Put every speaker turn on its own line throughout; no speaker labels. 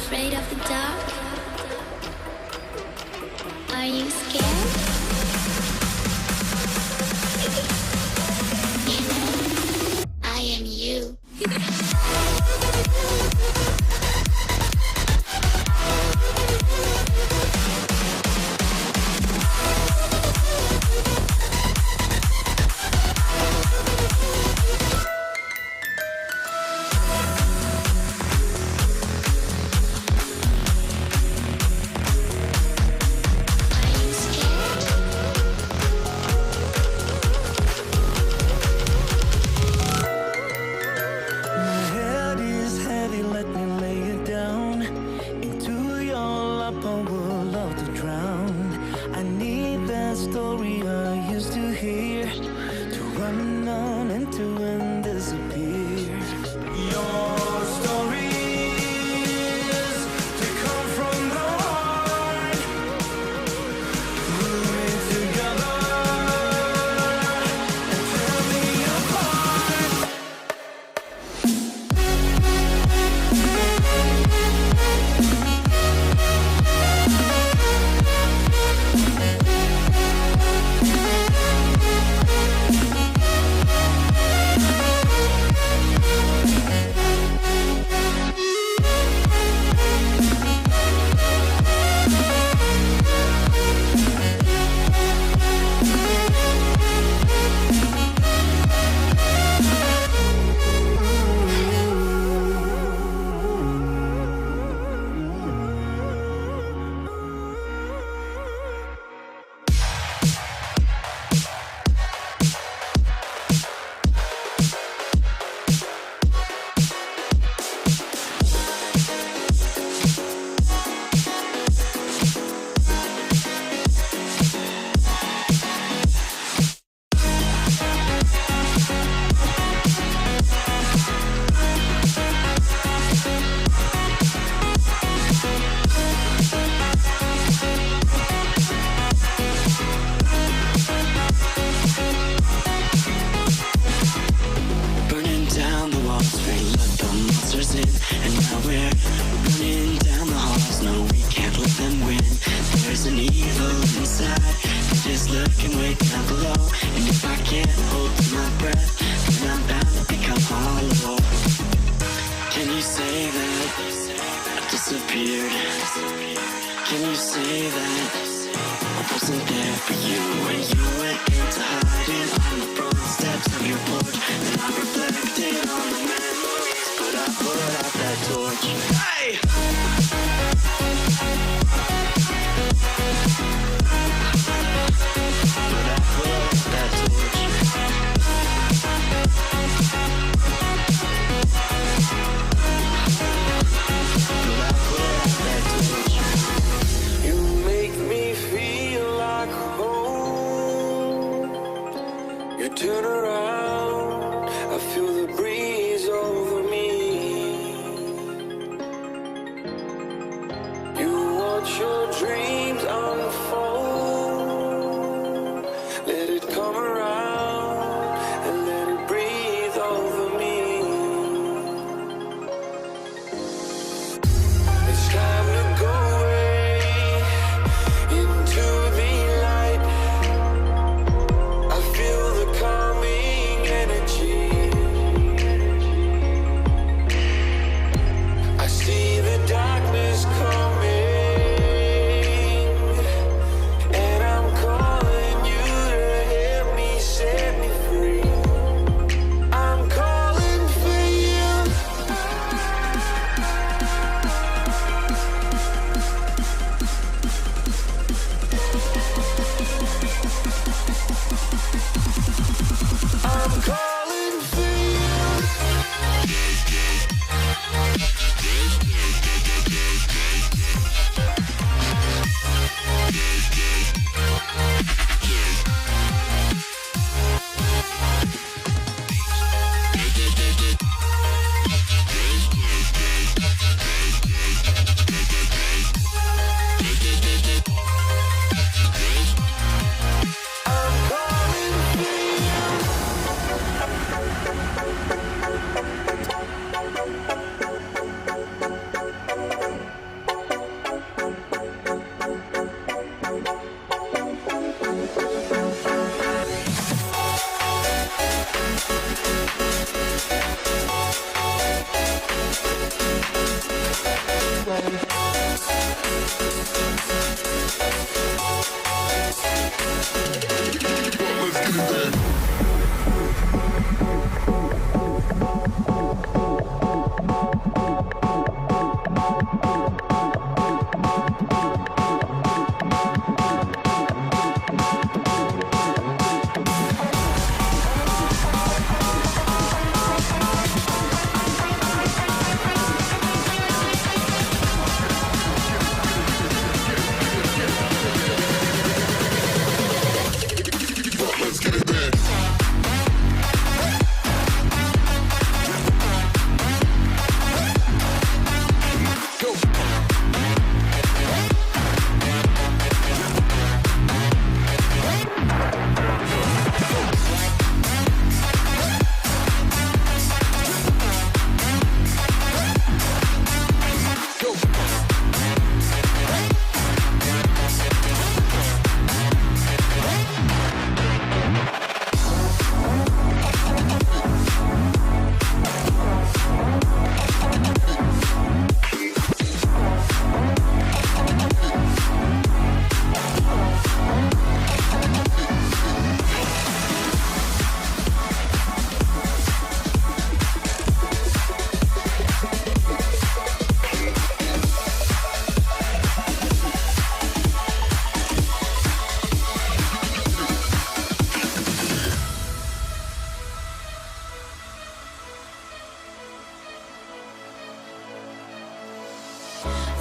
afraid of the dark? Are you scared? You know, I am you.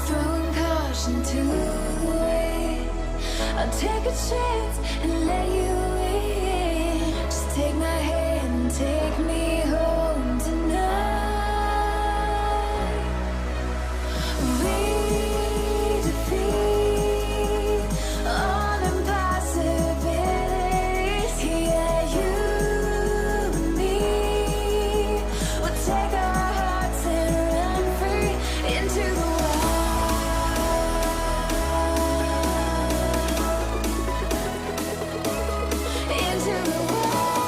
Throwing caution to the wind. I'll take a chance and let you in. Just take my hand and take me home tonight. We defeat all impossibilities. Yeah, you and me. We'll take our hearts and run free into the into the wild.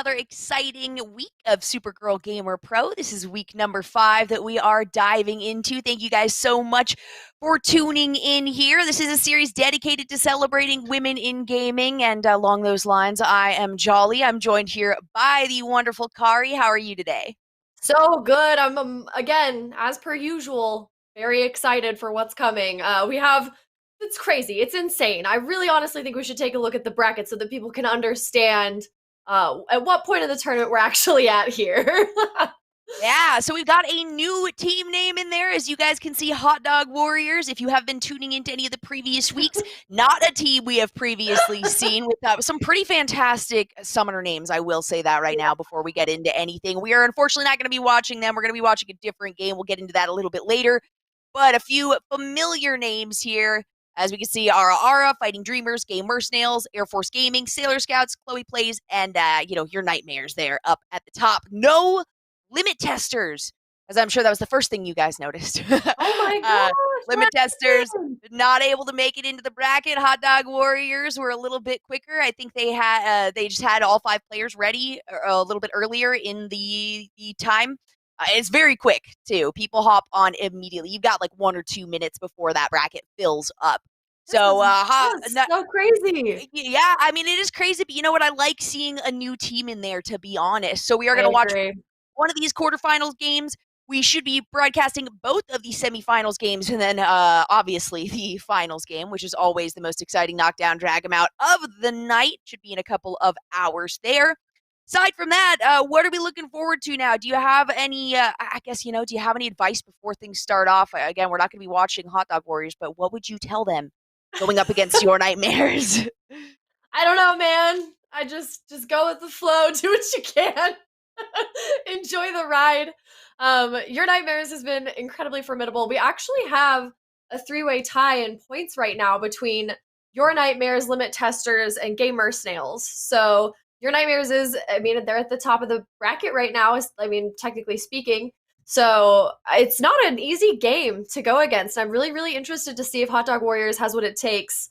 another exciting week of Supergirl Gamer Pro. This is week number 5 that we are diving into. Thank you guys so much for tuning in here. This is a series dedicated to celebrating women in gaming, and along those lines, I am Jolly. I'm joined here by the wonderful Kari. How are you today?
So good. I'm again, as per usual, very excited for what's coming. It's crazy. It's insane. I really honestly think we should take a look at the bracket so that people can understand at what point of the tournament we're actually at here.
Yeah, so we've got a new team name in there. As you guys can see, Hot Dog Warriors. If you have been tuning into any of the previous weeks, not a team we have previously seen with some pretty fantastic summoner names. I will say that right now before we get into anything. We are unfortunately not going to be watching them. We're going to be watching a different game. We'll get into that a little bit later. But a few familiar names here. As we can see, Ara, Fighting Dreamers, Gamer Snails, Air Force Gaming, Sailor Scouts, Chloe Plays, and, your Nightmares there up at the top. No limit testers, as I'm sure that was the first thing you guys noticed.
Oh my gosh!
Limit testers
happened?
not able to make it into the bracket. Hot Dog Warriors were a little bit quicker. I think they just had all 5 players ready a little bit earlier in the time. It's very quick too. People hop on immediately. You've got like 1 or 2 minutes before that bracket fills up. So,
That's so crazy.
yeah, I mean, it is crazy, but you know what? I like seeing a new team in there, to be honest. So we are
I
going to watch
agree.
one of these quarterfinals games. We should be broadcasting both of the semifinals games, and then obviously the finals game, which is always the most exciting knockdown drag 'em out of the night. Should be in a couple of hours there. Aside from that, what are we looking forward to now? Do you have any, I guess, do you have any advice before things start off? Again, we're not going to be watching Hot Dog Warriors, but what would you tell them going up against your Nightmares?
I don't know, man. I just go with the flow, do what you can. Enjoy the ride. Your Nightmares has been incredibly formidable. We actually have a 3-way tie in points right now between Your Nightmares, Limit Testers, and Gamer Snails. So Your Nightmares is, I mean, they're at the top of the bracket right now, I mean, technically speaking. So it's not an easy game to go against. I'm really, really interested to see if Hot Dog Warriors has what it takes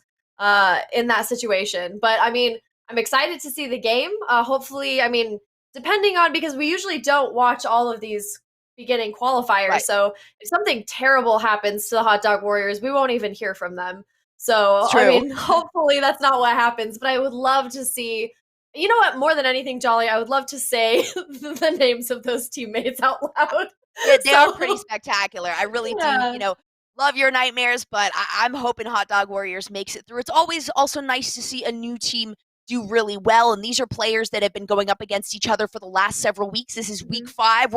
in that situation. But I mean, I'm excited to see the game. Hopefully, I mean, depending on, because we usually don't watch all of these beginning qualifiers.
Right.
So if something terrible happens to the Hot Dog Warriors, we won't even hear from them. So
It's
I
true.
mean, hopefully that's not what happens. But I would love to see. You know what? More than anything, Jolly, I would love to say the names of those teammates out loud.
Yeah, they are
So,
pretty spectacular. I really do,
yeah.
love Your Nightmares, but I'm hoping Hot Dog Warriors makes it through. It's always also nice to see a new team do really well, and these are players that have been going up against each other for the last several weeks. This is week 5.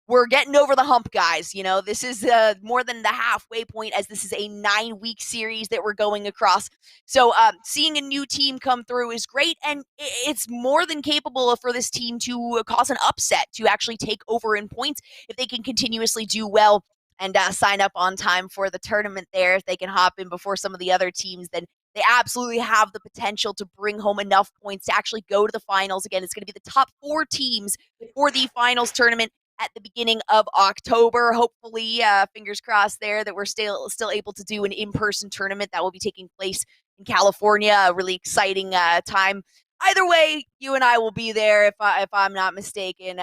We're getting over the hump, guys. This is more than the halfway point, as this is a 9-week series that we're going across. So seeing a new team come through is great, and it's more than capable for this team to cause an upset, to actually take over in points if they can continuously do well and sign up on time for the tournament there. If they can hop in before some of the other teams, then they absolutely have the potential to bring home enough points to actually go to the finals. Again, it's going to be the top 4 teams for the finals tournament at the beginning of October. Hopefully, fingers crossed there, that we're still able to do an in-person tournament that will be taking place in California. A really exciting time. Either way, you and I will be there, if I'm not mistaken.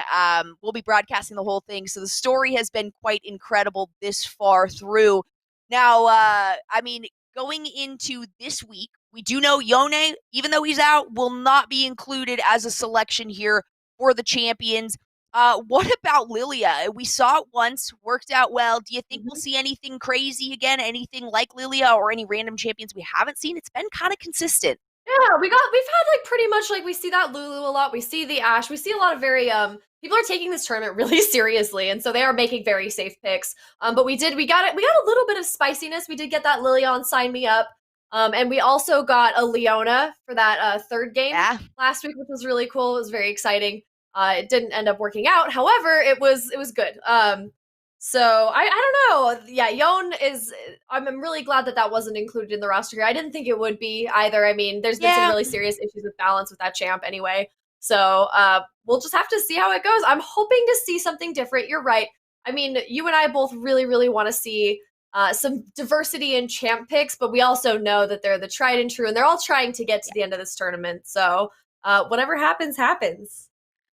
We'll be broadcasting the whole thing. So the story has been quite incredible this far through. Now, I mean, going into this week, we do know Yone, even though he's out, will not be included as a selection here for the champions. What about Lilia? We saw it once, worked out well. Do you think we'll see anything crazy again? Anything like Lilia or any random champions we haven't seen? It's been kind of consistent.
Yeah, we've had like pretty much, like, we see that Lulu a lot. We see the Ash. We see a lot of very people are taking this tournament really seriously, and so they are making very safe picks. But we got a little bit of spiciness. We did get that Lilian sign me up. And we also got a Leona for that third game last week, which was really cool. It was very exciting. It didn't end up working out. However, it was good. So I don't know. Yeah, Yon is. I'm really glad that wasn't included in the roster here. I didn't think it would be either. I mean, there's been some really serious issues with balance with that champ anyway. So we'll just have to see how it goes. I'm hoping to see something different. You're right. I mean, you and I both really, really want to see some diversity in champ picks, but we also know that they're the tried and true, and they're all trying to get to the end of this tournament. So whatever happens, happens.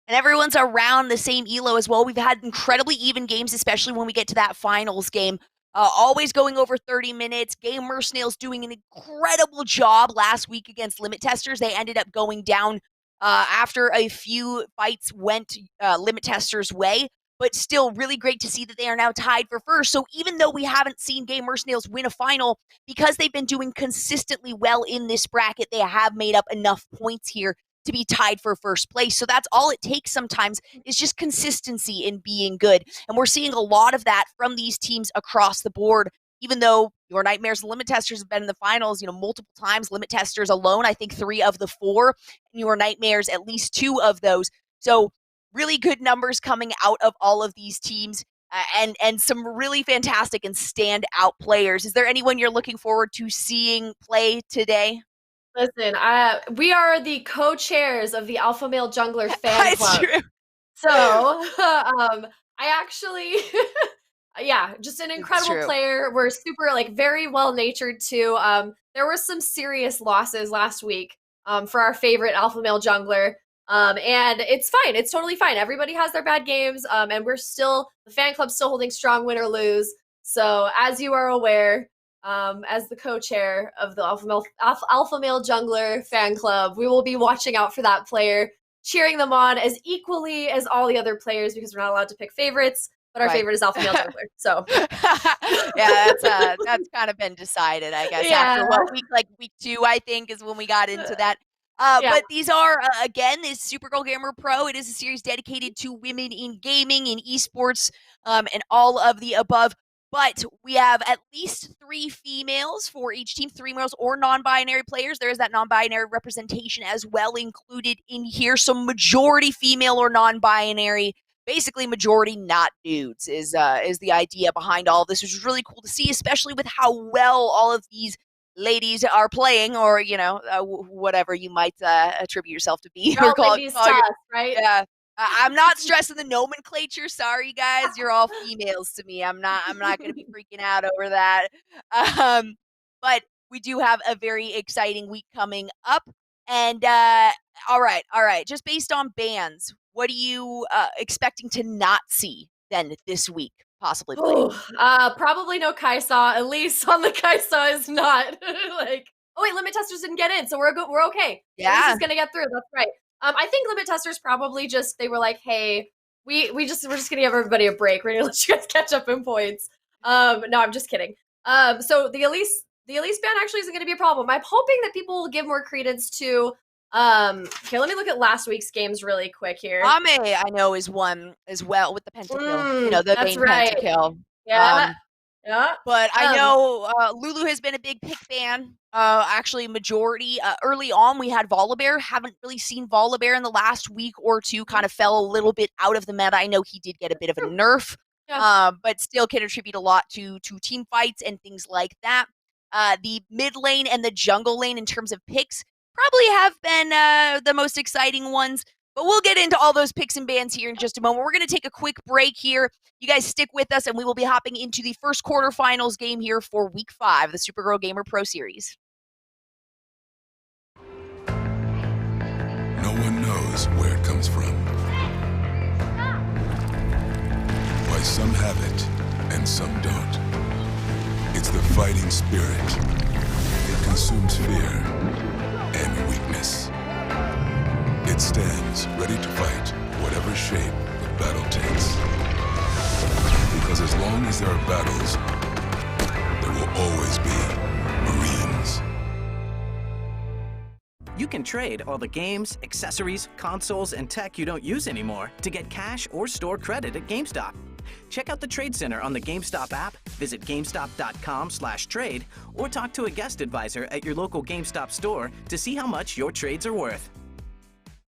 And everyone's around the same elo as well. We've had incredibly even games, especially when we get to that finals game. Always going over 30 minutes. Gamer Snails doing an incredible job last week against Limit Testers. They ended up going down after a few fights went Limit Testers' way, but still really great to see that they are now tied for first. So even though we haven't seen Gamer Snails win a final, because they've been doing consistently well in this bracket, they have made up enough points here to be tied for first place. So that's all it takes sometimes, is just consistency in being good. And we're seeing a lot of that from these teams across the board, even though your Nightmares and Limit Testers have been in the finals, multiple times. Limit Testers alone, I think 3 of the 4, and your Nightmares, at least 2 of those. So really good numbers coming out of all of these teams. And some really fantastic and standout players. Is there anyone you're looking forward to seeing play today?
Listen, we are the co-chairs of the Alpha Male Jungler fan
It's
club.
true.
So, I actually, yeah, just an incredible player. We're super, very well-natured too. There were some serious losses last week for our favorite Alpha Male Jungler. And it's fine. It's totally fine. Everybody has their bad games. And the fan club's still holding strong, win or lose. So, as you are aware, as the co-chair of the Alpha Male Jungler fan club, we will be watching out for that player, cheering them on as equally as all the other players, because we're not allowed to pick favorites, but our favorite is Alpha Male Jungler. So
yeah, that's kind of been decided, I guess. After what week 2, I think, is when we got into that. But these are, again, is Supergirl Gamer Pro. It is a series dedicated to women in gaming, in esports, and all of the above. But we have at least 3 females for each team, 3 males or non-binary players. There is that non-binary representation as well included in here. So majority female or non-binary, basically majority not dudes is the idea behind all of this, which is really cool to see, especially with how well all of these ladies are playing, or whatever you might attribute yourself to be.
Or call right?
Yeah. I'm not stressing the nomenclature. Sorry, guys. You're all females to me. I'm not going to be freaking out over that. But we do have a very exciting week coming up. And all right. Just based on bans, what are you expecting to not see then this week? Possibly play?
Probably no Kaisa. At least on the Kaisa is not oh wait, Limit Testers didn't get in, so we're okay.
Yeah,
this is gonna get through. That's right. I think Limit Testers probably they were like, hey, we're just gonna give everybody a break. We're gonna let you guys catch up in points. No, I'm just kidding. So the Elise ban actually isn't gonna be a problem. I'm hoping that people will give more credence to. Okay, let me look at last week's games really quick here.
Ame, I know, is one as well with the pentakill. The
that's
main
right.
pentakill.
Yeah.
But I know Lulu has been a big pick ban. Actually, majority early on we had Volibear. Haven't really seen Volibear in the last week or 2. Kind of fell a little bit out of the meta. I know he did get a bit of a nerf, but still can attribute a lot to team fights and things like that. The mid lane and the jungle lane in terms of picks probably have been the most exciting ones. But we'll get into all those picks and bans here in just a moment. We're going to take a quick break here. You guys stick with us, and we will be hopping into the first quarterfinals game here for Week 5, the Supergirl Gamer Pro Series.
No one knows where it comes from. Why some have it, and some don't. It's the fighting spirit. It consumes fear and weakness. It stands ready to fight whatever shape the battle takes. Because as long as there are battles, there will always be Marines.
You can trade all the games, accessories, consoles, and tech you don't use anymore to get cash or store credit at GameStop. Check out the Trade Center on the GameStop app, visit GameStop.com/trade, or talk to a guest advisor at your local GameStop store to see how much your trades are worth.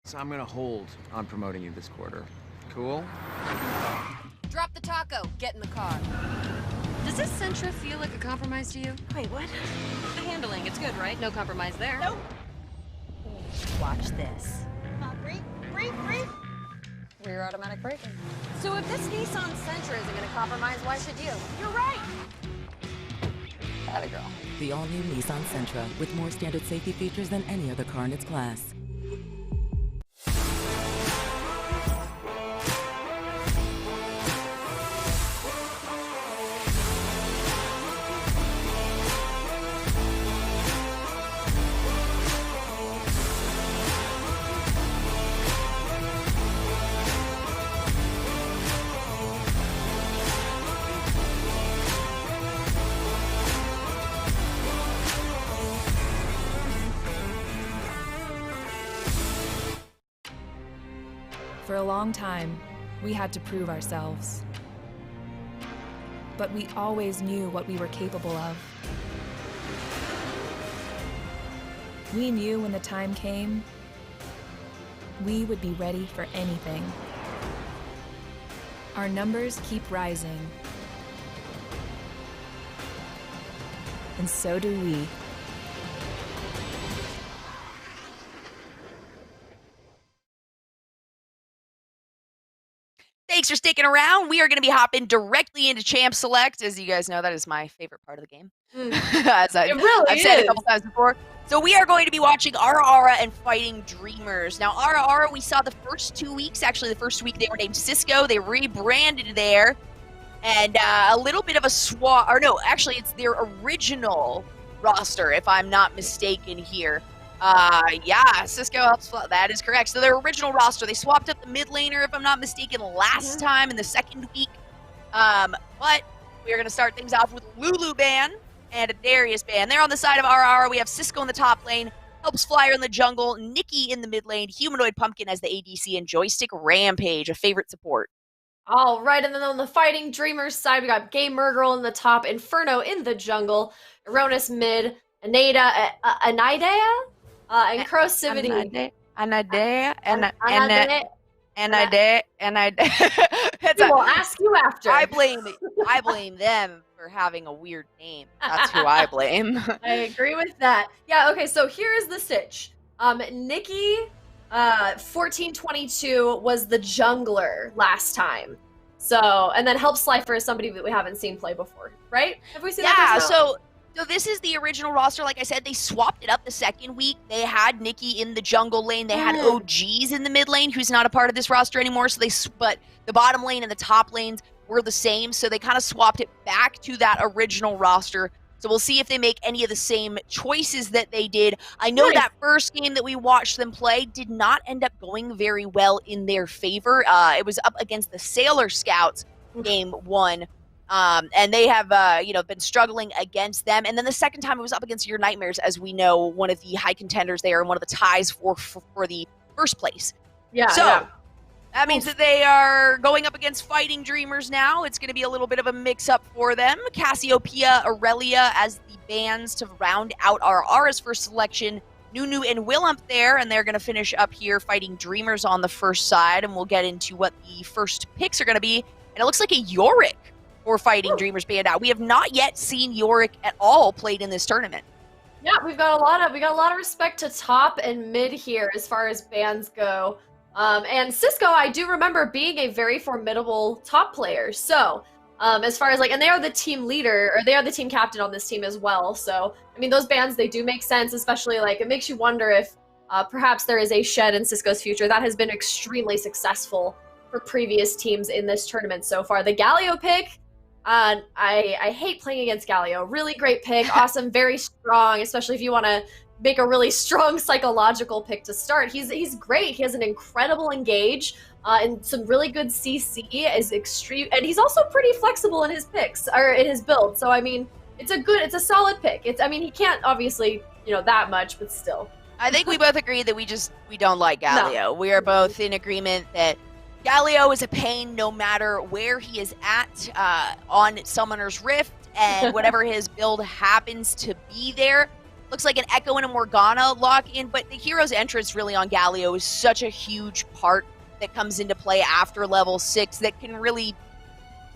So I'm gonna hold on promoting you this quarter. Cool?
Drop the taco. Get in the car. Does this Sentra feel like a compromise to you? Wait, what? The handling. It's good, right? No compromise there. Nope. Watch this.
Brake.
Rear automatic braking. So if this Nissan Sentra isn't gonna compromise, why should you? You're right. Atta girl.
The all-new Nissan Sentra with more standard safety features than any other car in its class.
For a long time, we had to prove ourselves. But we always knew what we were capable of. We knew when the time came, we would be ready for anything. Our numbers keep rising. And so do we.
Thanks for sticking around. We are going to be hopping directly into Champ Select. As you guys know, that is my favorite part of the game. As I've said a couple times before. So we are going to be watching Ara and Fighting Dreamers. Now, Ara, we saw the first 2 weeks. Actually, the first week they were named Cisco. They rebranded there. And a little bit of a swap. Or no, actually, it's their original roster, if I'm not mistaken here. Yeah, Cisco helps. That is correct. So their original roster, they swapped up the mid laner, if I'm not mistaken, last time in the second week. But we're going to start things off with Lulu ban and a Darius ban. They're on the side of RR. We have Cisco in the top lane, Helps Flyer in the jungle, Nikki in the mid lane, Humanoid Pumpkin as the ADC, and Joystick Rampage, a favorite support.
All right, and then on the Fighting Dreamers side, we got Gamer Girl in the top, Inferno in the jungle, Eronis mid, Anida, and Crocivity. We'll ask you after.
I blame them for having a weird name. That's who I blame.
I agree with that. Yeah, okay, so here is the stitch. Nikki 1422 was the jungler last time. So, and then Help Slifer is somebody that we haven't seen play before, right? Have we seen that?
Yeah, so this is the original roster. Like I said, they swapped it up the second week. They had Nikki in the jungle lane. They had OGs in the mid lane, who's not a part of this roster anymore. So but the bottom lane and the top lanes were the same. So they kind of swapped it back to that original roster. So we'll see if they make any of the same choices that they did. I know that first game that we watched them play did not end up going very well in their favor. It was up against the Sailor Scouts game 1. And they have, been struggling against them. And then the second time it was up against Your Nightmares, as we know, one of the high contenders there and one of the ties for the first place.
Yeah.
So that means that they are going up against Fighting Dreamers now. It's going to be a little bit of a mix-up for them. Cassiopeia, Aurelia as the bans to round out our Ara's first selection. Nunu and Willump there, and they're going to finish up here Fighting Dreamers on the first side, and we'll get into what the first picks are going to be. And it looks like a Yorick for Fighting Dreamers banned out. We have not yet seen Yorick at all played in this tournament.
Yeah, we got a lot of respect to top and mid here as far as bans go. And Cisco, I do remember being a very formidable top player. So, as far as and they are the team leader, or they are the team captain on this team as well. So, I mean, those bans, they do make sense, especially it makes you wonder if perhaps there is a shed in Cisco's future. That has been extremely successful for previous teams in this tournament so far. The Galio pick, I hate playing against Galio. Really great pick, awesome, very strong, especially if you want to make a really strong psychological pick to start. He's great. He has an incredible engage and some really good CC. Is extreme, and he's also pretty flexible in his picks or in his build. So I mean, it's a solid pick. He can't obviously that much, but still.
I think we both agree that we don't like Galio. No. We are both in agreement that Galio is a pain no matter where he is at on Summoner's Rift, and whatever his build happens to be there. Looks like an Echo and a Morgana lock-in, but the hero's entrance really on Galio is such a huge part that comes into play after level 6 that can really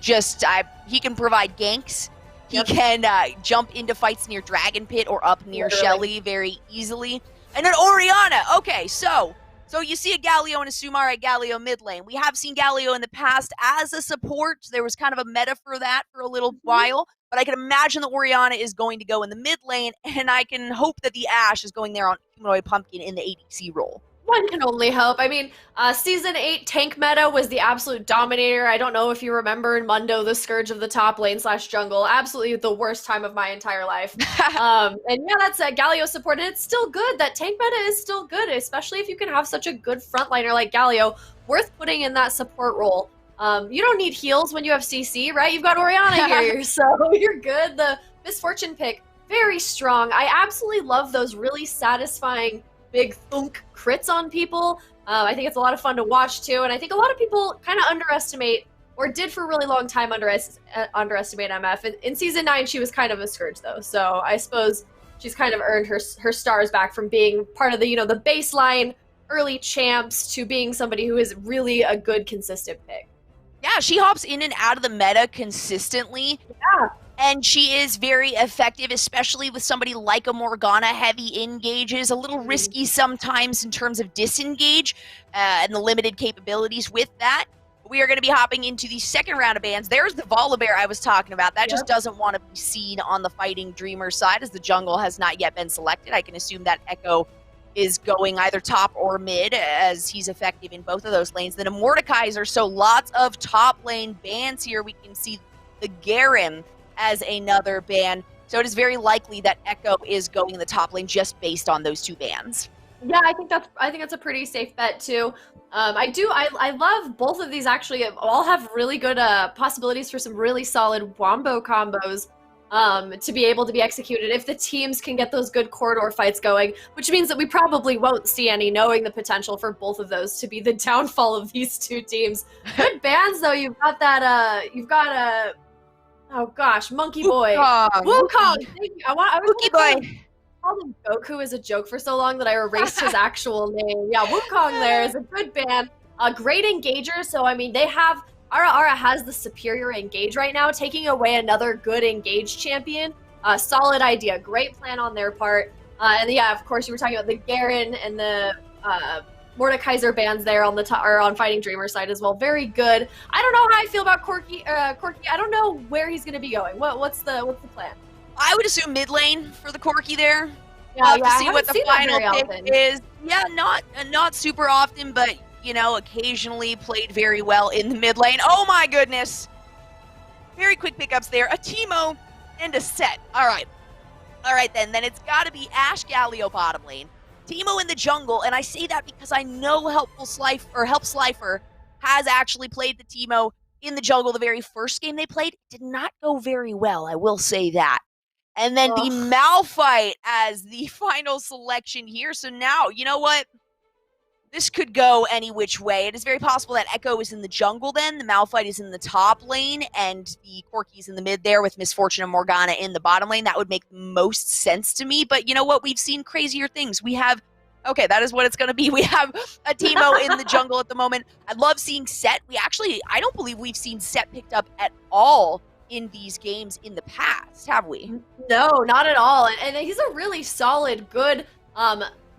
just, he can provide ganks. He can jump into fights near Dragon Pit or up near Shelly very easily. And then Orianna, okay, so you see a Galio and a Sumar at Galio mid lane. We have seen Galio in the past as a support. There was kind of a meta for that for a little while. But I can imagine that Orianna is going to go in the mid lane, and I can hope that the Ashe is going there on Humanoid Pumpkin in the ADC role.
One can only hope. I mean, Season 8 tank meta was the absolute dominator. I don't know if you remember in Mundo, the Scourge of the top lane / jungle. Absolutely the worst time of my entire life. And yeah, that's a Galio support, and it's still good. That tank meta is still good, especially if you can have such a good frontliner like Galio, worth putting in that support role. You don't need heals when you have CC, right? You've got Orianna here, so you're good. The Misfortune pick, very strong. I absolutely love those really satisfying big thunk crits on people. I think it's a lot of fun to watch too, and I think a lot of people kind of underestimate, or did for a really long time underestimate MF. In Season 9, she was kind of a scourge though, so I suppose she's kind of earned her stars back from being part of the, the baseline early champs to being somebody who is really a good, consistent pick.
Yeah, she hops in and out of the meta consistently.
Yeah.
And she is very effective, especially with somebody like a Morgana. Heavy engages, a little risky sometimes in terms of disengage and the limited capabilities with that. We are going to be hopping into the second round of bans. There's the Volibear I was talking about. That just doesn't want to be seen on the Fighting Dreamer side, as the jungle has not yet been selected. I can assume that Echo is going either top or mid, as he's effective in both of those lanes. Then a Mordekaiser, so lots of top lane bans here. We can see the Garen as another ban. So it is very likely that Echo is going in the top lane just based on those two bans.
Yeah, I think that's a pretty safe bet too. I love both of these actually. All have really good possibilities for some really solid wombo combos to be able to be executed if the teams can get those good corridor fights going, which means that we probably won't see any, knowing the potential for both of those to be the downfall of these two teams. Good bans though. You've got oh gosh, Monkey Boy. Wukong. Thank you. I was called him Goku as a joke for so long that I erased his actual name. Yeah, Wukong there is a good ban. A great engager. So, I mean, they have... Ara has the superior engage right now, taking away another good engage champion. Solid idea. Great plan on their part. And yeah, of course, you were talking about the Garen and the Mordekaiser bans there on the or on Fighting Dreamer side as well. Very good. I don't know how I feel about Corki. I don't know where he's going to be going. What's the plan?
I would assume mid lane for the Corki there.
Yeah,
to see what the final pick is. Yeah, not super often, but occasionally played very well in the mid lane. Oh my goodness! Very quick pickups there. A Teemo and a Set. All right then. Then it's got to be Ashe Galio bottom lane. Teemo in the jungle, and I say that because I know Help Slifer has actually played the Teemo in the jungle the very first game they played. Did not go very well, I will say that. And then the Malphite as the final selection here. So now, you know what? This could go any which way. It is very possible that Echo is in the jungle then, the Malphite is in the top lane, and the Corki's in the mid there with Misfortune and Morgana in the bottom lane. That would make the most sense to me. But you know what? We've seen crazier things. We have... Okay, that is what it's going to be. We have a Teemo in the jungle at the moment. I love seeing Set. I don't believe we've seen Set picked up at all in these games in the past, have we?
No, not at all. And he's a really solid, good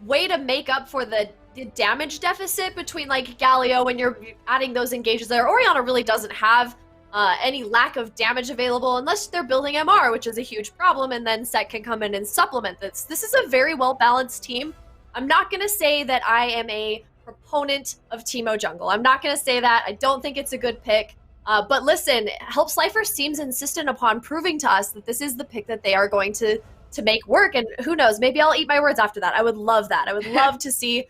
way to make up for the damage deficit between like Galio when you're adding those engages there. Orianna really doesn't have any lack of damage available unless they're building MR, which is a huge problem, and then Set can come in and supplement this. This is a very well-balanced team. I'm not going to say that I am a proponent of Teemo jungle. I'm not going to say that. I don't think it's a good pick. But listen, Help Slifer seems insistent upon proving to us that this is the pick that they are going to make work. And who knows, maybe I'll eat my words after that. I would love that. I would love to see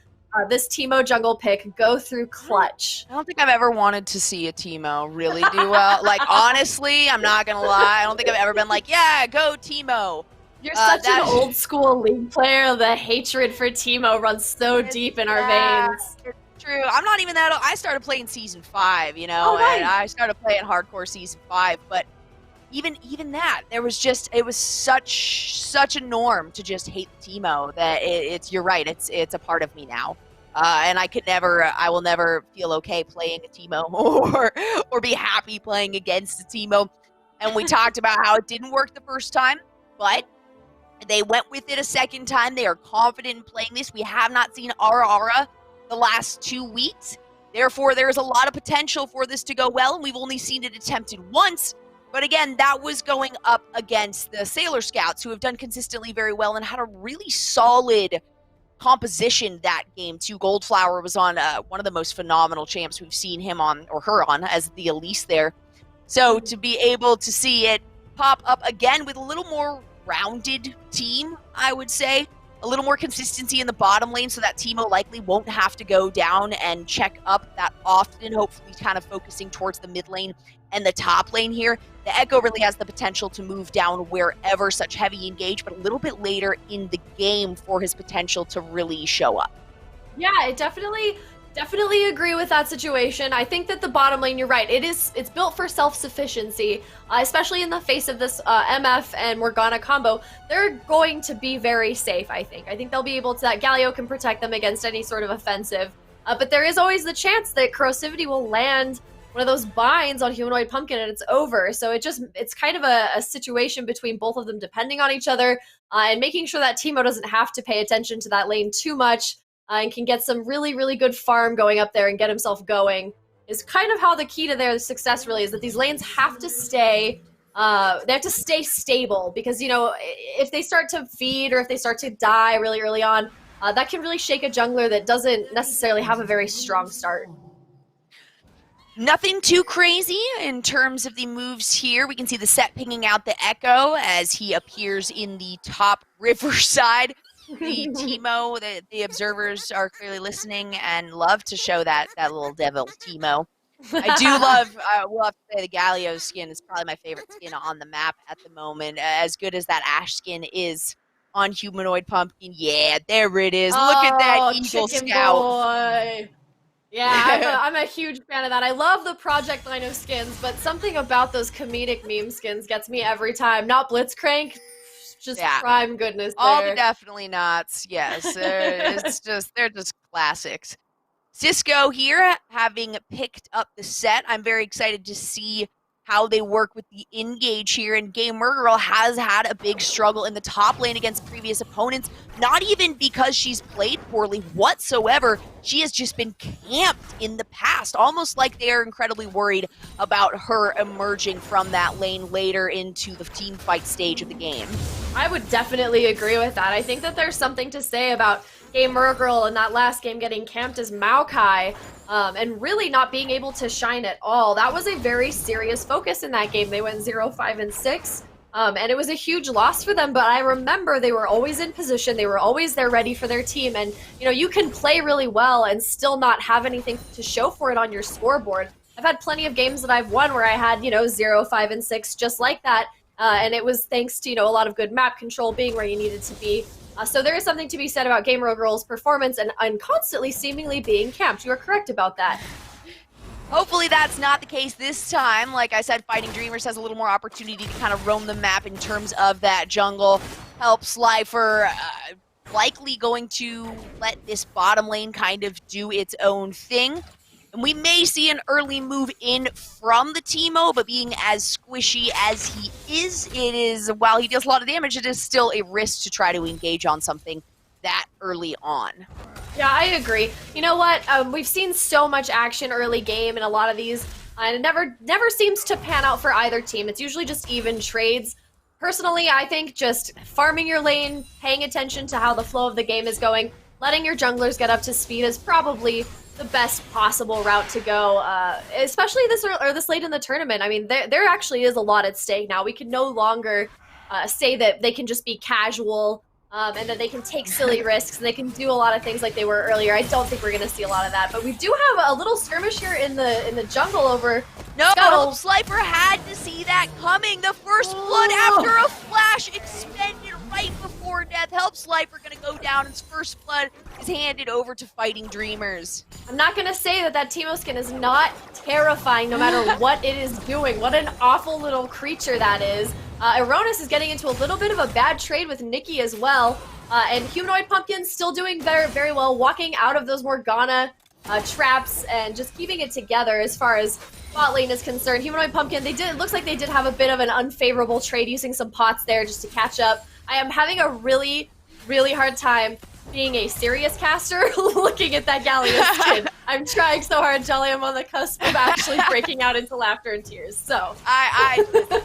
this Teemo jungle pick go through clutch.
I don't think I've ever wanted to see a Teemo really do well. Like, honestly, I'm not going to lie. I don't think I've ever been like, yeah, go Teemo.
You're such an old school League player. The hatred for Teemo runs so deep in our veins.
It's true. I'm not even that old. I started playing Season 5,
nice.
And I started playing hardcore Season 5. But even that, it was such a norm to just hate Teemo that you're right. It's a part of me now. And I will never feel okay playing a Teemo or be happy playing against a Teemo. And we talked about how it didn't work the first time, but they went with it a second time. They are confident in playing this. We have not seen Ara the last 2 weeks. Therefore, there is a lot of potential for this to go well, and we've only seen it attempted once. But again, that was going up against the Sailor Scouts, who have done consistently very well and had a really solid composition that game too. Goldflower was on one of the most phenomenal champs we've seen him on, or her on, as the Elise there. So to be able to see it pop up again with a little more rounded team, I would say. A little more consistency in the bottom lane so that Teemo likely won't have to go down and check up that often, hopefully kind of focusing towards the mid lane and the top lane here. The Echo really has the potential to move down wherever such heavy engage, but a little bit later in the game for his potential to really show up.
Yeah, it definitely Definitely agree with that situation. I think that the bottom lane, you're right. It's built for self-sufficiency, especially in the face of this MF and Morgana combo. They're going to be very safe, I think. I think they'll be able to, that Galio can protect them against any sort of offensive. But there is always the chance that Corrosivity will land one of those binds on Humanoid Pumpkin and it's over. So it's kind of a situation between both of them depending on each other and making sure that Teemo doesn't have to pay attention to that lane too much. And can get some really, really good farm going up there and get himself going is kind of how the key to their success really is, that these lanes have to stay, they have to stay stable because, you know, if they start to feed or if they start to die really early on, that can really shake a jungler that doesn't necessarily have a very strong start.
Nothing too crazy in terms of the moves here. We can see the set pinging out the Echo as he appears in the top riverside. The Teemo, the observers are clearly listening and love to show that little devil Teemo. I do love, we'll have to say the Galio skin is probably my favorite skin on the map at the moment. As good as that Ashe skin is on Humanoid Pumpkin. Yeah, there it is. Look at that Eagle Scout.
Boy. Yeah, I'm a huge fan of that. I love the Project Lino skins, but something about those comedic meme skins gets me every time. Not Blitzcrank, just prime goodness there.
All the definitely nots, yes. They're just classics. Cisco here, having picked up the set. I'm very excited to see how they work with the engage here. And Gamer Girl has had a big struggle in the top lane against previous opponents, not even because she's played poorly whatsoever. She has just been camped in the past, almost like they are incredibly worried about her emerging from that lane later into the team fight stage of the game.
I would definitely agree with that. I think that there's something to say about Gamer Girl in that last game getting camped as Maokai and really not being able to shine at all. That was a very serious focus in that game. They went 0-5-6. And it was a huge loss for them, but I remember they were always in position. They were always there ready for their team. And, you know, you can play really well and still not have anything to show for it on your scoreboard. I've had plenty of games that I've won where I had, 0-5-6 just like that. And it was thanks to, a lot of good map control, being where you needed to be. So there is something to be said about Gamer Girl's performance and constantly seemingly being camped. You are correct about that.
Hopefully that's not the case this time. Like I said, Fighting Dreamers has a little more opportunity to kind of roam the map in terms of that jungle. Helps Slifer, likely going to let this bottom lane kind of do its own thing. And we may see an early move in from the Teemo, but being as squishy as he is, while he deals a lot of damage, it is still a risk to try to engage on something that early on.
Yeah, I agree. You know what? We've seen so much action early game in a lot of these, and it never seems to pan out for either team. It's usually just even trades. Personally, I think just farming your lane, paying attention to how the flow of the game is going, letting your junglers get up to speed is probably the best possible route to go, especially this late in the tournament. I mean, there actually is a lot at stake now. We can no longer say that they can just be casual and that they can take silly risks and they can do a lot of things like they were earlier. I don't think we're going to see a lot of that, but we do have a little skirmish here in the jungle over Scuttle.
Slifer had to see that coming. The first blood after a flash expended right before death. Help Slifer going to go down. His first blood is handed over to Fighting Dreamers.
I'm not going to say that Teemo skin is not terrifying no matter what it is doing. What an awful little creature that is. Aronis is getting into a little bit of a bad trade with Nikki as well. And Humanoid Pumpkin still doing very, very well, walking out of those Morgana traps and just keeping it together as far as bot lane is concerned. Humanoid Pumpkin, it looks like they did have a bit of an unfavorable trade using some pots there just to catch up. I am having a really, really hard time being a serious caster looking at that Galio skin. I'm trying so hard, Jolly. I'm on the cusp of actually breaking out into laughter and tears. So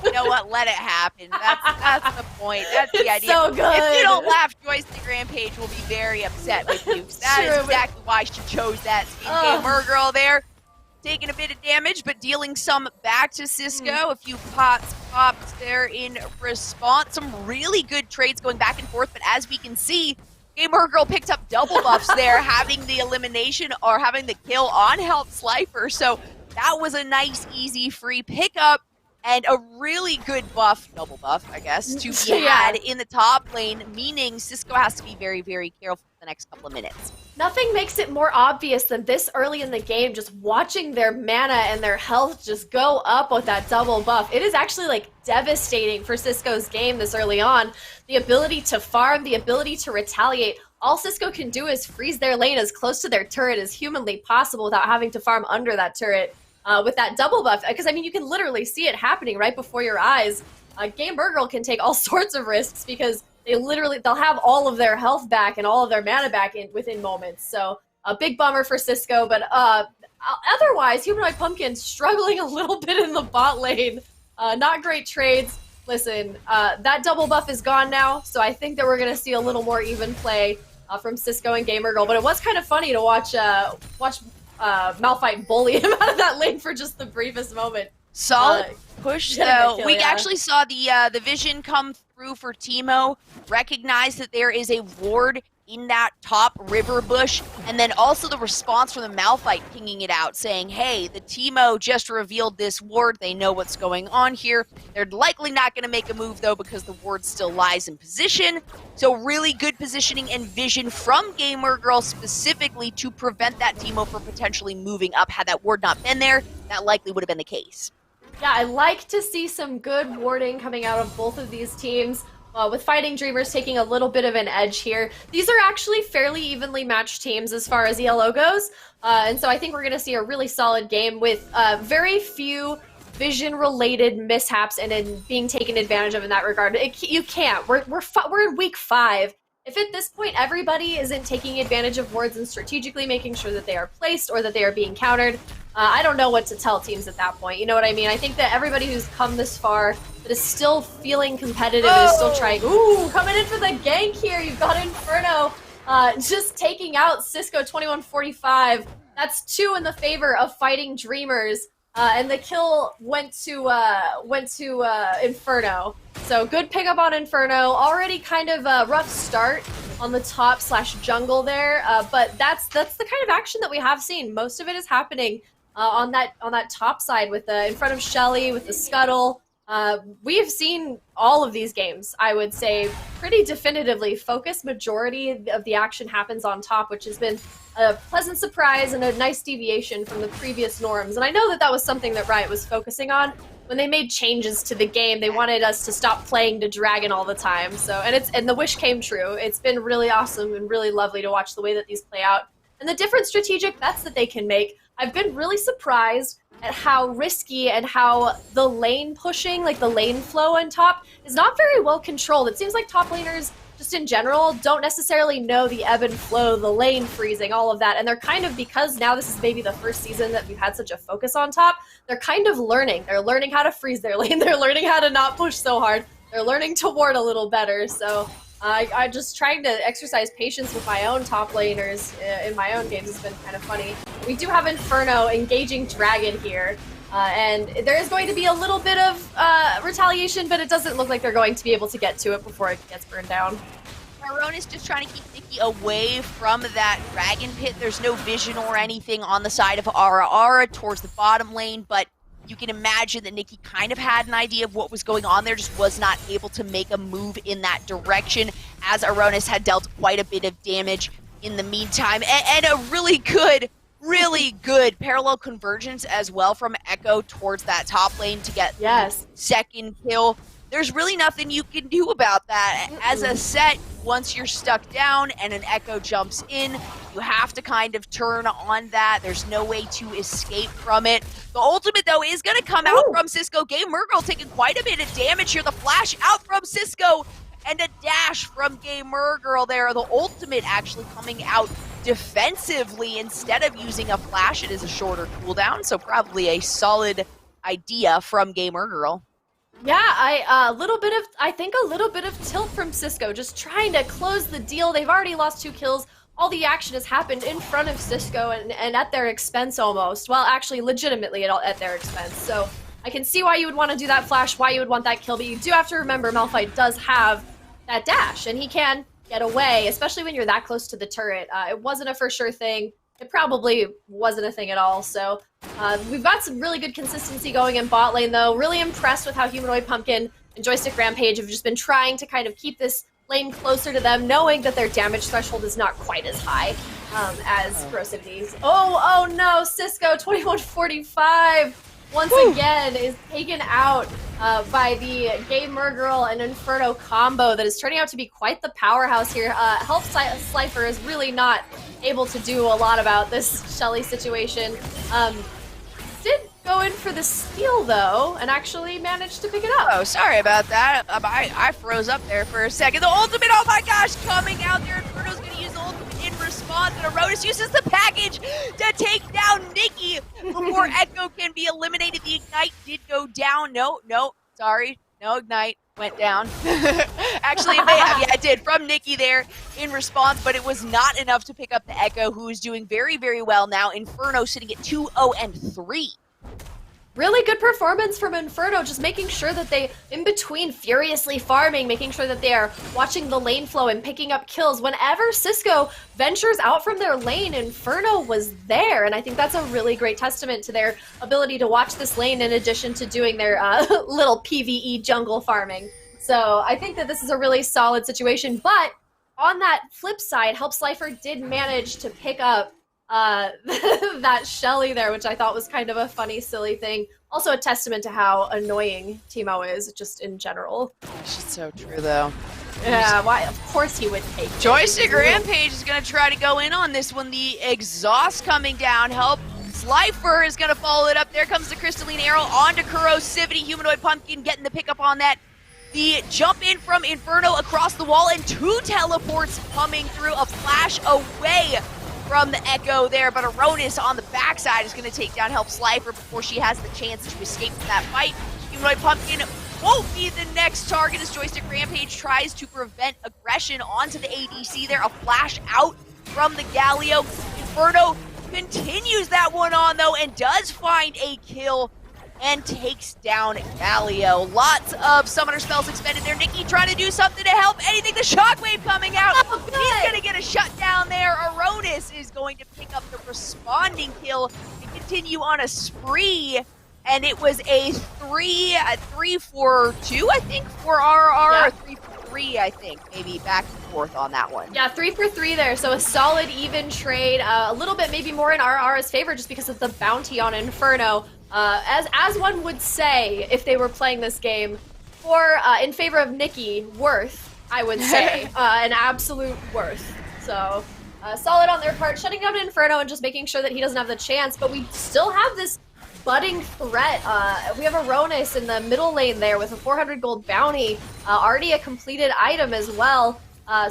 you know what? Let it happen. That's the point. That's the idea.
So good.
If you don't laugh, Joystick Rampage will be very upset with you. That is exactly why she chose that skin. Gamer Girl there, taking a bit of damage, but dealing some back to Cisco. A few pots popped there in response. Some really good trades going back and forth, but as we can see, Gamer Girl picked up double buffs there, having the elimination or having the kill on Help Slifer. So that was a nice, easy, free pickup. and a really good buff, double buff, I guess, to be
Yeah.
had in the top lane, meaning Cisco has to be very, very careful for the next couple of minutes.
Nothing makes it more obvious than this early in the game, just watching their mana and their health just go up with that double buff. It is actually like devastating for Cisco's game this early on. The ability to farm, the ability to retaliate. All Cisco can do is freeze their lane as close to their turret as humanly possible without having to farm under that turret with that double buff. Because, I mean, you can literally see it happening right before your eyes. Gamer Girl can take all sorts of risks because they'll have all of their health back and all of their mana back within moments. So a big bummer for Cisco, but otherwise, Humanoid Pumpkin struggling a little bit in the bot lane. Not great trades. Listen, that double buff is gone now, so I think that we're going to see a little more even play from Cisco and Gamer Girl. But it was kind of funny to watch Malphite bully him out of that lane for just the briefest moment.
Solid push, though. We
yeah.
actually saw the vision come through for Teemo, recognize that there is a ward in that top river bush, and then also the response from the Malphite pinging it out, saying, hey, the Teemo just revealed this ward. They know what's going on here. They're likely not going to make a move, though, because the ward still lies in position. So really good positioning and vision from Gamer Girl specifically to prevent that Teemo from potentially moving up. Had that ward not been there, that likely would have been the case.
Yeah, I like to see some good warding coming out of both of these teams. With Fighting Dreamers taking a little bit of an edge here. These are actually fairly evenly matched teams as far as ELO goes. And so I think we're going to see a really solid game with very few vision-related mishaps and being taken advantage of in that regard. You can't. We're in week 5. If at this point everybody isn't taking advantage of wards and strategically making sure that they are placed or that they are being countered, I don't know what to tell teams at that point. You know what I mean? I think that everybody who's come this far that is still feeling competitive and is still trying. Ooh, coming in for the gank here. You've got Inferno just taking out Cisco 2145. That's 2 in the favor of Fighting Dreamers. And the kill went to Inferno. So good pickup on Inferno. Already kind of a rough start on the top/jungle there, but that's the kind of action that we have seen. Most of it is happening on that top side with in front of Shelly with the scuttle. We have seen all of these games, I would say, pretty definitively. Focus majority of the action happens on top, which has been a pleasant surprise and a nice deviation from the previous norms. And I know that that was something that Riot was focusing on when they made changes to the game. They wanted us to stop playing to Dragon all the time. So, and the wish came true. It's been really awesome and really lovely to watch the way that these play out and the different strategic bets that they can make. I've been really surprised at how risky and how the lane pushing, like the lane flow on top, is not very well controlled. It seems like top laners, just in general, don't necessarily know the ebb and flow, the lane freezing, all of that. And they're kind of, because now this is maybe the first season that we've had such a focus on top, they're kind of learning. They're learning how to freeze their lane. They're learning how to not push so hard. They're learning to ward a little better. So I'm just trying to exercise patience with my own top laners in my own games. Has been kind of funny. We do have Inferno engaging Dragon here. And there is going to be a little bit of retaliation, but it doesn't look like they're going to be able to get to it before it gets burned down.
Aronis just trying to keep Nikki away from that Dragon Pit. There's no vision or anything on the side of Ara towards the bottom lane, but you can imagine that Nikki kind of had an idea of what was going on there, just was not able to make a move in that direction, as Aronis had dealt quite a bit of damage in the meantime. And a really good parallel convergence as well from Echo towards that top lane to get the second kill. There's really nothing you can do about that. As a set, once you're stuck down and an Echo jumps in, you have to kind of turn on that. There's no way to escape from it. The ultimate, though, is going to come out from Cisco. Gamer Girl taking quite a bit of damage here. The flash out from Cisco and a dash from Gamer Girl there. The ultimate actually coming out defensively instead of using a flash. It is a shorter cooldown, so probably a solid idea from Gamer Girl.
Yeah, I think a little bit of tilt from Cisco, just trying to close the deal. They've already lost 2 kills. All the action has happened in front of Cisco and at their expense almost. Well, actually, legitimately at their expense. So I can see why you would want to do that flash, why you would want that kill, but you do have to remember Malphite does have that dash, and he can get away, especially when you're that close to the turret. It wasn't a for sure thing. It probably wasn't a thing at all. So We've got some really good consistency going in bot lane, though. Really impressed with how Humanoid Pumpkin and Joystick Rampage have just been trying to kind of keep this lane closer to them, knowing that their damage threshold is not quite as high as Corrosivity's. Oh no, Cisco 2145 once again is taken out by the Gay Murgirl and Inferno combo that is turning out to be quite the powerhouse here. Help Slifer is really not able to do a lot about this Shelly situation. Did go in for the steal though, and actually managed to pick it up.
Oh, sorry about that. I froze up there for a second. The ultimate, oh my gosh, coming out there. Inferno's gonna use the ultimate in response, and Aronis uses the package to take down Nikki before Echo can be eliminated. The Ignite did go down. No, sorry. No Ignite went down. Actually, it may have. Yeah, it did. From Nikki there in response, but it was not enough to pick up the Echo, who is doing very, very well now. Inferno sitting at 2-0-3.
Really good performance from Inferno, just making sure that they, in between furiously farming, making sure that they are watching the lane flow and picking up kills. Whenever Cisco ventures out from their lane, Inferno was there, and I think that's a really great testament to their ability to watch this lane in addition to doing their little PvE jungle farming. So I think that this is a really solid situation, but on that flip side, Help Slifer did manage to pick up that Shelly there, which I thought was kind of a funny, silly thing. Also a testament to how annoying Teemo is, just in general.
Gosh, it's so true, though.
Yeah, why? Of course he would take it.
Joystick Rampage is going to try to go in on this one. The exhaust coming down. Help Slifer is going to follow it up. There comes the Crystalline Arrow onto Corrosivity. Humanoid Pumpkin getting the pickup on that. The jump in from Inferno across the wall, and 2 teleports coming through. A flash away from the Echo there, but Aronis on the backside is going to take down Help Slifer before she has the chance to escape from that fight. Humanoid Pumpkin won't be the next target as Joystick Rampage tries to prevent aggression onto the ADC there. A flash out from the Galio. Inferno continues that one on though and does find a kill and takes down Galio. Lots of summoner spells expended there. Nikki trying to do something to help anything. The shockwave coming out.
Oh,
he's going to get a shutdown there. Aronis is going to pick up the responding kill and continue on a spree. And it was a 3-for-2, I think, for RR,
yeah.
Or 3-for-3, I think, maybe back and forth on that one.
Yeah, 3-for-3 there, so a solid even trade. A little bit maybe more in RR's favor just because of the bounty on Inferno. As one would say if they were playing this game, or in favor of Nikki, worth, I would say, an absolute worth. So solid on their part, shutting down Inferno and just making sure that he doesn't have the chance, but we still have this budding threat. We have Aronis in the middle lane there with a 400 gold bounty, already a completed item as well.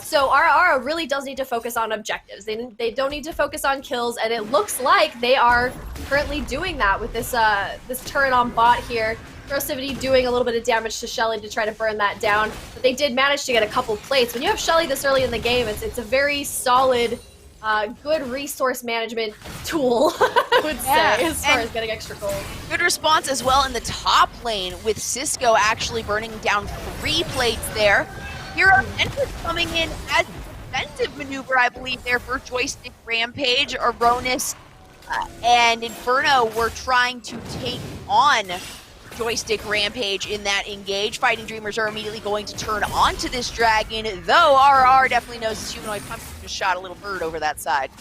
So RR really does need to focus on objectives. They don't need to focus on kills, and it looks like they are currently doing that with this this turret on bot here. Corrosivity doing a little bit of damage to Shelly to try to burn that down, but they did manage to get a couple plates. When you have Shelly this early in the game, it's a very solid, good resource management tool, I would say, as far as getting extra gold.
Good response as well in the top lane with Cisco actually burning down 3 plates there. Hero Entrance coming in as a defensive maneuver, I believe, there for Joystick Rampage. Aronis and Inferno were trying to take on Joystick Rampage in that engage. Fighting Dreamers are immediately going to turn onto this dragon, though RR definitely knows his Humanoid Pumpkin just shot a little bird over that side.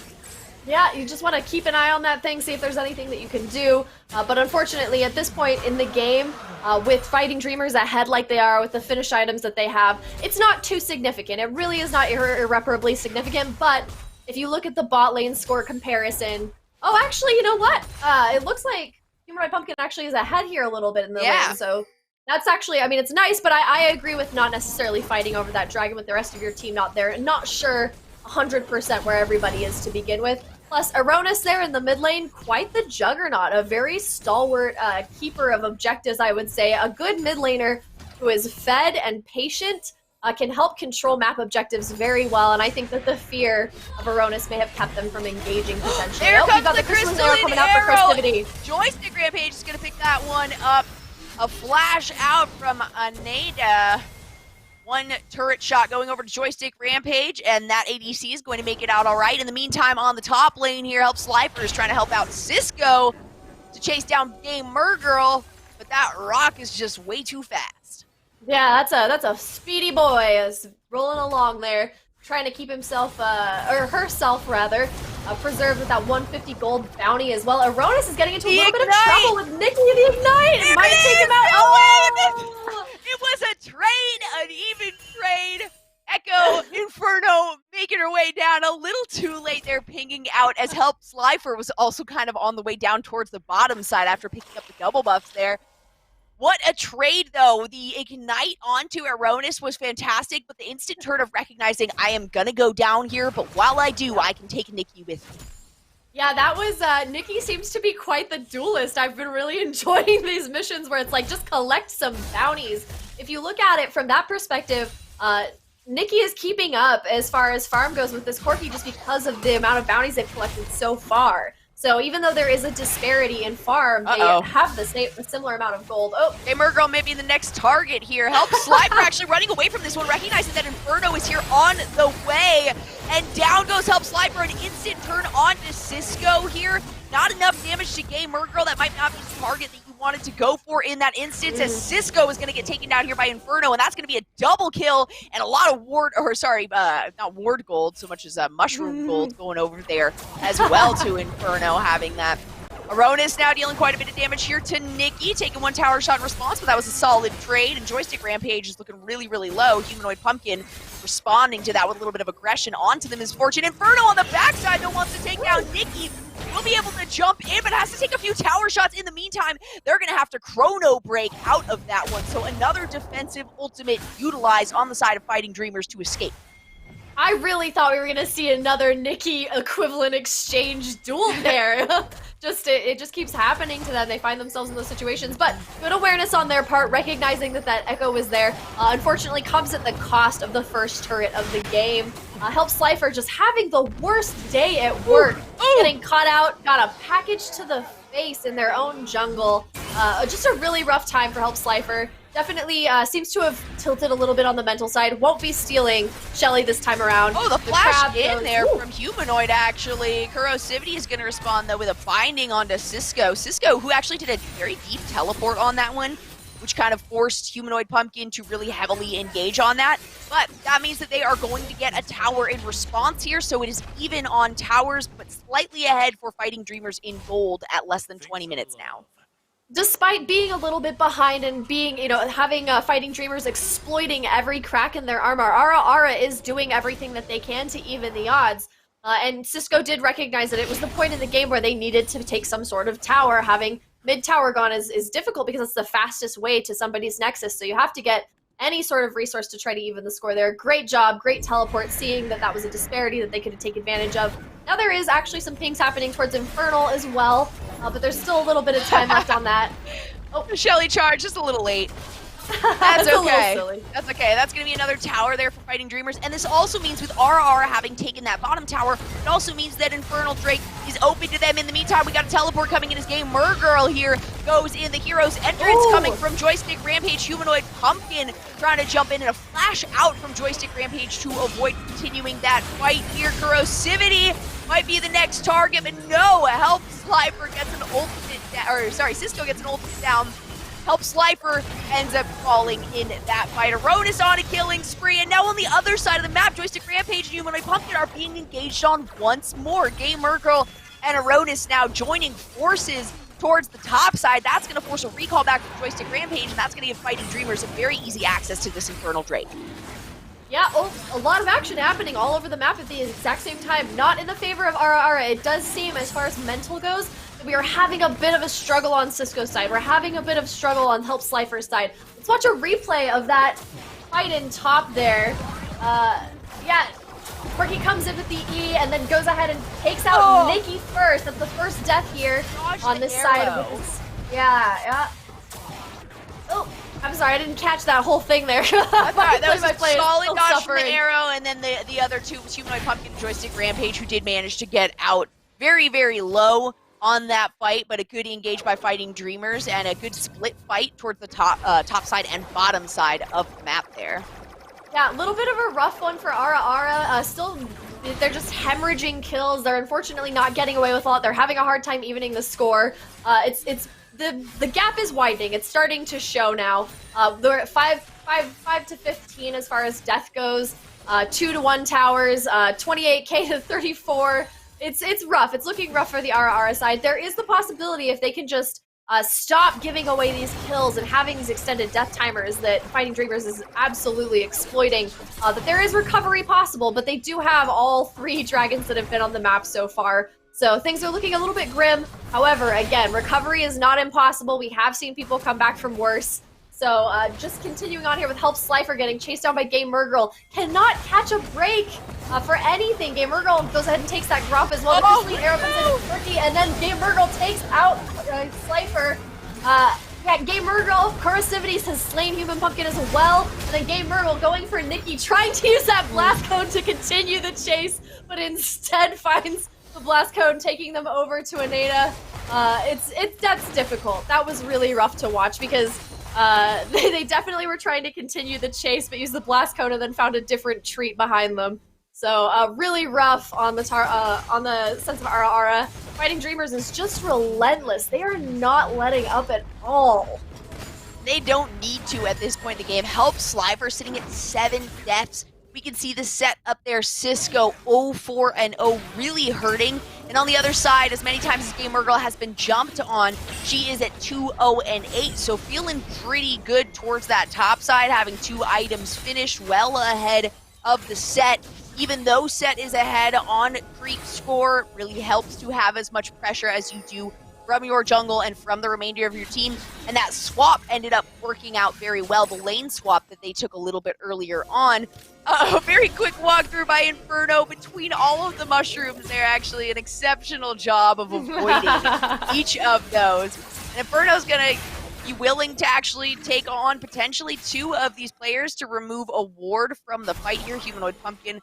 Yeah, you just want to keep an eye on that thing, see if there's anything that you can do. But unfortunately, at this point in the game, with Fighting Dreamers ahead like they are with the finish items that they have, it's not too significant. It really is not irreparably significant, but if you look at the bot lane score comparison, oh, actually, you know what? It looks like Humanoid Pumpkin actually is ahead here a little bit in the lane, so that's actually, I mean, it's nice, but I agree with not necessarily fighting over that dragon with the rest of your team not there, and not sure 100% where everybody is to begin with. Plus, Aronis there in the mid lane, quite the juggernaut, a very stalwart keeper of objectives, I would say. A good mid laner who is fed and patient, can help control map objectives very well, and I think that the fear of Aronis may have kept them from engaging potentially.
There comes
got
the
Crystalline
Crystalline
coming out for
Arrow.
Crystivity.
Joystick Rampage is going to pick that one up. A flash out from Aneda. One turret shot going over to Joystick Rampage, and that ADC is going to make it out all right. In the meantime, on the top lane here, Help Slifer is trying to help out Cisco. to chase down Gamer Girl, but that rock is just way too fast.
Yeah, that's a speedy boy, is rolling along there, trying to keep himself, or herself rather, preserved with that 150 gold bounty as well. Aronis is getting into a little bit of trouble with Nikki the Ignite. It might take him out.
Oh! It was a trade, an even trade. Echo Inferno making her way down a little too late there, pinging out as Help Slifer was also kind of on the way down towards the bottom side after picking up the double buffs there. What a trade, though. The Ignite onto Aronis was fantastic, but the instant turn of recognizing I am going to go down here, but while I do, I can take Nikki with me.
Yeah, that was, Nikki seems to be quite the duelist. I've been really enjoying these missions where it's like, just collect some bounties. If you look at it from that perspective, Nikki is keeping up as far as farm goes with this Corki just because of the amount of bounties they've collected so far. So even though there is a disparity in farm, they have a similar amount of gold. Oh,
Gamer Girl may be the next target here. Help Slifer actually running away from this one, recognizing that Inferno is here on the way. And down goes Help Slifer, an instant turn on to Cisco here. Not enough damage to Gamer Girl. That might not be the target that you wanted to go for in that instance, as Cisco is going to get taken down here by Inferno, and that's going to be a double kill and a lot of not ward gold so much as mushroom gold going over there as well to Inferno having that. Aronis now dealing quite a bit of damage here to Nikki, taking one tower shot in response, but that was a solid trade, and Joystick Rampage is looking really, really low. Humanoid Pumpkin responding to that with a little bit of aggression onto the Misfortune. Inferno on the backside, though, wants to take down Nikki. Will be able to jump in, but has to take a few tower shots. In the meantime, they're going to have to chrono break out of that one, so another defensive ultimate utilized on the side of Fighting Dreamers to escape.
I really thought we were going to see another Nikki equivalent exchange duel there. It just keeps happening to them. They find themselves in those situations, but good awareness on their part, recognizing that Echo was there. Unfortunately, comes at the cost of the first turret of the game. Help Slifer just having the worst day at work, getting caught out, got a package to the face in their own jungle. Just a really rough time for Help Slifer. Definitely seems to have tilted a little bit on the mental side. Won't be stealing Shelly this time around.
Oh, the flash in there from Humanoid, actually. Corrosivity is going to respond, though, with a binding onto Cisco. Cisco, who actually did a very deep teleport on that one, which kind of forced Humanoid Pumpkin to really heavily engage on that. But that means that they are going to get a tower in response here, so it is even on towers, but slightly ahead for Fighting Dreamers in gold at less than 20 minutes now.
Despite being a little bit behind and being, having Fighting Dreamers exploiting every crack in their armor, Ara is doing everything that they can to even the odds. And Cisco did recognize that it was the point in the game where they needed to take some sort of tower. Having mid-tower gone is difficult because it's the fastest way to somebody's nexus, so you have to get any sort of resource to try to even the score there. Great job, great teleport, seeing that was a disparity that they could take advantage of. Now there is actually some pings happening towards Infernal as well, but there's still a little bit of time left on that.
Oh, Shelly charge, just a little late. That's okay.
Silly.
That's okay. That's going to be another tower there for Fighting Dreamers. And this also means with RR having taken that bottom tower, it also means that Infernal Drake is open to them. In the meantime, we got a teleport coming in his game. Girl here goes in. The hero's entrance coming from Joystick Rampage. Humanoid Pumpkin trying to jump in, and a flash out from Joystick Rampage to avoid continuing that fight here. Corrosivity might be the next target, but no. Help Slifer gets an ultimate, Cisco gets an ultimate down. Help Slifer ends up falling in that fight. Aronis on a killing spree, and now on the other side of the map, Joystick Rampage and Humanoid Pumpkin are being engaged on once more. Gamer Girl and Aronis now joining forces towards the top side. That's going to force a recall back from Joystick Rampage, and that's going to give Fighting Dreamers a very easy access to this Infernal Drake.
Yeah, a lot of action happening all over the map at the exact same time. Not in the favor of Ara. It does seem, as far as mental goes, that we are having a bit of a struggle on Cisco's side. We're having a bit of struggle on Help Slifer's side. Let's watch a replay of that fight in top there. Yeah, Corki comes in with the E and then goes ahead and takes out Nikki first. That's the first death here on this side of this. Yeah. Oh, I'm sorry, I didn't catch that whole thing there.
That was a solid dodge from the arrow, and then the other two was Humanoid Pumpkin and Joystick Rampage, who did manage to get out very, very low on that fight, but a good engage by Fighting Dreamers and a good split fight towards the top side and bottom side of the map there.
Yeah, a little bit of a rough one for Ara. Still They're just hemorrhaging kills. They're unfortunately not getting away with a lot. They're having a hard time evening the score. The gap is widening. It's starting to show now. They're at 5 to 15 as far as death goes. 2 to 1 towers. 28k to 34. It's rough. It's looking rough for the Ara side. There is the possibility if they can just stop giving away these kills and having these extended death timers that Fighting Dreamers is absolutely exploiting, that there is recovery possible, but they do have all 3 dragons that have been on the map so far. So things are looking a little bit grim. However, again, recovery is not impossible. We have seen people come back from worse. So just continuing on here with Help Slifer getting chased down by Game Murgle. Cannot catch a break for anything. Game Murgle goes ahead and takes that Gromp as well. The Crystalline Arrow comes in as Turkey, and then Game Murgle takes out Slifer. Yeah, Game Murgle, Corrosivities has slain Human Pumpkin as well. And then Game Murgle going for Nikki, trying to use that Blast Cone to continue the chase, but instead finds the Blast Cone taking them over to Aneda. That's difficult. That was really rough to watch because they definitely were trying to continue the chase, but used the Blast Cone and then found a different treat behind them. So really rough on the sense of Ara. Fighting Dreamers is just relentless. They are not letting up at all.
They don't need to at this point in the game. Help Slifer sitting at 7 deaths. We can see the set up there, Cisco 0-4-0, really hurting. And on the other side, as many times as Game Murgle has been jumped on, she is at 2-0-8, so feeling pretty good towards that top side, having 2 items finished well ahead of the set. Even though set is ahead on creep score, really helps to have as much pressure as you do from your jungle and from the remainder of your team. And that swap ended up working out very well, the lane swap that they took a little bit earlier on. A very quick walkthrough by Inferno between all of the mushrooms there, actually an exceptional job of avoiding each of those. And Inferno's gonna be willing to actually take on potentially 2 of these players to remove a ward from the fight here. Humanoid Pumpkin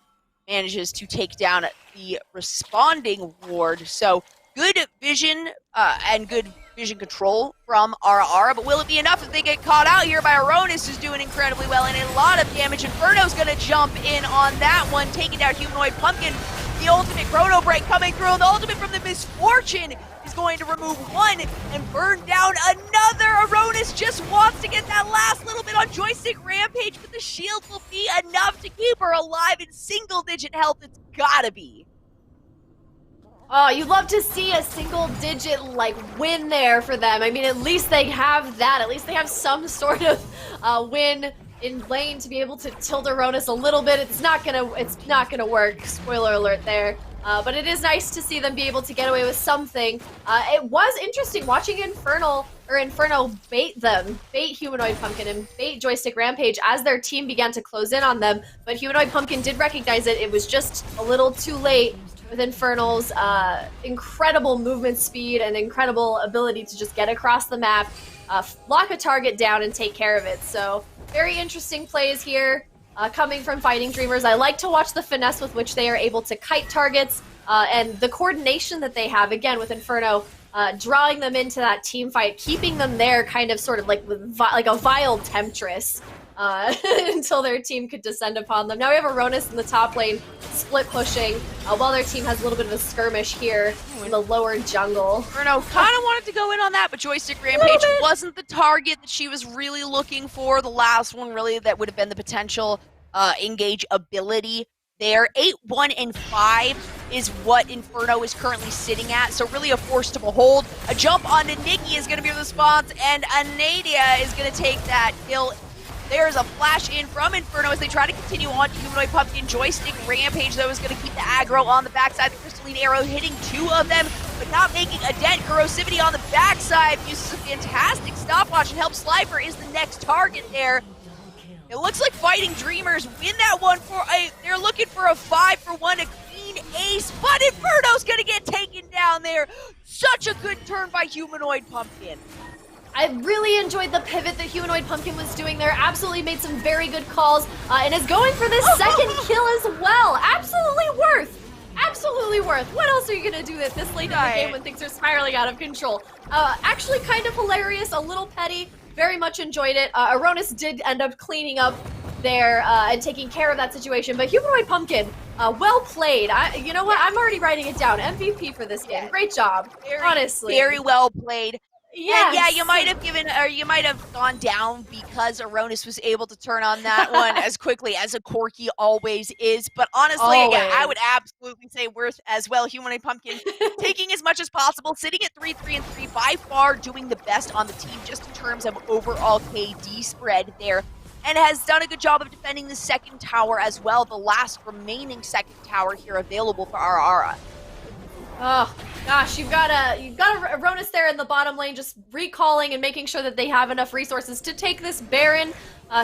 manages to take down the responding ward. So good vision and good vision control from Ara, but will it be enough if they get caught out here by Aronis, who's doing incredibly well and a lot of damage? Inferno's gonna jump in on that one, taking down Humanoid Pumpkin. The ultimate Chrono Break coming through, the ultimate from the Misfortune is going to remove 1 and burn down another. Aronis just wants to get that last little bit on Joystick Rampage, but the shield will be enough to keep her alive in single-digit health. It's gotta be.
Oh, you'd love to see a single-digit, win there for them. I mean, at least they have that. At least they have some sort of win in lane to be able to tilt Aronis a little bit. It's not gonna work. Spoiler alert there. But it is nice to see them be able to get away with something. It was interesting watching Inferno bait Humanoid Pumpkin and bait Joystick Rampage as their team began to close in on them. But Humanoid Pumpkin did recognize it. It was just a little too late with Infernal's incredible movement speed and incredible ability to just get across the map, lock a target down, and take care of it. So very interesting plays here. Coming from Fighting Dreamers. I like to watch the finesse with which they are able to kite targets and the coordination that they have, again, with Inferno, drawing them into that team fight, keeping them there kind of sort of like a vile temptress until their team could descend upon them. Now we have Aronis in the top lane, split pushing, while their team has a little bit of a skirmish here in the lower jungle.
Inferno kind of wanted to go in on that, but Joystick Rampage wasn't the target that she was really looking for. The last one, really, that would have been the potential engage ability there. 8-1-5 is what Inferno is currently sitting at, so really a force to behold. A jump onto Nikki is going to be the response, and Anadia is going to take that kill. There's a flash in from Inferno as they try to continue on to Humanoid Pumpkin. Joystick Rampage, though, is going to keep the aggro on the backside. The Crystalline Arrow hitting 2 of them, but not making a dent. Corrosivity on the backside uses a fantastic stopwatch and helps Slifer is the next target there. It looks like Fighting Dreamers win that one they're looking for a 5-for-1, a clean ace, but Inferno's gonna get taken down there. Such a good turn by Humanoid Pumpkin.
I really enjoyed the pivot that Humanoid Pumpkin was doing there. Absolutely made some very good calls and is going for this second kill as well. Absolutely worth. Absolutely worth. What else are you gonna do at this late in the game when things are spiraling out of control? Actually kind of hilarious, a little petty. Very much enjoyed it. Aronis did end up cleaning up there and taking care of that situation. But Humanoid Pumpkin, well played. You know what? I'm already writing it down. MVP for this game. Great job. Honestly.
Very well played. And yeah,
Yes.
you might have gone down because Aronis was able to turn on that one as quickly as a Corki always is. But honestly, yeah, I would absolutely say worth as well. Humanoid Pumpkin taking as much as possible, sitting at 3-3-3, by far doing the best on the team just in terms of overall KD spread there. And has done a good job of defending the second tower as well, the last remaining second tower here available for Ara.
Oh gosh, you've got a Aronis there in the bottom lane, just recalling and making sure that they have enough resources to take this Baron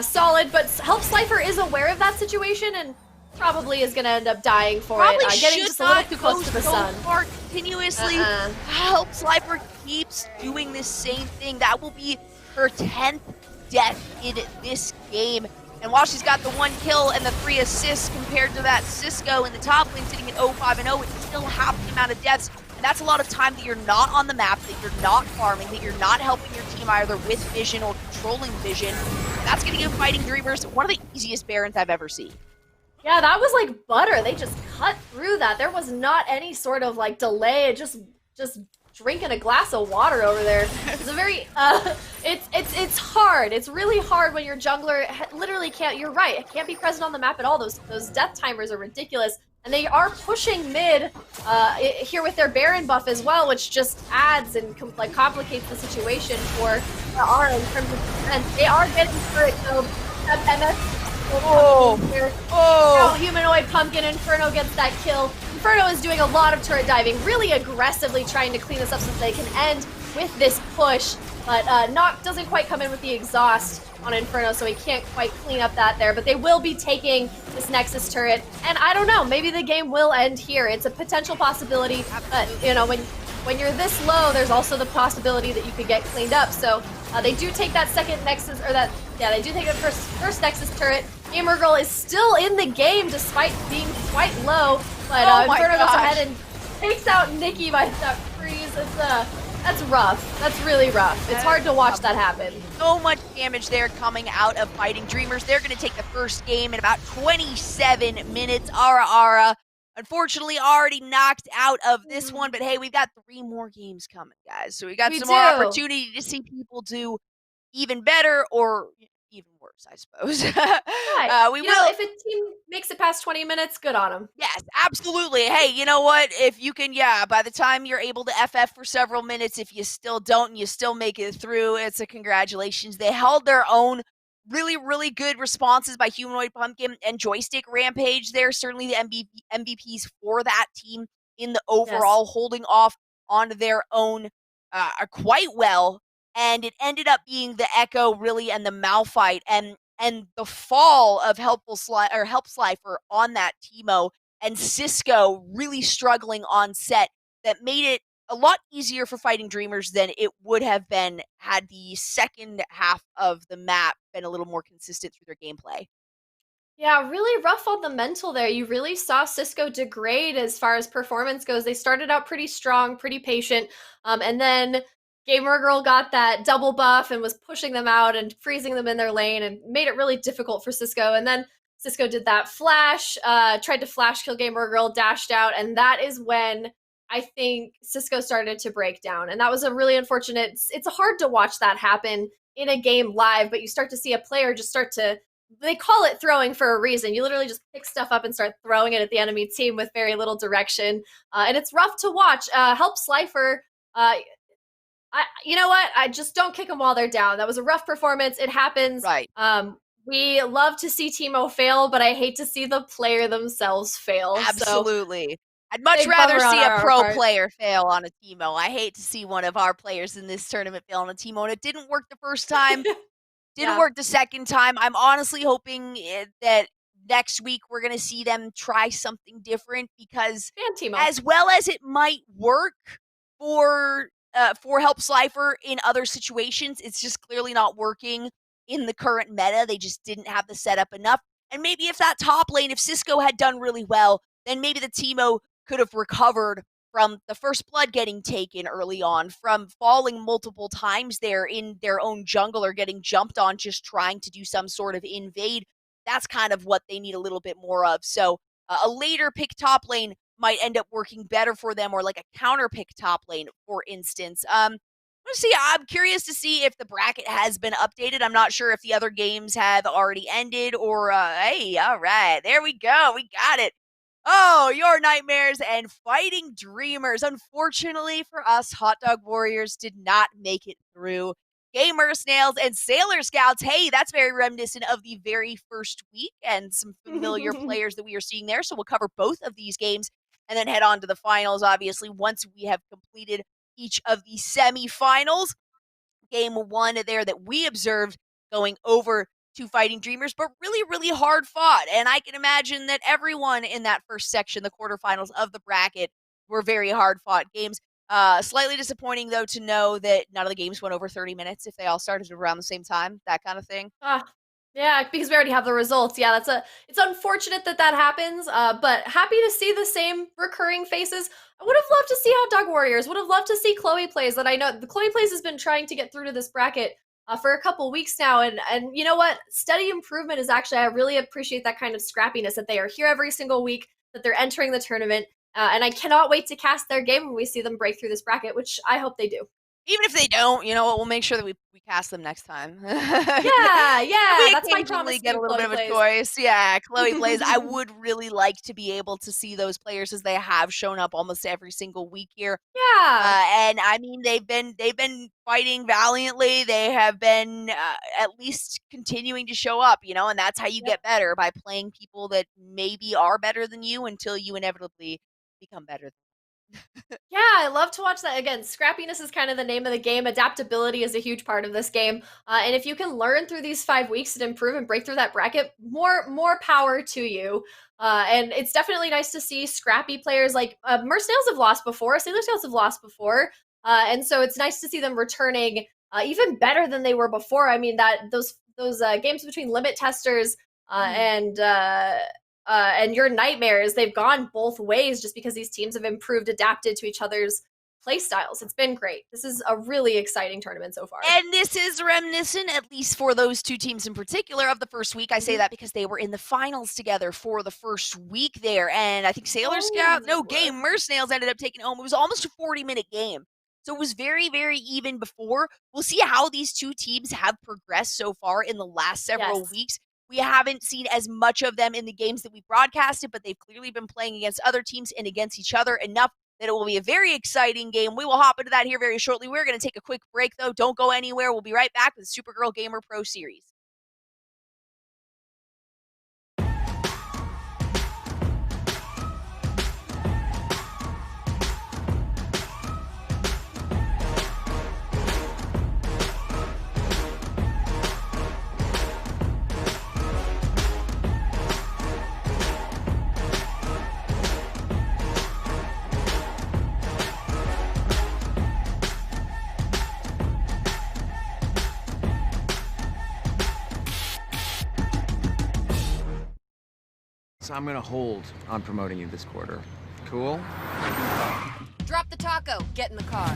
solid. But Help Slifer is aware of that situation and probably is going to end up dying for it, getting just a little too close to the sun.
Far continuously, Help Slifer keeps doing this same thing. That will be her 10th death in this game. And while she's got the 1 kill and the 3 assists compared to that Cisco in the top lane sitting at 0-5-0, it's still half the amount of deaths. And that's a lot of time that you're not on the map, that you're not farming, that you're not helping your team either with vision or controlling vision. And that's going to give Fighting Dreamers one of the easiest Barons I've ever seen.
Yeah, that was like butter. They just cut through that. There was not any sort of like delay. Just drinking a glass of water over there. It's a very it's hard. It's really hard when your jungler literally can't. You're right. It can't be present on the map at all. Those death timers are ridiculous, and they are pushing mid here with their Baron buff as well, which just adds and complicates the situation for Ara in terms of defense. They are getting for it though. MS. Oh, Humanoid Pumpkin Inferno gets that kill. Inferno is doing a lot of turret diving, really aggressively trying to clean this up so that they can end with this push. But Noct doesn't quite come in with the exhaust on Inferno, so he can't quite clean up that there. But they will be taking this Nexus turret, and I don't know, maybe the game will end here. It's a potential possibility, but you know, when you're this low, there's also the possibility that you could get cleaned up. So they do take that second Nexus, they do take the first Nexus turret. Gamer Girl is still in the game despite being quite low, but Inferno goes ahead and takes out Nikki by that freeze. That's rough. That's really rough. It's hard to watch that happen.
So much damage there coming out of Fighting Dreamers. They're going to take the first game in about 27 minutes. Ara, unfortunately, already knocked out of this one, but hey, we've got 3 more games coming, guys. So we got some more opportunity to see people do even better or even worse, I suppose.
Right. We will. If a team makes it past 20 minutes, good on them.
Yes, absolutely. Hey, you know what? If you can, by the time you're able to FF for several minutes, if you still don't and you still make it through, it's a congratulations. They held their own. Really, really good responses by Humanoid Pumpkin and Joystick Rampage there. Certainly the MVPs for that team in the overall, holding off on their own quite well. And it ended up being the Echo really and the Malphite and the fall of Help Slifer on that Teemo and Cisco really struggling on set that made it a lot easier for Fighting Dreamers than it would have been had the second half of the map been a little more consistent through their gameplay.
Yeah, really rough on the mental there. You really saw Cisco degrade as far as performance goes. They started out pretty strong, pretty patient, and then Gamer Girl got that double buff and was pushing them out and freezing them in their lane and made it really difficult for Cisco. And then Cisco did that flash, tried to flash kill Gamer Girl, dashed out, and that is when I think Cisco started to break down. And that was a really unfortunate, it's hard to watch that happen in a game live, but you start to see a player just start to, they call it throwing for a reason. You literally just pick stuff up and start throwing it at the enemy team with very little direction. And it's rough to watch. Help Slifer, you know what? I just don't kick them while they're down. That was a rough performance. It happens.
Right.
We love to see Teemo fail, but I hate to see the player themselves fail.
Absolutely.
So,
I'd much rather see a pro player fail on a Teemo. I hate to see one of our players in this tournament fail on a Teemo, and it didn't work the first time. Didn't work the second time. I'm honestly hoping that next week we're going to see them try something different because as well as it might work for Help Slifer in other situations, it's just clearly not working in the current meta. They just didn't have the setup enough. And maybe if that top lane, if Cisco had done really well, then maybe the Teemo could have recovered from the first blood getting taken early on, from falling multiple times there in their own jungle or getting jumped on just trying to do some sort of invade. That's kind of what they need a little bit more of. So a later pick top lane might end up working better for them, or like a counter pick top lane, for instance. Let's see. I'm curious to see if the bracket has been updated. I'm not sure if the other games have already ended, or hey, all right, there we go. We got it. Oh, your nightmares and fighting dreamers. Unfortunately for us, Hot Dog Warriors did not make it through. Gamer Snails and Sailor Scouts. Hey, that's very reminiscent of the very first week and some familiar players that we are seeing there. So we'll cover both of these games and then head on to the finals, obviously, once we have completed each of the semifinals. Game one there that we observed going over to Fighting Dreamers, but really, really hard fought. And I can imagine that everyone in that first section, the quarterfinals of the bracket, were very hard fought games. Slightly disappointing, though, to know that none of the games went over 30 minutes if they all started around the same time, that kind of thing.
Yeah, because we already have the results. Yeah, it's unfortunate that that happens, but happy to see the same recurring faces. I would have loved to see Hot Dog Warriors. Would have loved to see Chloe Plays. That I know the Chloe Plays has been trying to get through to this bracket for a couple weeks now, and you know what? Steady improvement is actually, I really appreciate that kind of scrappiness, that they are here every single week, that they're entering the tournament, and I cannot wait to cast their game when we see them break through this bracket, which I hope they do.
Even if they don't, you know what? We'll make sure that we cast them next time.
Yeah,
we
that's my
occasionally
promise.
get a little bit of a choice. Yeah, Chloe Plays. I would really like to be able to see those players, as they have shown up almost every single week here.
Yeah,
and I mean, they've been fighting valiantly. They have been at least continuing to show up, you know, and that's how you get better, by playing people that maybe are better than you until you inevitably become better.
yeah, I love to watch that. Again, scrappiness is kind of the name of the game. Adaptability is a huge part of this game. And if you can learn through these 5 weeks and improve and break through that bracket, more power to you. And it's definitely nice to see scrappy players like Mer Snails have lost before, Sailor Scouts have lost before. And so it's nice to see them returning even better than they were before. I mean, that those games between Limit Testers and your nightmares, they've gone both ways just because these teams have improved, adapted to each other's play styles. It's been great. This is a really exciting tournament so far.
And this is reminiscent, at least for those two teams in particular, of the first week. I say that because they were in the finals together for the first week there. And I think Sailor Scout, Mer Snails ended up taking home. It was almost a 40-minute game. So it was very, very even before. We'll see how these two teams have progressed so far in the last several weeks. We haven't seen as much of them in the games that we broadcasted, but they've clearly been playing against other teams and against each other enough that it will be a very exciting game. We will hop into that here very shortly. We're going to take a quick break, though. Don't go anywhere. We'll be right back with Supergirl Gamer Pro Series.
So I'm gonna hold on promoting you this quarter. Cool?
Drop the taco. Get in the car.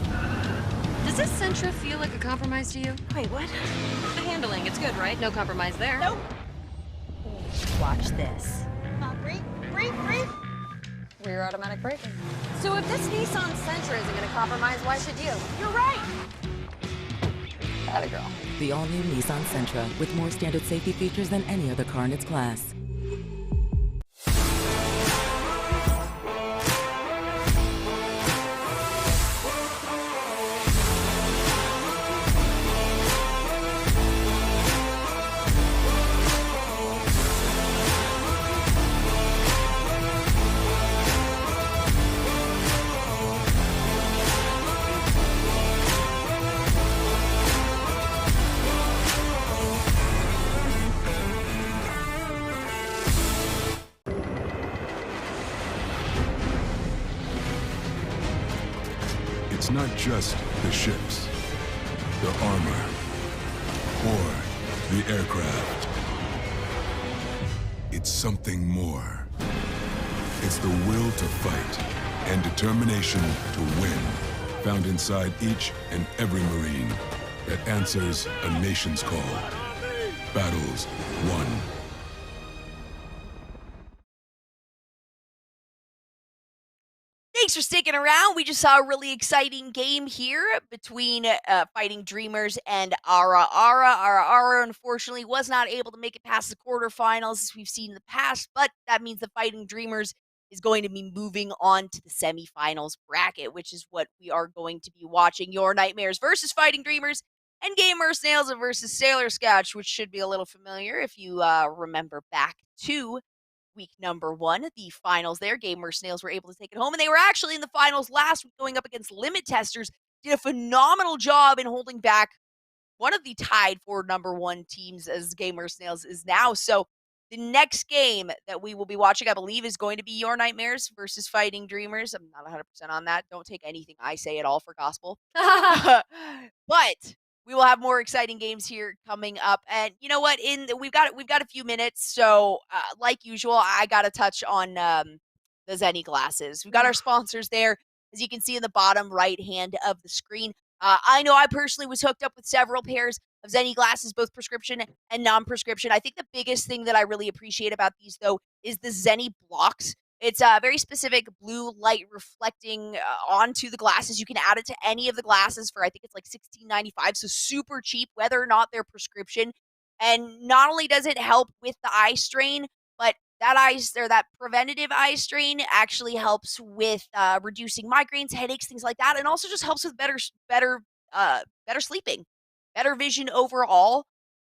Does this Sentra feel like a compromise to you?
Wait, what?
The handling, it's good, right? No compromise there.
Nope. Watch this.
Rear automatic braking. So if this Nissan Sentra isn't gonna compromise, why should you? You're right! Atta girl.
The all-new Nissan Sentra, with more standard safety features than any other car in its class.
It's not just the ships, the armor, or the aircraft. It's something more. It's the will to fight and determination to win, found inside each and every Marine that answers a nation's call. Battles won,
Thanks for sticking around. We just saw a really exciting game here between Fighting Dreamers and Ara Ara. Ara Ara, unfortunately, was not able to make it past the quarterfinals as we've seen in the past, but that means the Fighting Dreamers is going to be moving on to the semifinals bracket, which is what we are going to be watching. Your Nightmares versus Fighting Dreamers and Gamer Snails versus Sailor Scouch, which should be a little familiar if you remember back to week number 1, the finals there. Gamer Snails were able to take it home, and they were actually in the finals last week going up against Limit Testers. Did a phenomenal job in holding back one of the tied for number 1 teams as Gamer Snails is now. So the next game that we will be watching, I believe, is going to be Your Nightmares versus Fighting Dreamers. I'm not 100% on that. Don't take anything I say at all for gospel. But we will have more exciting games here coming up, and you know what? We've got a few minutes, so like usual, I got to touch on the Zenny glasses. We've got our sponsors there, as you can see in the bottom right hand of the screen. I know I personally was hooked up with several pairs of Zenny glasses, both prescription and non-prescription. I think the biggest thing that I really appreciate about these, though, is the Zenny blocks. It's a very specific blue light reflecting onto the glasses. You can add it to any of the glasses for, I think it's like $16.95, so super cheap, whether or not they're prescription. And not only does it help with the eye strain, but that preventative eye strain actually helps with reducing migraines, headaches, things like that, and also just helps with better sleeping, better vision overall.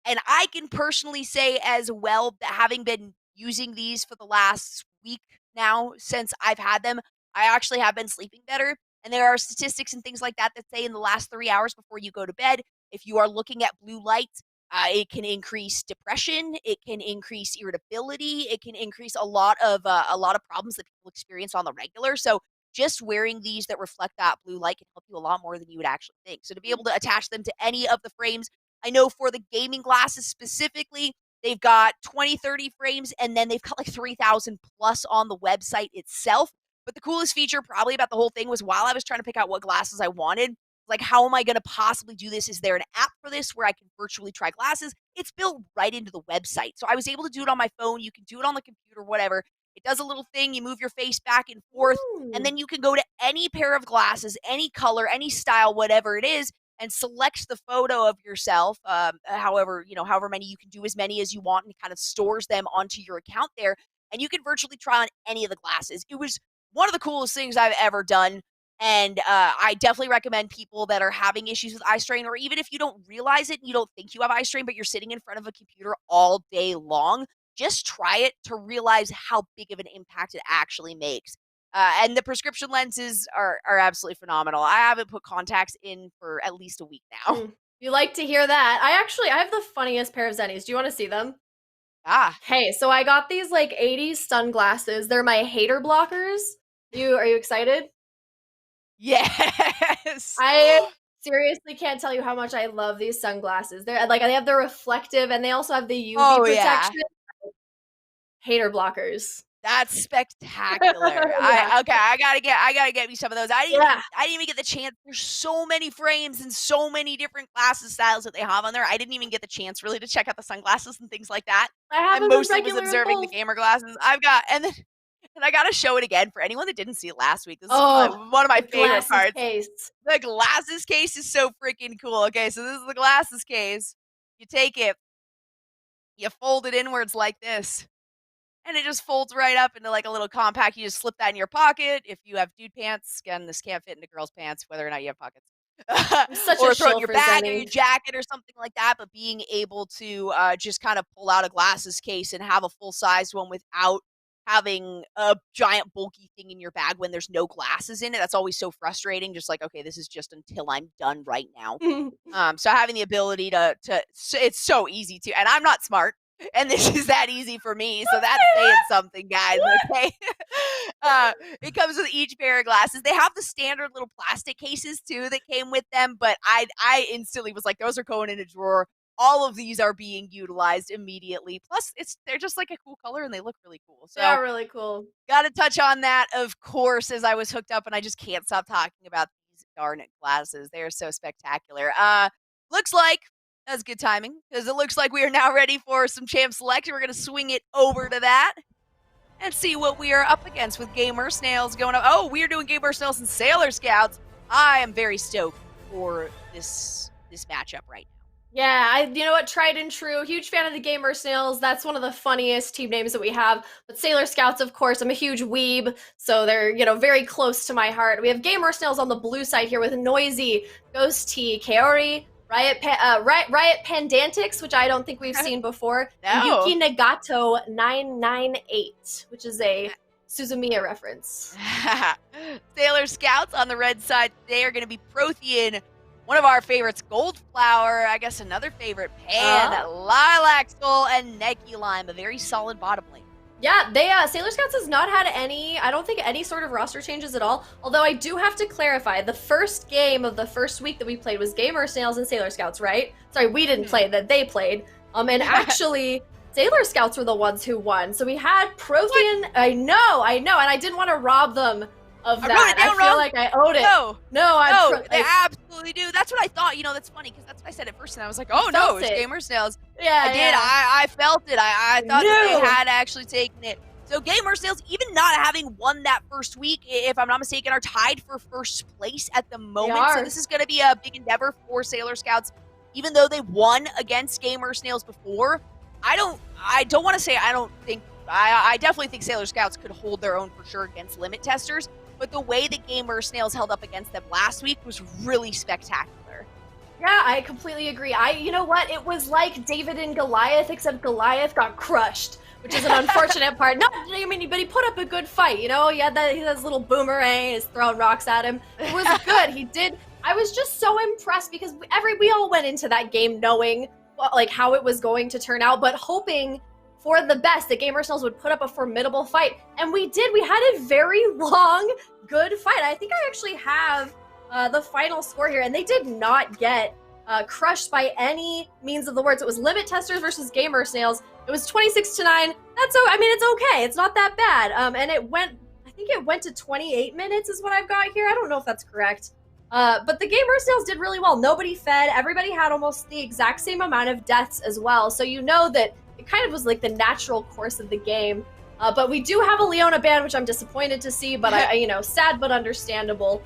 And I can personally say as well that having been using these for the last week now since I've had them, I actually have been sleeping better. And there are statistics and things like that that say in the last 3 hours before you go to bed, if you are looking at blue light, it can increase depression, it can increase irritability, it can increase a lot of problems that people experience on the regular. So just wearing these that reflect that blue light can help you a lot more than you would actually think. So to be able to attach them to any of the frames, I know for the gaming glasses specifically, they've got 20, 30 frames, and then they've got like 3,000 plus on the website itself. But the coolest feature probably about the whole thing was while I was trying to pick out what glasses I wanted, like, how am I going to possibly do this? Is there an app for this where I can virtually try glasses? It's built right into the website. So I was able to do it on my phone. You can do it on the computer, whatever. It does a little thing. You move your face back and forth, and then you can go to any pair of glasses, any color, any style, whatever it is, and select the photo of yourself. However many, you can do as many as you want, and it kind of stores them onto your account there. And you can virtually try on any of the glasses. It was one of the coolest things I've ever done. And I definitely recommend people that are having issues with eye strain, or even if you don't realize it and you don't think you have eye strain, but you're sitting in front of a computer all day long, just try it to realize how big of an impact it actually makes. And the prescription lenses are absolutely phenomenal. I haven't put contacts in for at least a week now.
You like to hear that. I have the funniest pair of Zennies. Do you want to see them? Hey, so I got these like 80s sunglasses. They're my hater blockers. Are you excited?
Yes.
I seriously can't tell you how much I love these sunglasses. They have the reflective, and they also have the UV protection. Yeah. Hater blockers.
That's spectacular. Yeah. I gotta get me some of those. I didn't even get the chance. There's so many frames and so many different glasses styles that they have on there. I didn't even get the chance really to check out the sunglasses and things like that. I mostly was observing the gamer glasses. And I gotta show it again for anyone that didn't see it last week. This is one of my favorite parts.
Case.
The glasses case is so freaking cool. Okay, so this is the glasses case. You take it, you fold it inwards like this, and it just folds right up into like a little compact. You just slip that in your pocket. If you have dude pants, again, this can't fit into girls' pants, whether or not you have pockets. Or throw it in your bag or your jacket or something like that. But being able to just kind of pull out a glasses case and have a full-sized one without having a giant bulky thing in your bag when there's no glasses in it, that's always so frustrating. Just like, okay, this is just until I'm done right now. So having the ability to it's so easy to, and I'm not smart, and this is that easy for me, so that's saying something, guys. Okay. It comes with each pair of glasses. They have the standard little plastic cases too that came with them, but I instantly was like, those are going in a drawer. All of these are being utilized immediately. Plus, they're just like a cool color and they look really cool. So
they are really cool.
Got to touch on that, of course, as I was hooked up, and I just can't stop talking about these darn glasses. They are so spectacular. Looks like that's good timing, because it looks like we are now ready for some Champ Select. We're going to swing it over to that. and see what we are up against with Gamer Snails going up. Oh, we are doing Gamer Snails and Sailor Scouts. I am very stoked for this matchup right now.
Yeah, you know what? Tried and true. Huge fan of the Gamer Snails. That's one of the funniest team names that we have. But Sailor Scouts, of course, I'm a huge weeb, so they're, very close to my heart. We have Gamer Snails on the blue side here with Noisy, Ghost T, Kaori, Riot Pandantix, which I don't think we've seen before, and
No.
Yuki Nagato 998, which is a Suzumiya reference.
Sailor Scouts on the red side, they are going to be Prothean, one of our favorites, Goldflower, I guess another favorite, Pan, Lilac Soul, and Neki Lime, a very solid bottom lane.
Yeah, Sailor Scouts has not had I don't think any sort of roster changes at all. Although I do have to clarify, the first game of the first week that we played was Gamer Snails and Sailor Scouts, right? Sorry, we didn't play, that they played. And actually, Sailor Scouts were the ones who won. So we had Prothean, I know, and I didn't want to rob them of that.
I wrote it down
feel
wrong.
like I owed it.
No, they absolutely do. That's what I thought. That's funny because that's what I said at first, and I was like, oh no, it's Gamer Snails.
Yeah,
I did. I felt it. I thought that they had actually taken it. So Gamer Snails, even not having won that first week, if I'm not mistaken, are tied for first place at the moment. So this is going to be a big endeavor for Sailor Scouts. Even though they won against Gamer Snails before, I don't want to say I don't think. I definitely think Sailor Scouts could hold their own for sure against Limit Testers. But the way that Gamer Snails held up against them last week was really spectacular.
Yeah, I completely agree. You know what? It was like David and Goliath, except Goliath got crushed, which is an unfortunate part. But he put up a good fight. He had his little boomerang, he's throwing rocks at him. It was good. He did. I was just so impressed because we all went into that game knowing how it was going to turn out, but hoping for the best, that Gamer Snails would put up a formidable fight. And we did. We had a very long, good fight. I think I actually have the final score here, and they did not get crushed by any means of the words. It was Limit Testers versus Gamer Snails. It was 26-9. It's okay. It's not that bad. And I think it went to 28 minutes is what I've got here. I don't know if that's correct. But the Gamer Snails did really well. Nobody fed. Everybody had almost the exact same amount of deaths as well. So that it kind of was like the natural course of the game. But we do have a Leona ban, which I'm disappointed to see, but sad but understandable.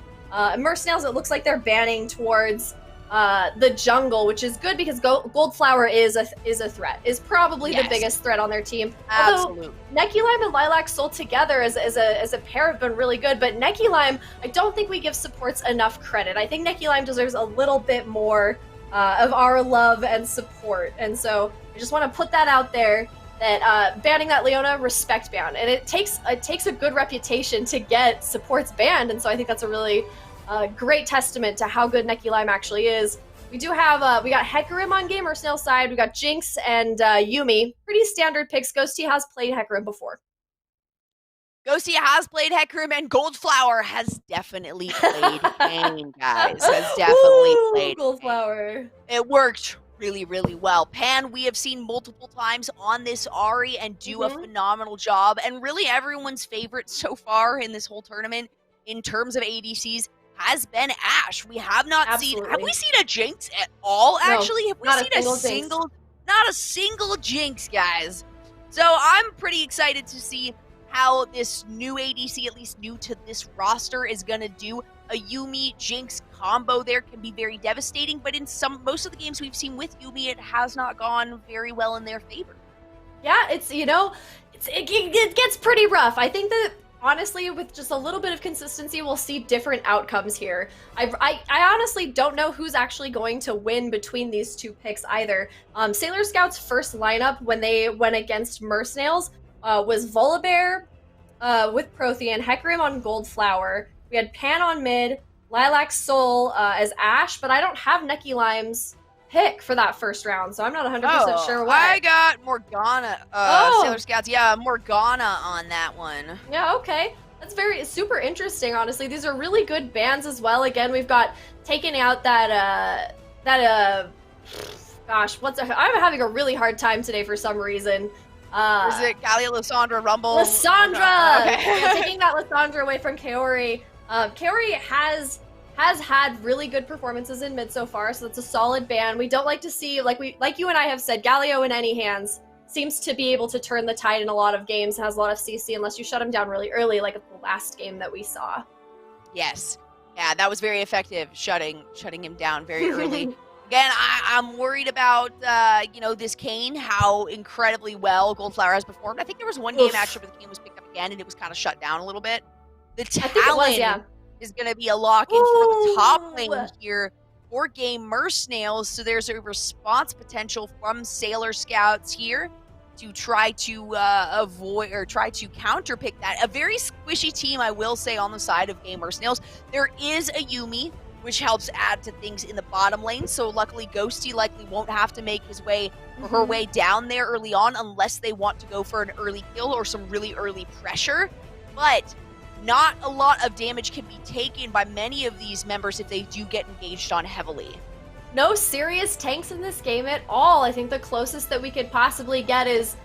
Mercenails, it looks like they're banning towards the jungle, which is good because Goldflower is a threat. Is probably the biggest threat on their team.
Absolutely.
Although Neki Lime and Lilac Soul together as a pair have been really good, but Neki Lime, I don't think we give supports enough credit. I think Neki Lime deserves a little bit more of our love and support, and so I just want to put that out there. That banning that Leona, respect ban, and it takes a good reputation to get supports banned, and so I think that's a really great testament to how good Neki Lime actually is. We do have we got Hecarim on Gamer Snail's side, we got Jinx and Yumi, pretty standard picks. Ghosty has played Hecarim before.
Ghosty has played Hecarim, and Goldflower has definitely played Pain, guys. Has definitely played
Goldflower.
It worked really, really well. Pan, we have seen multiple times on this Ahri and do a phenomenal job. And really everyone's favorite so far in this whole tournament in terms of ADCs has been Ashe. We have not seen, have we seen a Jinx at all, actually? Have we seen not a single Jinx, guys? So I'm pretty excited to see how this new ADC, at least new to this roster, is going to do. A Yumi Jinx combo there can be very devastating, but in most of the games we've seen with Yumi, it has not gone very well in their favor.
Yeah, it gets pretty rough. I think that honestly, with just a little bit of consistency, we'll see different outcomes here. I honestly don't know who's actually going to win between these two picks either. Sailor Scout's first lineup when they went against Mercenails was Volibear with Prothean, Hecarim on Goldflower. We had Pan on mid, Lilac Soul as Ashe, but I don't have Neki Lime's pick for that first round, so I'm not 100% sure why.
I got Morgana, Sailor Scouts. Yeah, Morgana on that one.
Yeah, okay. That's super interesting, honestly. These are really good bans as well. Again, we've got taken out that, gosh, I'm having a really hard time today for some reason.
Is it Gallia, Lissandra, Rumble?
Lissandra!
Okay.
Yeah, taking that Lissandra away from Kaori. Kaori has had really good performances in mid so far, so that's a solid ban. We don't like to see, like you and I have said, Galio in any hands. seems to be able to turn the tide in a lot of games, has a lot of CC unless you shut him down really early, like the last game that we saw.
Yes. Yeah, that was very effective, shutting him down very early. Again, I'm worried about, this Kayn, how incredibly well Goldflower has performed. I think there was one game, actually, where the Kayn was picked up again, and it was kind of shut down a little bit. The Talon is going to be a lock-in for the top lane here for Game Snails, so there's a response potential from Sailor Scouts here to try to avoid or try to counterpick that. A very squishy team, I will say, on the side of Game Snails. There is a Yuumi, which helps add to things in the bottom lane, so luckily Ghosty likely won't have to make his way or her way down there early on unless they want to go for an early kill or some really early pressure. But not a lot of damage can be taken by many of these members if they do get engaged on heavily.
No serious tanks in this game at all. I think the closest that we could possibly get is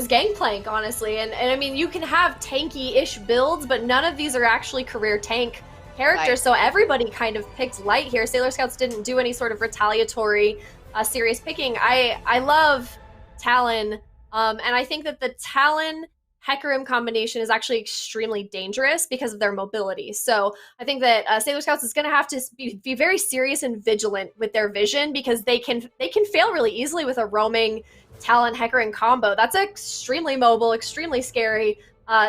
Gangplank, honestly. And I mean, you can have tanky-ish builds, but none of these are actually career tank characters, right. So everybody kind of picked light here. Sailor Scouts didn't do any sort of retaliatory serious picking. I love Talon, and I think that the Talon Hecarim combination is actually extremely dangerous because of their mobility. So I think that Sailor Scouts is going to have to be very serious and vigilant with their vision, because they can fail really easily with a roaming Talon Hecarim combo. That's extremely mobile, extremely scary.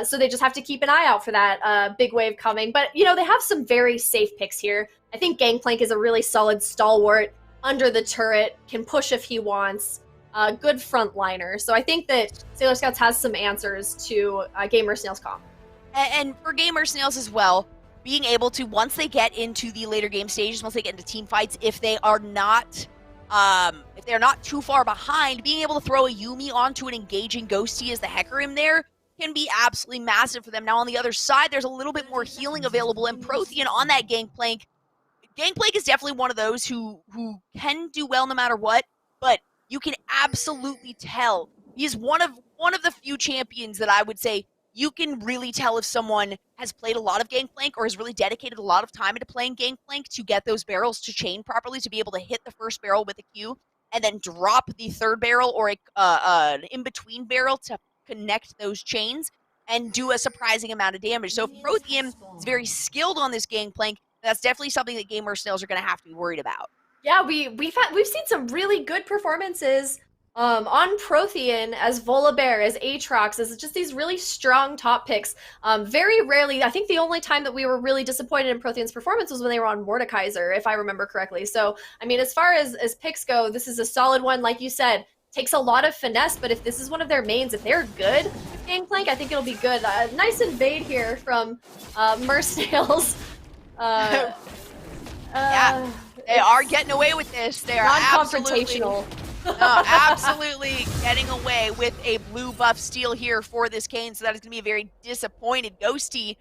So they just have to keep an eye out for that big wave coming. But, they have some very safe picks here. I think Gangplank is a really solid stalwart under the turret, can push if he wants. Good frontliner. So I think that Sailor Scouts has some answers to Gamer Snails comp.
And for Gamer Snails as well, being able to, once they get into the later game stages, once they get into team fights, if they are not too far behind, being able to throw a Yuumi onto an engaging Ghosty as the Hecarim there can be absolutely massive for them. Now on the other side, there's a little bit more healing available, and Prothean on that Gangplank. Gangplank is definitely one of those who can do well no matter what, but you can absolutely tell. He's one of the few champions that I would say you can really tell if someone has played a lot of Gangplank or has really dedicated a lot of time into playing Gangplank to get those barrels to chain properly, to be able to hit the first barrel with a Q and then drop the third barrel or an in-between barrel to connect those chains and do a surprising amount of damage. So if Prothean is very skilled on this Gangplank, that's definitely something that Gamer Snails are going to have to be worried about.
Yeah, we've seen some really good performances on Prothean as Volibear, as Aatrox, as just these really strong top picks. Very rarely, I think the only time that we were really disappointed in Prothean's performance was when they were on Mordekaiser, if I remember correctly. So, I mean, as far as picks go, this is a solid one. Like you said, takes a lot of finesse, but if this is one of their mains, if they're good with Gangplank, I think it'll be good. Nice invade here from Snails.
Yeah. They are getting away with this. They are
non-confrontational.
Absolutely getting away with a blue buff steal here for this Kayn, so that is going to be a very disappointed Ghosty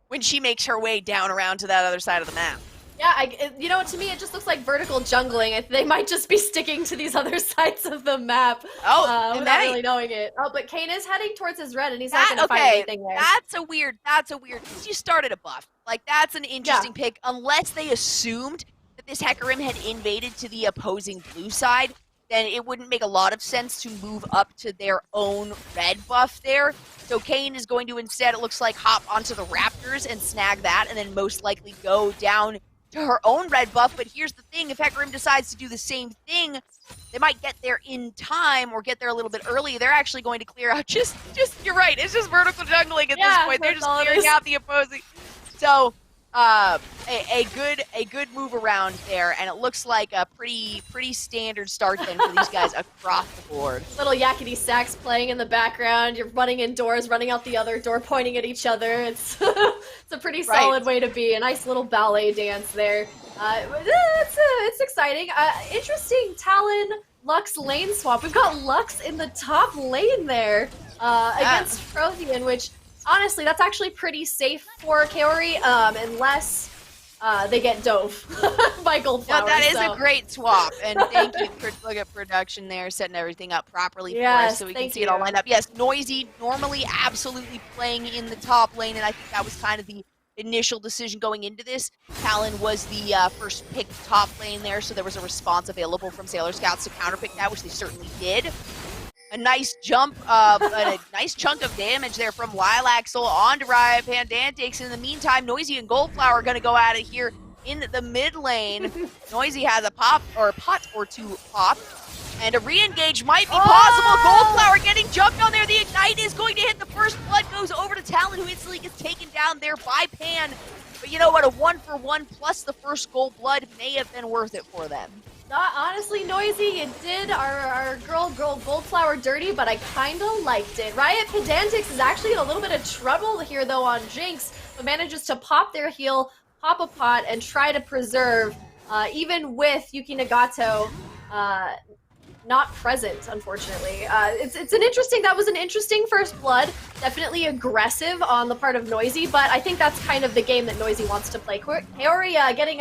when she makes her way down around to that other side of the map.
Yeah, to me, it just looks like vertical jungling. They might just be sticking to these other sides of the map without really knowing it. Oh, but Kayn is heading towards his red, and he's not going to find anything there.
That's a weird, because you started a buff. Like, that's an interesting pick, unless they assumed that this Hecarim had invaded to the opposing blue side, then it wouldn't make a lot of sense to move up to their own red buff there. So Kayn is going to instead, it looks like, hop onto the Raptors and snag that, and then most likely go down to her own red buff. But here's the thing, if Hecarim decides to do the same thing, they might get there in time or get there a little bit early. They're actually going to clear out you're right, it's just vertical jungling at this point. They're just clearing out the opposing. So a good move around there, and it looks like a pretty standard start then for these guys across the board.
Little yakety sax playing in the background. You're running indoors, running out the other door, pointing at each other. It's it's a pretty solid way to be. A nice little ballet dance there. It's exciting. Interesting Talon Lux lane swap. We've got Lux in the top lane there against Prothean, which honestly, that's actually pretty safe for Kaori, unless they get dove by Goldflower.
No, that is a great swap, and thank you for look at production there, setting everything up properly for us so we can see it all lined up. Yes, Noisy normally absolutely playing in the top lane, and I think that was kind of the initial decision going into this. Talon was the first pick top lane there, so there was a response available from Sailor Scouts to counterpick that, which they certainly did. A nice jump, a nice chunk of damage there from Lilac Soul onto Riot Pandantics. In the meantime, Noisy and Goldflower are going to go at it here in the mid lane. Noisy has a pot or two pop. And a re-engage might be possible. Goldflower getting jumped on there. The Ignite is going to hit. The first blood goes over to Talon, who instantly gets taken down there by Pan. But you know what? A 1-for-1 plus the first gold blood may have been worth it for them.
Honestly, Noisy, it did our girl Goldflower dirty, but I kind of liked it. Riot Pedantics is actually in a little bit of trouble here, though, on Jinx, but manages to pop their heal, pop a pot, and try to preserve, even with Yuki Nagato not present, unfortunately. That was an interesting first blood. Definitely aggressive on the part of Noisy, but I think that's kind of the game that Noisy wants to play. Kaori getting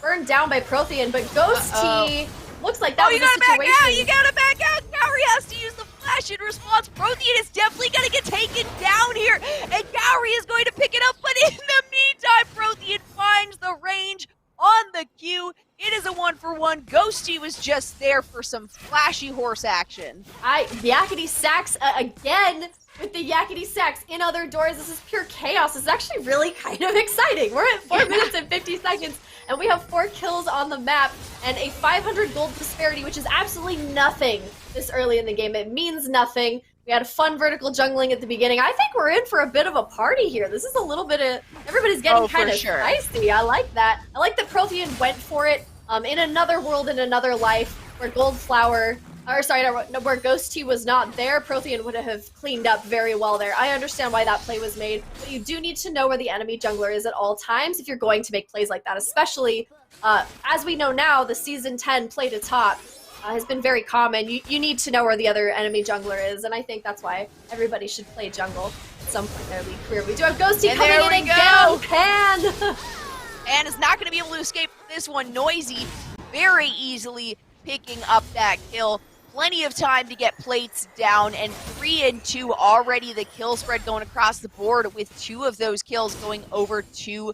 burned down by Prothean, but Ghosty looks like that was a situation.
You gotta back out! Kaori has to use the flash in response. Prothean is definitely gonna get taken down here, and Kaori is going to pick it up, but in the meantime, Prothean finds the range on the Q. It is a 1-for-1. Ghosty was just there for some flashy horse action.
Yakety Sax again with the Yakety Sax in other doors. This is pure chaos. This is actually really kind of exciting. We're at 4 minutes and 50 seconds, and we have 4 kills on the map and a 500 gold disparity, which is absolutely nothing this early in the game. It means nothing. We had a fun vertical jungling at the beginning. I think we're in for a bit of a party here. This is a little bit of... Everybody's getting kind of spicy. I like that. I like that Prothean went for it in another world, in another life, where Goldflower... where Ghosty was not there, Prothean would have cleaned up very well there. I understand why that play was made, but you do need to know where the enemy jungler is at all times if you're going to make plays like that, especially, as we know now, the Season 10 play to top has been very common. You need to know where the other enemy jungler is, and I think that's why everybody should play jungle at some point in their league career. We do have Ghosty coming in again. Pan!
And is not going to be able to escape this one. Noisy very easily picking up that kill. Plenty of time to get plates down, and 3 and 2 already the kill spread going across the board, with 2 of those kills going over to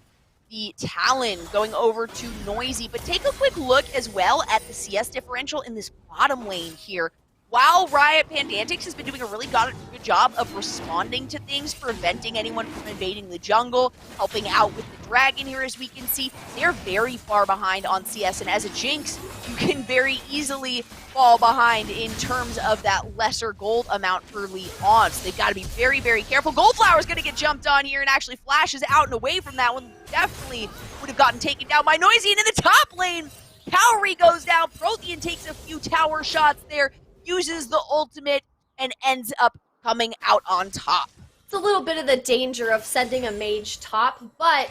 the Talon, going over to Noisy. But take a quick look as well at the CS differential in this bottom lane here. While Riot Pandantics has been doing a really good job of responding to things, preventing anyone from invading the jungle, helping out with the dragon here, as we can see, they're very far behind on CS, and as a Jinx, you can very easily fall behind in terms of that lesser gold amount early on, so they've got to be very, very careful. Goldflower's going to get jumped on here and actually flashes out and away from that one. Definitely would have gotten taken down by Noisy, and in the top lane, Kaori goes down. Prothean takes a few tower shots there, uses the ultimate, and ends up coming out on top.
It's a little bit of the danger of sending a mage top, but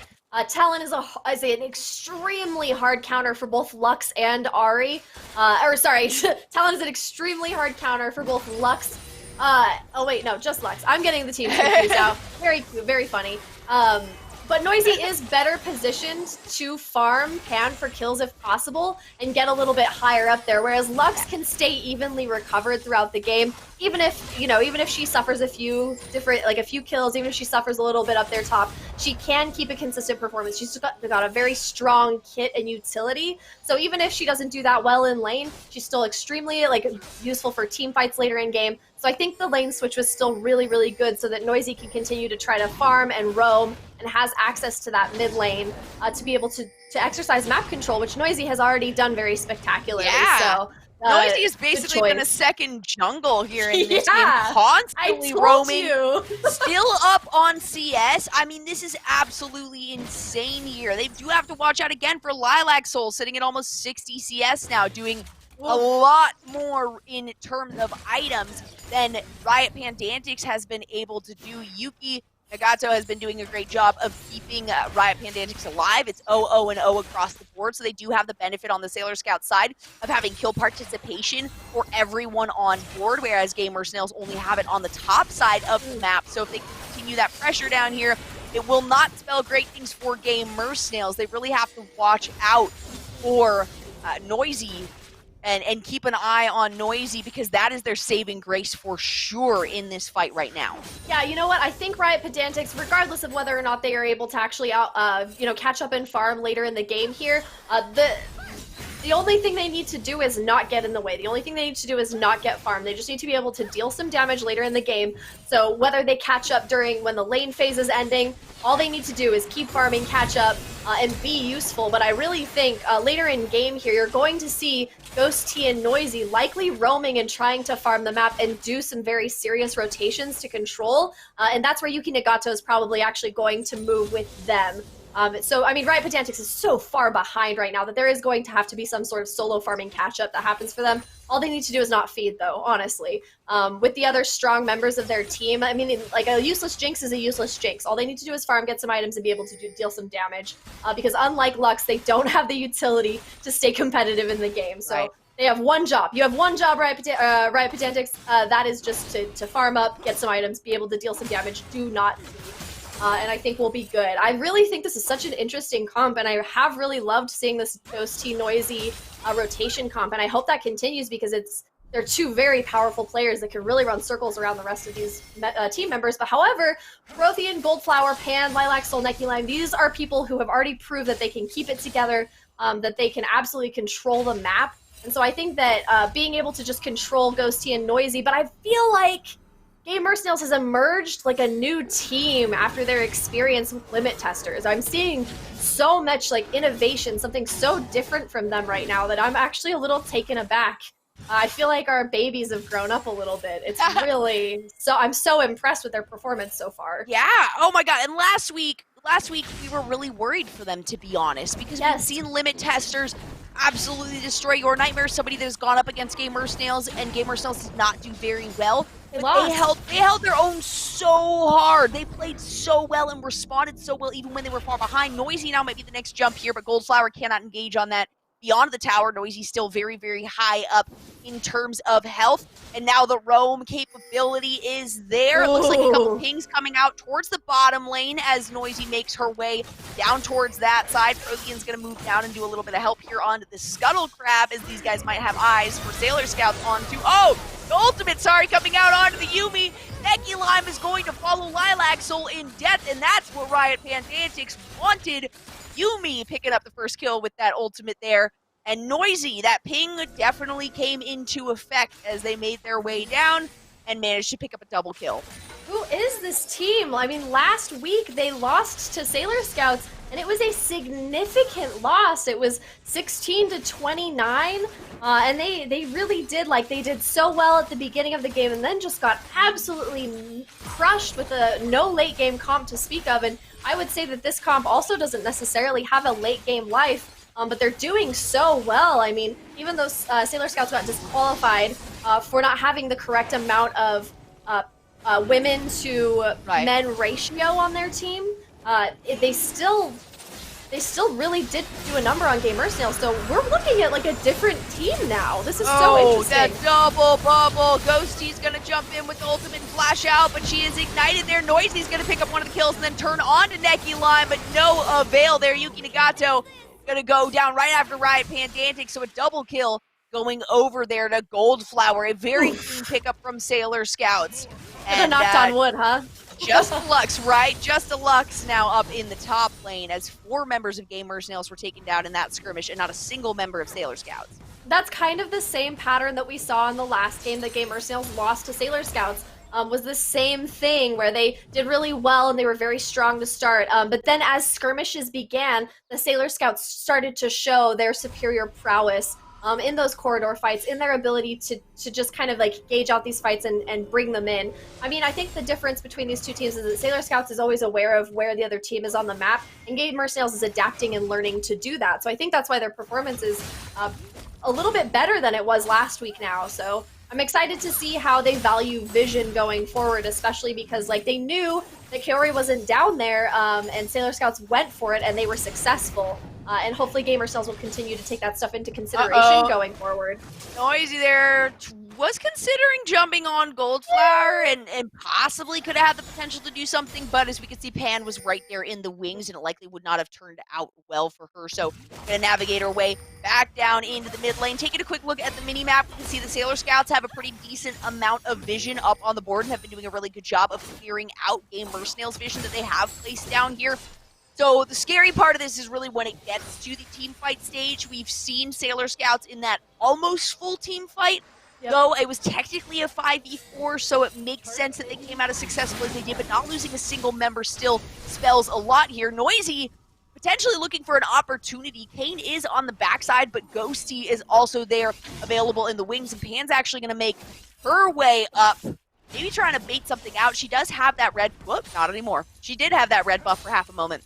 Talon is an extremely hard counter for both Lux and Ahri. Talon is an extremely hard counter for both Lux. Just Lux. I'm getting the team confused out. Very cute, very funny. But Noisy is better positioned to farm Pan for kills if possible and get a little bit higher up there, whereas Lux can stay evenly recovered throughout the game, even if she suffers a few kills, even if she suffers a little bit up there top, she can keep a consistent performance. She's got a very strong kit and utility, so even if she doesn't do that well in lane, she's still extremely useful for team fights later in game. So I think the lane switch was still really, really good so that Noisy can continue to try to farm and roam and has access to that mid lane to be able to exercise map control, which Noisy has already done very spectacularly.
Yeah.
So
Noisy has basically been a second jungle here in this game, constantly roaming, still up on CS. I mean, this is absolutely insane here. They do have to watch out again for Lilac Soul, sitting at almost 60 CS now, doing a lot more in terms of items than Riot Pandantics has been able to do. Yuki Nagato has been doing a great job of keeping Riot Pandantics alive. It's 0-0-0 across the board, so they do have the benefit on the Sailor Scout side of having kill participation for everyone on board, whereas Gamer Snails only have it on the top side of the map. So if they continue that pressure down here, it will not spell great things for Gamer Snails. They really have to watch out for Noisy and keep an eye on Noisy, because that is their saving grace for sure in this fight right now.
Yeah, you know what? I think Riot Pedantics, regardless of whether or not they are able to actually catch up and farm later in the game here, the only thing they need to do is not get in the way. The only thing they need to do is not get farmed. They just need to be able to deal some damage later in the game. So whether they catch up during when the lane phase is ending, all they need to do is keep farming, catch up, and be useful. But I really think later in game here, you're going to see Ghost T and Noisy likely roaming and trying to farm the map and do some very serious rotations to control. And that's where Yuki Nagato is probably actually going to move with them. So, I mean, Riot Pedantics is so far behind right now that there is going to have to be some sort of solo farming catch-up that happens for them. All they need to do is not feed, though, honestly. With the other strong members of their team, I mean, like, a useless Jinx is a useless Jinx. All they need to do is farm, get some items, and be able to deal some damage. Because unlike Lux, they don't have the utility to stay competitive in the game. So right. They have one job. You have one job, Riot Pedantics. That is just to farm up, get some items, be able to deal some damage. Do not feed. And I think we'll be good. I really think this is such an interesting comp, and I have really loved seeing this Ghost T Noisy rotation comp, and I hope that continues because they're two very powerful players that can really run circles around the rest of these team members. But however, Prothean, Goldflower, Pan, Lilac, Soul, Neki Lime, these are people who have already proved that they can keep it together, that they can absolutely control the map. And so I think that being able to just control Ghost T and Noisy, but I feel like Gamer Snails has emerged like a new team after their experience with limit testers. I'm seeing so much like innovation, something so different from them right now that I'm actually a little taken aback. I feel like our babies have grown up a little bit. It's really, I'm so impressed with their performance so far.
Yeah, oh my god, and last week we were really worried for them, to be honest, because we've seen limit testers absolutely destroy your nightmare, somebody that's gone up against Gamer Snails, and Gamer Snails did not do very well. They held their own so hard. They played so well and responded so well even when they were far behind. Noisy now might be the next jump here, but Goldflower cannot engage on that. Beyond the tower, Noisy's still very, very high up in terms of health. And now the roam capability is there. It looks like a couple pings coming out towards the bottom lane as Noisy makes her way down towards that side. Prothean's going to move down and do a little bit of help here onto the Scuttle Crab, as these guys might have eyes for Sailor Scouts onto... Oh! The ultimate, coming out onto the Yuumi. Neki Lime is going to follow Lilac Soul in death, and that's what Riot Pedantics wanted. Yuumi picking up the first kill with that ultimate there. And Noisy, that ping definitely came into effect as they made their way down and managed to pick up a double kill.
Who is this team? I mean, last week they lost to Sailor Scouts, and it was a significant loss. It was 16-29, and they really did, they did so well at the beginning of the game and then just got absolutely crushed with a no late game comp to speak of. And I would say that this comp also doesn't necessarily have a late game life, but they're doing so well. I mean, even though Sailor Scouts got disqualified for not having the correct amount of women to men ratio on their team, they still really did do a number on Gamer Snails. So we're looking at like a different team now. This is so interesting.
That double bubble. Ghosty's gonna jump in with the ultimate flash out, but she is ignited there. Noisy's gonna pick up one of the kills and then turn on to Neki Lime, but no avail there. Yuki Nagato gonna go down right after Riot Pedantics, so a double kill going over there to Goldflower. A very clean pickup from Sailor Scouts.
And knocked on wood, huh?
Just a Lux, right? Just a Lux now up in the top lane as 4 members of Gamer Snails were taken down in that skirmish and not a single member of Sailor Scouts.
That's kind of the same pattern that we saw in the last game that Gamer Snails lost to Sailor Scouts. Was the same thing where they did really well and they were very strong to start. But then as skirmishes began, the Sailor Scouts started to show their superior prowess in those corridor fights, in their ability to just kind of like gauge out these fights and bring them in. I mean, I think the difference between these two teams is that Sailor Scouts is always aware of where the other team is on the map, and Gamer Snails is adapting and learning to do that. So I think that's why their performance is a little bit better than it was last week now. So I'm excited to see how they value vision going forward, especially because like they knew that Kaori wasn't down there, and Sailor Scouts went for it and they were successful. And hopefully Gamer Snails will continue to take that stuff into consideration going forward.
Noisy there was considering jumping on Goldflower and possibly could have had the potential to do something, but as we can see, Pan was right there in the wings and it likely would not have turned out well for her. So gonna navigate her way back down into the mid lane. Taking a quick look at the mini-map, we can see the Sailor Scouts have a pretty decent amount of vision up on the board and have been doing a really good job of clearing out Gamer Snails' vision that they have placed down here. So the scary part of this is really when it gets to the team fight stage. We've seen Sailor Scouts in that almost full team fight. Though it was technically a 5v4, so it makes sense that they came out as successful as they did, but not losing a single member still spells a lot here. Noisy potentially looking for an opportunity. Kane is on the backside, but Ghosty is also there, available in the wings, and Pan's actually going to make her way up, maybe trying to bait something out. She does have that red, whoop, not anymore. She did have that red buff for half a moment.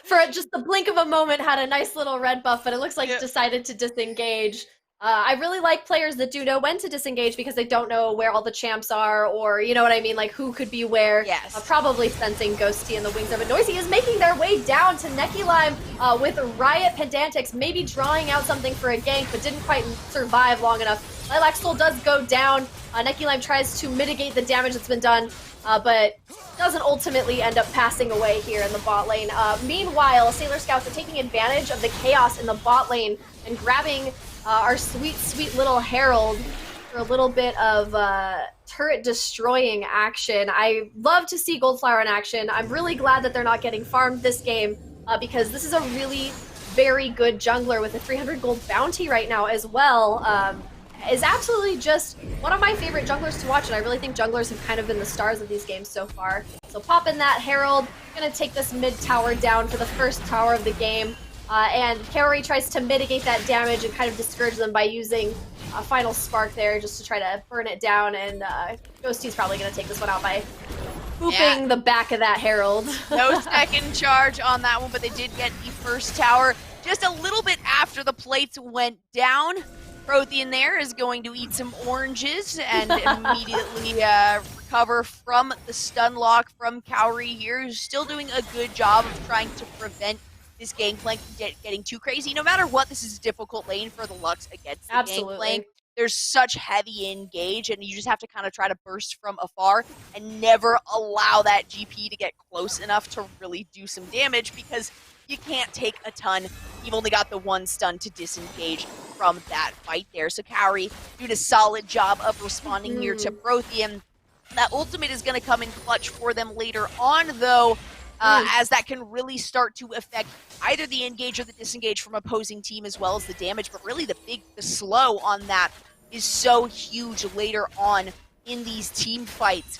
For just the blink of a moment, had a nice little red buff, but it looks like decided to disengage. I really like players that do know when to disengage because they don't know where all the champs are, or you know what I mean, like who could be where.
Yes.
Probably sensing Ghosty in the wings of it. Noisy is making their way down to Neki Lime with Riot Pedantics, maybe drawing out something for a gank, but didn't quite survive long enough. Lilac Soul does go down. Neki Lime tries to mitigate the damage that's been done, but doesn't ultimately end up passing away here in the bot lane. Meanwhile, Sailor Scouts are taking advantage of the chaos in the bot lane and grabbing our sweet, sweet little Herald for a little bit of turret destroying action. I love to see Goldflower in action. I'm really glad that they're not getting farmed this game because this is a really very good jungler with a 300 gold bounty right now as well. Is absolutely just one of my favorite junglers to watch, and I really think junglers have kind of been the stars of these games so far. So pop in that Herald, gonna take this mid tower down for the first tower of the game, and Kaori tries to mitigate that damage and kind of discourage them by using a final spark there just to try to burn it down, and Ghosty's probably gonna take this one out by booping the back of that Herald.
No second charge on that one, but they did get the first tower just a little bit after the plates went down. Prothean there is going to eat some oranges and immediately recover from the stun lock from Kaori here, who's still doing a good job of trying to prevent this gangplank from getting too crazy. No matter what, this is a difficult lane for the Lux against the gangplank. There's such heavy engage, and you just have to kind of try to burst from afar and never allow that GP to get close enough to really do some damage, because you can't take a ton. You've only got the one stun to disengage from that fight there. So Kaori doing a solid job of responding here to Prothean. That ultimate is going to come in clutch for them later on, though, as that can really start to affect either the engage or the disengage from opposing team, as well as the damage. But really the slow on that is so huge later on in these team fights.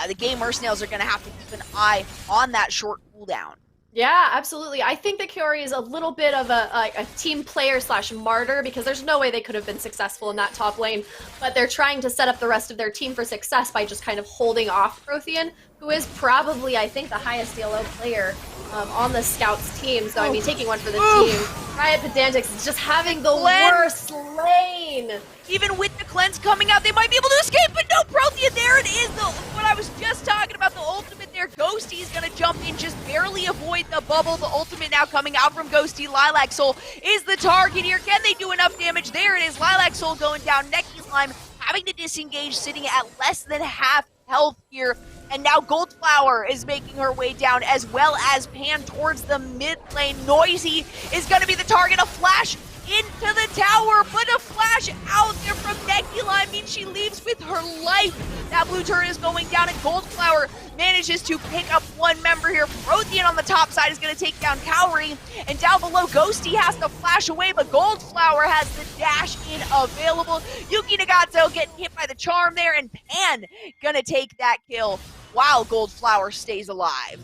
The Game Mercenaries are going to have to keep an eye on that short cooldown.
Yeah, absolutely. I think that Kaori is a little bit of a team player slash martyr, because there's no way they could have been successful in that top lane, but they're trying to set up the rest of their team for success by just kind of holding off Prothean, who is probably, I think, the highest ELO player on the Scouts team. So, I mean, taking one for the team. Riot Pedantics is just having the worst lane.
Even with the cleanse coming out, they might be able to escape, but no, Prothean, there it is. What I was just talking about, the ultimate there. Ghosty is going to jump in, just barely avoid the bubble. The ultimate now coming out from Ghosty. Lilac Soul is the target here. Can they do enough damage? There it is. Lilac Soul going down. Neki Lime having to disengage, sitting at less than half health here. And now Goldflower is making her way down, as well as Pan towards the mid lane. Noisy is going to be the target. A flash into the tower, but a flash out there from Neki Lime means she leaves with her life. That blue turret is going down, and Goldflower manages to pick up one member here. Prothean on the top side is going to take down Kaori, and down below, Ghosty has to flash away, but Goldflower has the dash in available. Yuki Nagato getting hit by the charm there, and Pan gonna take that kill while Goldflower stays alive.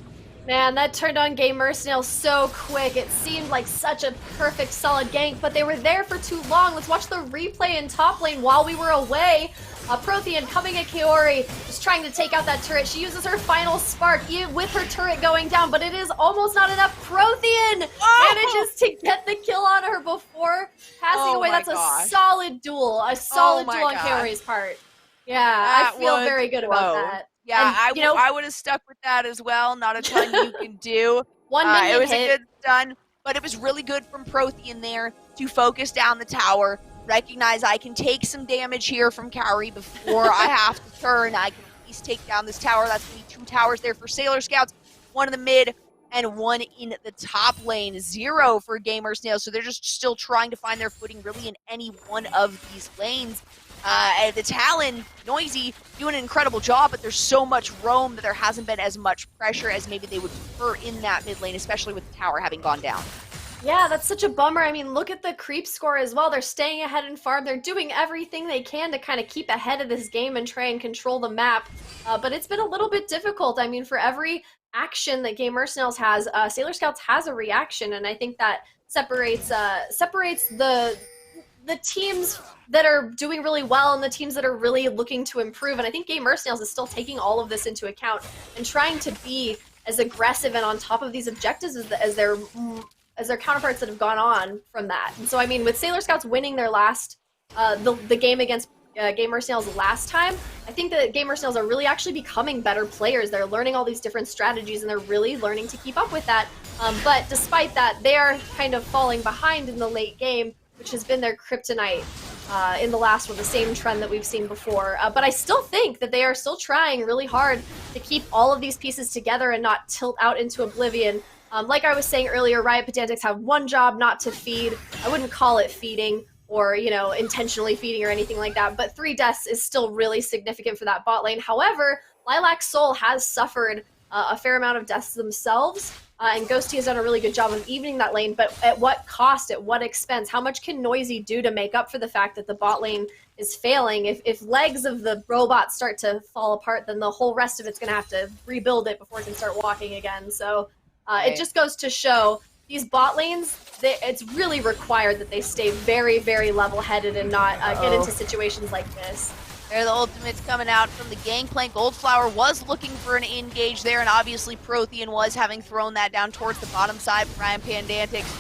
Man, that turned on Game Mercenaries so quick. It seemed like such a perfect, solid gank, but they were there for too long. Let's watch the replay in top lane while we were away. Prothean coming at Kaori, just trying to take out that turret. She uses her final spark with her turret going down, but it is almost not enough. Prothean manages to get the kill on her before passing away. That's a solid duel. A solid duel on Kaori's part. Yeah, I feel very good about that.
Yeah, and, I would have stuck with that as well. Not a ton you can do.
One minion
it was
hit.
a good stun, but it was really good from Prothean there to focus down the tower, recognize I can take some damage here from Kaori before I have to turn. I can at least take down this tower. That's going to be 2 towers there for Sailor Scouts, one in the mid and one in the top lane. 0 for Game Mercenaries, so they're just still trying to find their footing really in any one of these lanes. And the Talon, Noisy, doing an incredible job, but there's so much roam that there hasn't been as much pressure as maybe they would prefer in that mid lane, especially with the tower having gone down.
Yeah, that's such a bummer. I mean, look at the creep score as well. They're staying ahead in farm. They're doing everything they can to kind of keep ahead of this game and try and control the map. But it's been a little bit difficult. I mean, for every action that Game Arsenals has, Sailor Scouts has a reaction, and I think that separates the teams that are doing really well and the teams that are really looking to improve. And I think Game Arsenals is still taking all of this into account and trying to be as aggressive and on top of these objectives as their counterparts that have gone on from that. And so, I mean, with Sailor Scouts winning their last, the game against Game Arsenals last time, I think that Game Arsenals are really actually becoming better players. They're learning all these different strategies and they're really learning to keep up with that. But despite that, they are kind of falling behind in the late game, which has been their kryptonite in the last one, the same trend that we've seen before. But I still think that they are still trying really hard to keep all of these pieces together and not tilt out into oblivion. Like I was saying earlier, Riot Pedantics have one job, not to feed. I wouldn't call it feeding or, you know, intentionally feeding or anything like that, but 3 deaths is still really significant for that bot lane. However, Lilac Soul has suffered a fair amount of deaths themselves, and Ghosty has done a really good job of evening that lane, but at what cost, at what expense? How much can Noisy do to make up for the fact that the bot lane is failing? If legs of the robots start to fall apart, then the whole rest of it's going to have to rebuild it before it can start walking again. So it just goes to show these bot lanes, it's really required that they stay very, very level-headed and not get into situations like this.
There, the ultimates coming out from the Gangplank. Goldflower was looking for an engage there, and obviously Prothean was having thrown that down towards the bottom side. Brian Pandantics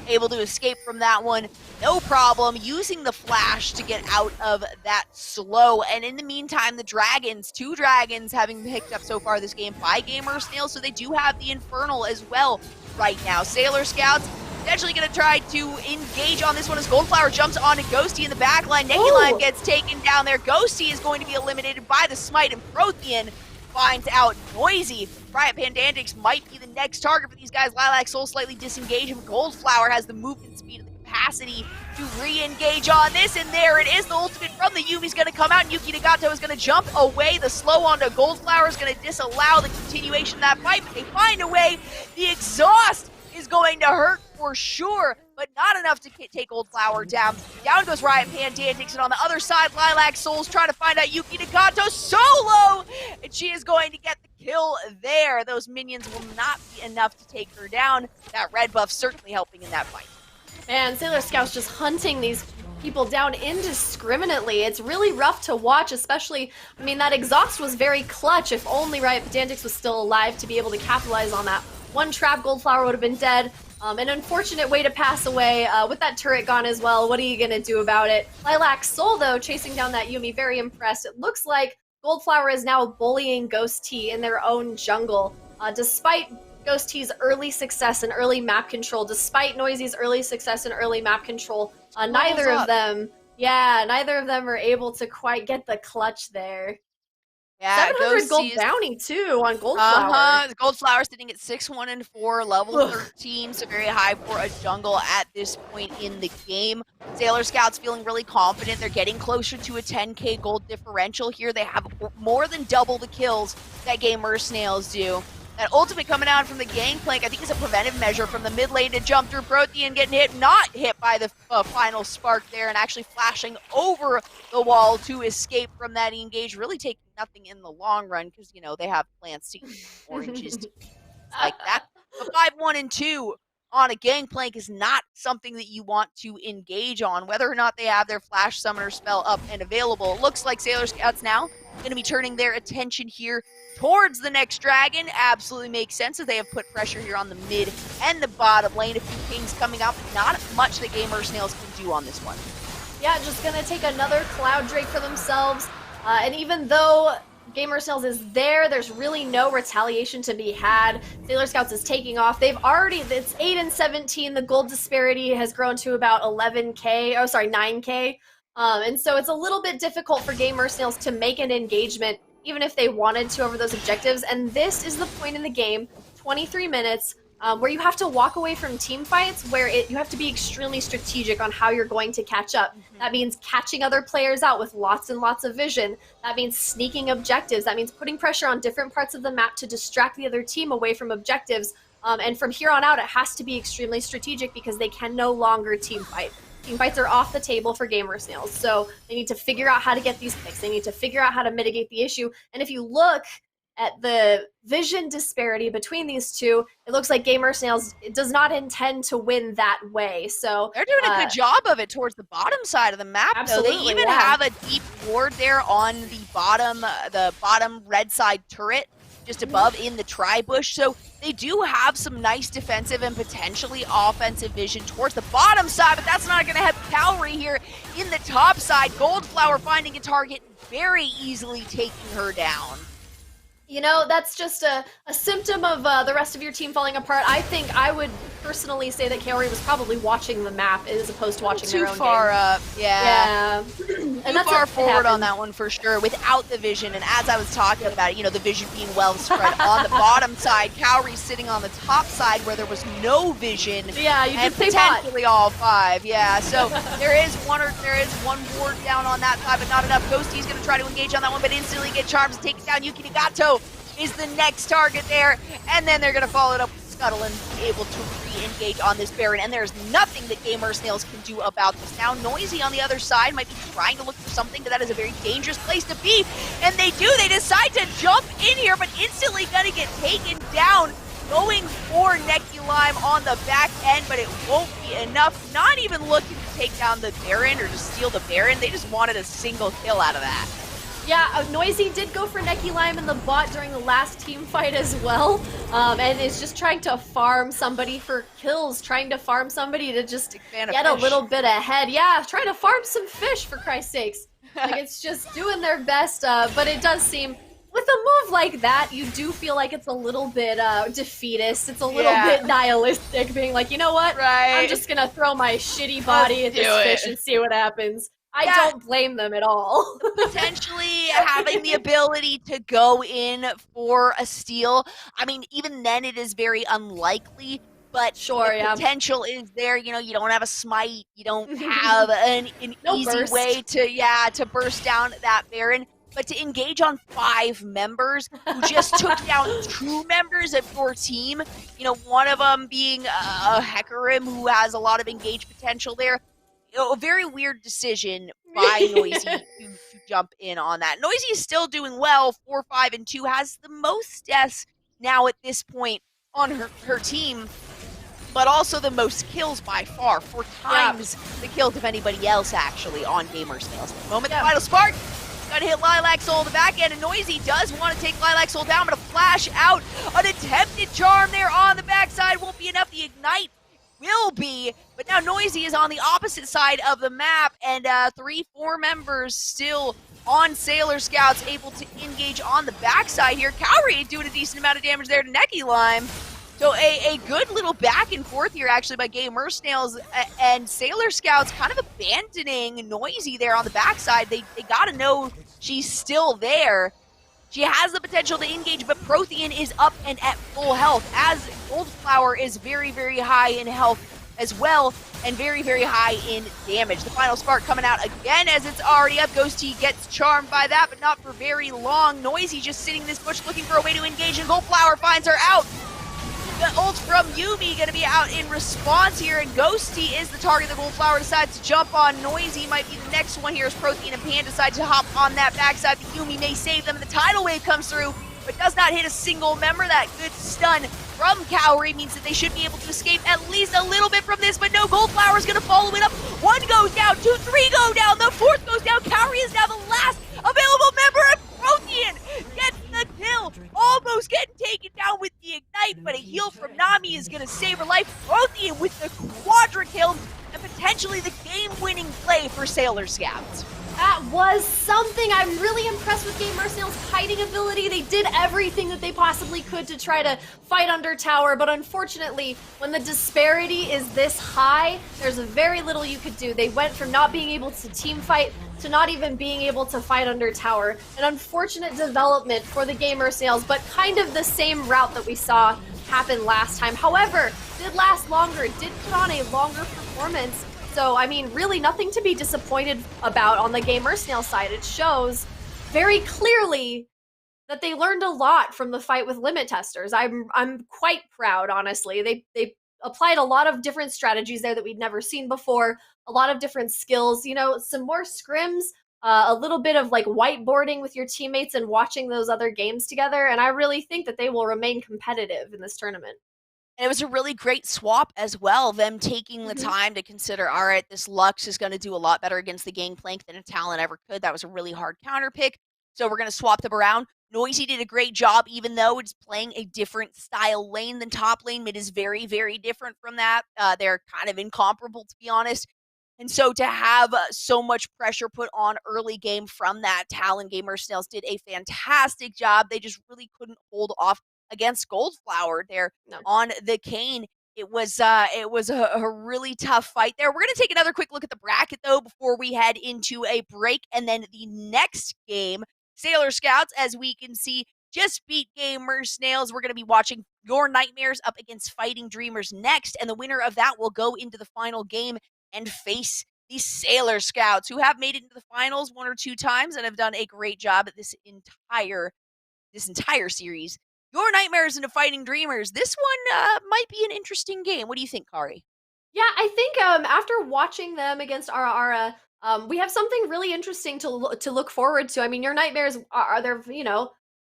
able to escape from that one, no problem, using the flash to get out of that slow. And in the meantime, the Dragons, 2 Dragons having picked up so far this game by Gamer Snail, so they do have the Infernal as well right now. Sailor Scouts potentially going to try to engage on this one as Goldflower jumps onto Ghosty in the backline. Nebuline gets taken down there. Ghosty is going to be eliminated by the Smite, and Prothean finds out Noisy. Riot Pandantics might be the next target for these guys. Lilac Soul slightly disengaged him. Goldflower has the movement speed and the capacity to re-engage on this, and there it is. The ultimate from the Yumi's going to come out, and Yuki Nagato is going to jump away. The slow onto Goldflower is going to disallow the continuation of that fight, but they find a way. The exhaust is going to hurt for sure, but not enough to take Goldflower down. Down goes Riot Pandantics, and on the other side, Lilac Soul's trying to find out Yuki Nagato solo, and she is going to get the kill there. Those minions will not be enough to take her down. That red buff certainly helping in that fight.
And Sailor Scouts just hunting these people down indiscriminately. It's really rough to watch, especially, I mean, that exhaust was very clutch. If only Riot Pedantics was still alive to be able to capitalize on that. One trap, Goldflower would have been dead. An unfortunate way to pass away with that turret gone as well. What are you going to do about it? Lilac Soul, though, chasing down that Yumi, very impressed. It looks like Goldflower is now bullying Ghost T in their own jungle. Despite Ghost T's early success and early map control, despite Noisy's early success and early map control, neither of them are able to quite get the clutch there.
Yeah,
700 gold bounty too on Goldflower.
Goldflower sitting at 6-1 and 4, level 13, so very high for a jungle at this point in the game. Sailor Scouts feeling really confident. They're getting closer to a 10k gold differential here. They have more than double the kills that Gamer Snails do. That ultimate coming out from the Gangplank, I think, is a preventive measure from the mid lane to jump through. Prothean getting hit, not hit by the final spark there, and actually flashing over the wall to escape from that engage, really taking nothing in the long run, because, you know, they have plants to eat oranges like that. But 5-1 and 2 on a Gangplank is not something that you want to engage on, whether or not they have their Flash Summoner spell up and available. It looks like Sailor Scouts now going to be turning their attention here towards the next dragon. Absolutely makes sense, as they have put pressure here on the mid and the bottom lane. A few pings coming up, not much that Gamer Snails can do on this one.
Yeah, just gonna take another Cloud Drake for themselves. And even though Gamer Snails is there, there's really no retaliation to be had. Sailor Scouts is taking off. They've already, it's 8 and 17. The gold disparity has grown to about 9k. And so it's a little bit difficult for Gamer Snails to make an engagement, even if they wanted to, over those objectives. And this is the point in the game, 23 minutes, where you have to walk away from team fights where you have to be extremely strategic on how you're going to catch up. That means catching other players out with lots and lots of vision. That means sneaking objectives. That means putting pressure on different parts of the map to distract the other team away from objectives. And from here on out, it has to be extremely strategic because they can no longer team fight. Team fights are off the table for gamer snails. So they need to figure out how to get these picks. They need to figure out how to mitigate the issue. And if you look at the vision disparity between these two, it looks like Gamer Snails does not intend to win that way. So
they're doing a good job of it towards the bottom side of the map.
Absolutely,
though. They even have a deep ward there on the bottom red side turret, just above in the tri-bush. So they do have some nice defensive and potentially offensive vision towards the bottom side, but that's not going to have Calorie here in the top side. Goldflower finding a target, very easily taking her down.
You know, that's just a symptom of the rest of your team falling apart. I think I would personally say that Kaori was probably watching the map as opposed to watching their own
Too far
game.
up, yeah.
And
Too
that's
far forward on that one for sure, without the vision. And as I was talking about it, you know, the vision being well spread on the bottom side, Kaori's sitting on the top side where there was no vision.
Yeah, you
and
could say
potentially all 5. Yeah, so there is one ward down on that side, but not enough. Ghosty's going to try to engage on that one, but instantly get charms and take it down. Yuki Nagato is the next target there, and then they're going to follow it up with Scuttle and be able to re-engage on this Baron, and there's nothing that Gamer Snails can do about this. Now Noisy on the other side might be trying to look for something, but that is a very dangerous place to be, and they decide to jump in here, but instantly going to get taken down, going for Necky Lime on the back end, but it won't be enough. Not even looking to take down the Baron or to steal the Baron, they just wanted a single kill out of that.
Yeah, Noisy did go for Necky Lime in the bot during the last team fight as well, and is just trying to farm somebody for kills, trying to farm somebody to just get a little bit ahead. Yeah, trying to farm some fish, for Christ's sakes. Like, it's just doing their best, but it does seem, with a move like that, you do feel like it's a little bit defeatist. It's a little bit nihilistic, being like, you know what?
Right.
I'm just gonna throw my shitty body at this fish and see what happens. I don't blame them at all.
Potentially having the ability to go in for a steal. I mean, even then it is very unlikely, but the potential is there. You know, you don't have a smite, you don't have an easy way to burst down that Baron. But to engage on 5 members who just took down 2 members of your team, you know, one of them being a Hecarim who has a lot of engage potential there. A very weird decision by Noisy to jump in on that. Noisy is still doing well, 4, 5, and 2, has the most deaths now at this point on her team, but also the most kills by far, 4 times the kills of anybody else actually on Gamer Snails. At the moment, the final spark, gonna hit Lilac Soul on the back end, and Noisy does want to take Lilac Soul down, but a flash out, an attempted charm there on the backside won't be enough. The ignite will be, but now Noisy is on the opposite side of the map, and 3, 4 members still on Sailor Scouts, able to engage on the backside here. Kaori doing a decent amount of damage there to Necky Lime. So a good little back and forth here actually by Gamer Snails and Sailor Scouts kind of abandoning Noisy there on the backside. They gotta know she's still there. She has the potential to engage, but Prothean is up and at full health, as Goldflower is very, very high in health as well, and very, very high in damage. The final spark coming out again as it's already up. Ghosty gets charmed by that, but not for very long. Noisy just sitting in this bush looking for a way to engage, and Goldflower finds her out. The ult from Yumi going to be out in response here, and Ghosty is the target that Goldflower decides to jump on. Noisy might be the next one here as Protein and Pan decide to hop on that backside, but Yumi may save them. The tidal wave comes through, but does not hit a single member. That good stun from Kaori means that they should be able to escape at least a little bit from this, but no, Goldflower is going to follow it up. 1 goes down, 2, 3 go down, the 4th goes down. Kaori is now the last available member, and Protean gets the kill. Almost getting taken down with the ignite, but a heal from Nami is going to save her life. Prothean with the quadra kill and potentially the game-winning play for Sailor Scouts.
That was something. I'm really impressed with Gamer Snail's kiting ability. They did everything that they possibly could to try to fight under tower, but unfortunately, when the disparity is this high, there's very little you could do. They went from not being able to team fight to not even being able to fight under tower. An unfortunate development for the Gamer Snails, but kind of the same route that we saw happened last time. However, did last longer, did put on a longer performance. So, I mean, really nothing to be disappointed about on the Gamer Snail side. It shows very clearly that they learned a lot from the fight with limit testers. I'm quite proud, honestly. They applied a lot of different strategies there that we'd never seen before, a lot of different skills, you know, some more scrims, a little bit of like whiteboarding with your teammates and watching those other games together, and I really think that they will remain competitive in this tournament.
And it was a really great swap as well, them taking the time to consider, all right, this Lux is going to do a lot better against the Gangplank than a Talon ever could. That was a really hard counter pick, so we're going to swap them around. Noisy did a great job, even though it's playing a different style lane than top lane. Mid is very, very different from that. They're kind of incomparable, to be honest. And so to have so much pressure put on early game from that, Talon Gamer Snails did a fantastic job. They just really couldn't hold off against Goldflower there on the Kane. It was a really tough fight there. We're going to take another quick look at the bracket, though, before we head into a break. And then the next game, Sailor Scouts, as we can see, just beat Gamer Snails. We're going to be watching Your Nightmares up against Fighting Dreamers next. And the winner of that will go into the final game and face the Sailor Scouts, who have made it into the finals 1 or 2 times and have done a great job at this entire series. Your Nightmares into Fighting Dreamers. This one might be an interesting game. What do you think, Kari?
Yeah, I think after watching them against Ara, we have something really interesting to look forward to. I mean, Your Nightmares are they're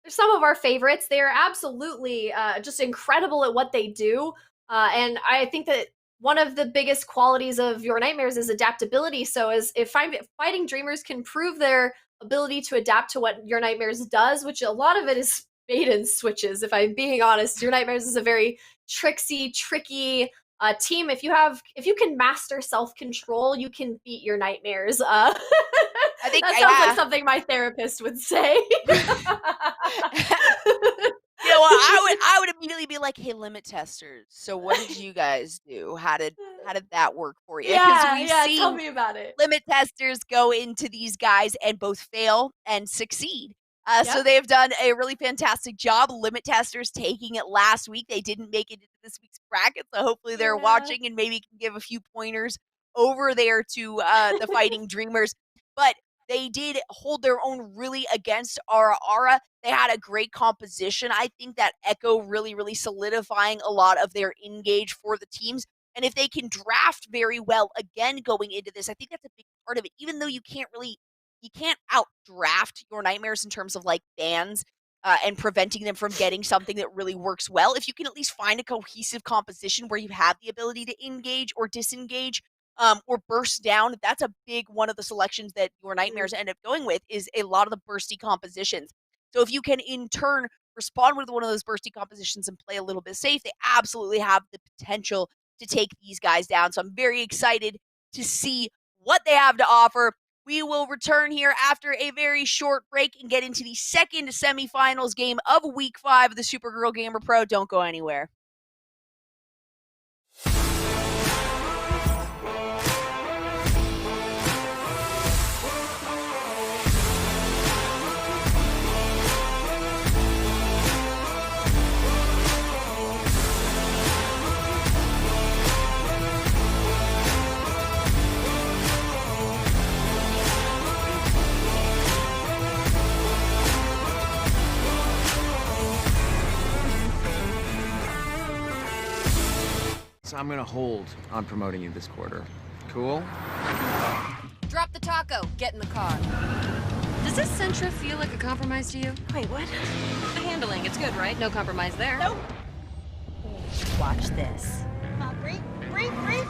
some of our favorites. They are absolutely just incredible at what they do, and I think that one of the biggest qualities of Your Nightmares is adaptability. So if Fighting Dreamers can prove their ability to adapt to what Your Nightmares does, which a lot of it is bait and switches, if I'm being honest. Your Nightmares is a very tricky team. If you can master self-control, you can beat Your Nightmares. I think that sounds like something my therapist would say.
Yeah, well, I would immediately be like, "Hey, limit testers. So what did you guys do? How did that work for you?"
Yeah, tell me about it.
Limit testers go into these guys and both fail and succeed. So
Yep.
they've done a really fantastic job. Limit testers taking it last week. They didn't make it into this week's bracket, so hopefully they're watching and maybe can give a few pointers over there to the Fighting Dreamers. But they did hold their own really against Ara. They had a great composition. I think that Echo really, really solidifying a lot of their engage for the teams. And if they can draft very well again going into this, I think that's a big part of it. Even though you can't out-draft Your Nightmares in terms of like bans and preventing them from getting something that really works well. If you can at least find a cohesive composition where you have the ability to engage or disengage or burst down, that's a big one of the selections that Your Nightmares end up going with is a lot of the bursty compositions. So if you can in turn respond with one of those bursty compositions and play a little bit safe, they absolutely have the potential to take these guys down. So I'm very excited to see what they have to offer. We will return here after a very short break and get into the second semifinals game of Week 5 of the Supergirl Gamer Pro. Don't go anywhere.
So I'm gonna hold on promoting you this quarter. Cool?
Drop the taco. Get in the car. Does this Sentra feel like a compromise to you?
Wait, what?
The handling, it's good, right? No compromise there.
Nope.
Watch this.
Brake.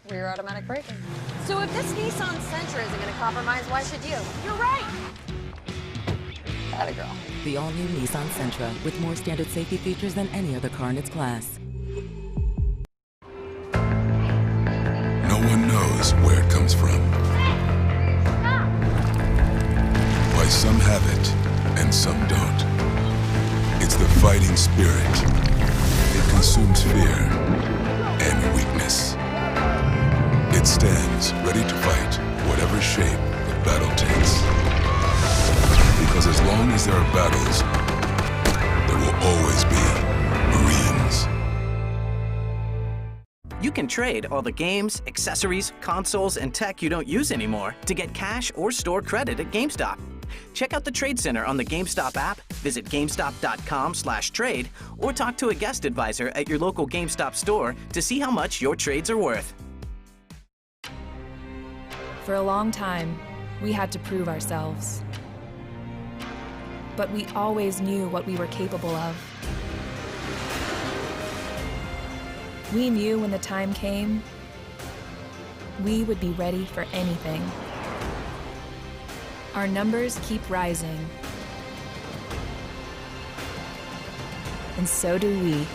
Rear automatic braking. So if this Nissan Sentra isn't gonna compromise, why should you?
You're right.
Atta girl.
The all-new Nissan Sentra with more standard safety features than any other car in its class.
No one knows where it comes from. Why some have it and some don't. It's the fighting spirit. It consumes fear and weakness. It stands ready to fight whatever shape the battle takes. Because as long as there are battles, there will always be Marine
You can trade all the games, accessories, consoles, and tech you don't use anymore to get cash or store credit at GameStop. Check out the Trade Center on the GameStop app, visit GameStop.com/trade, or talk to a guest advisor at your local GameStop store to see how much your trades are worth.
For a long time, we had to prove ourselves. But we always knew what we were capable of. We knew when the time came, we would be ready for anything. Our numbers keep rising. And so do we.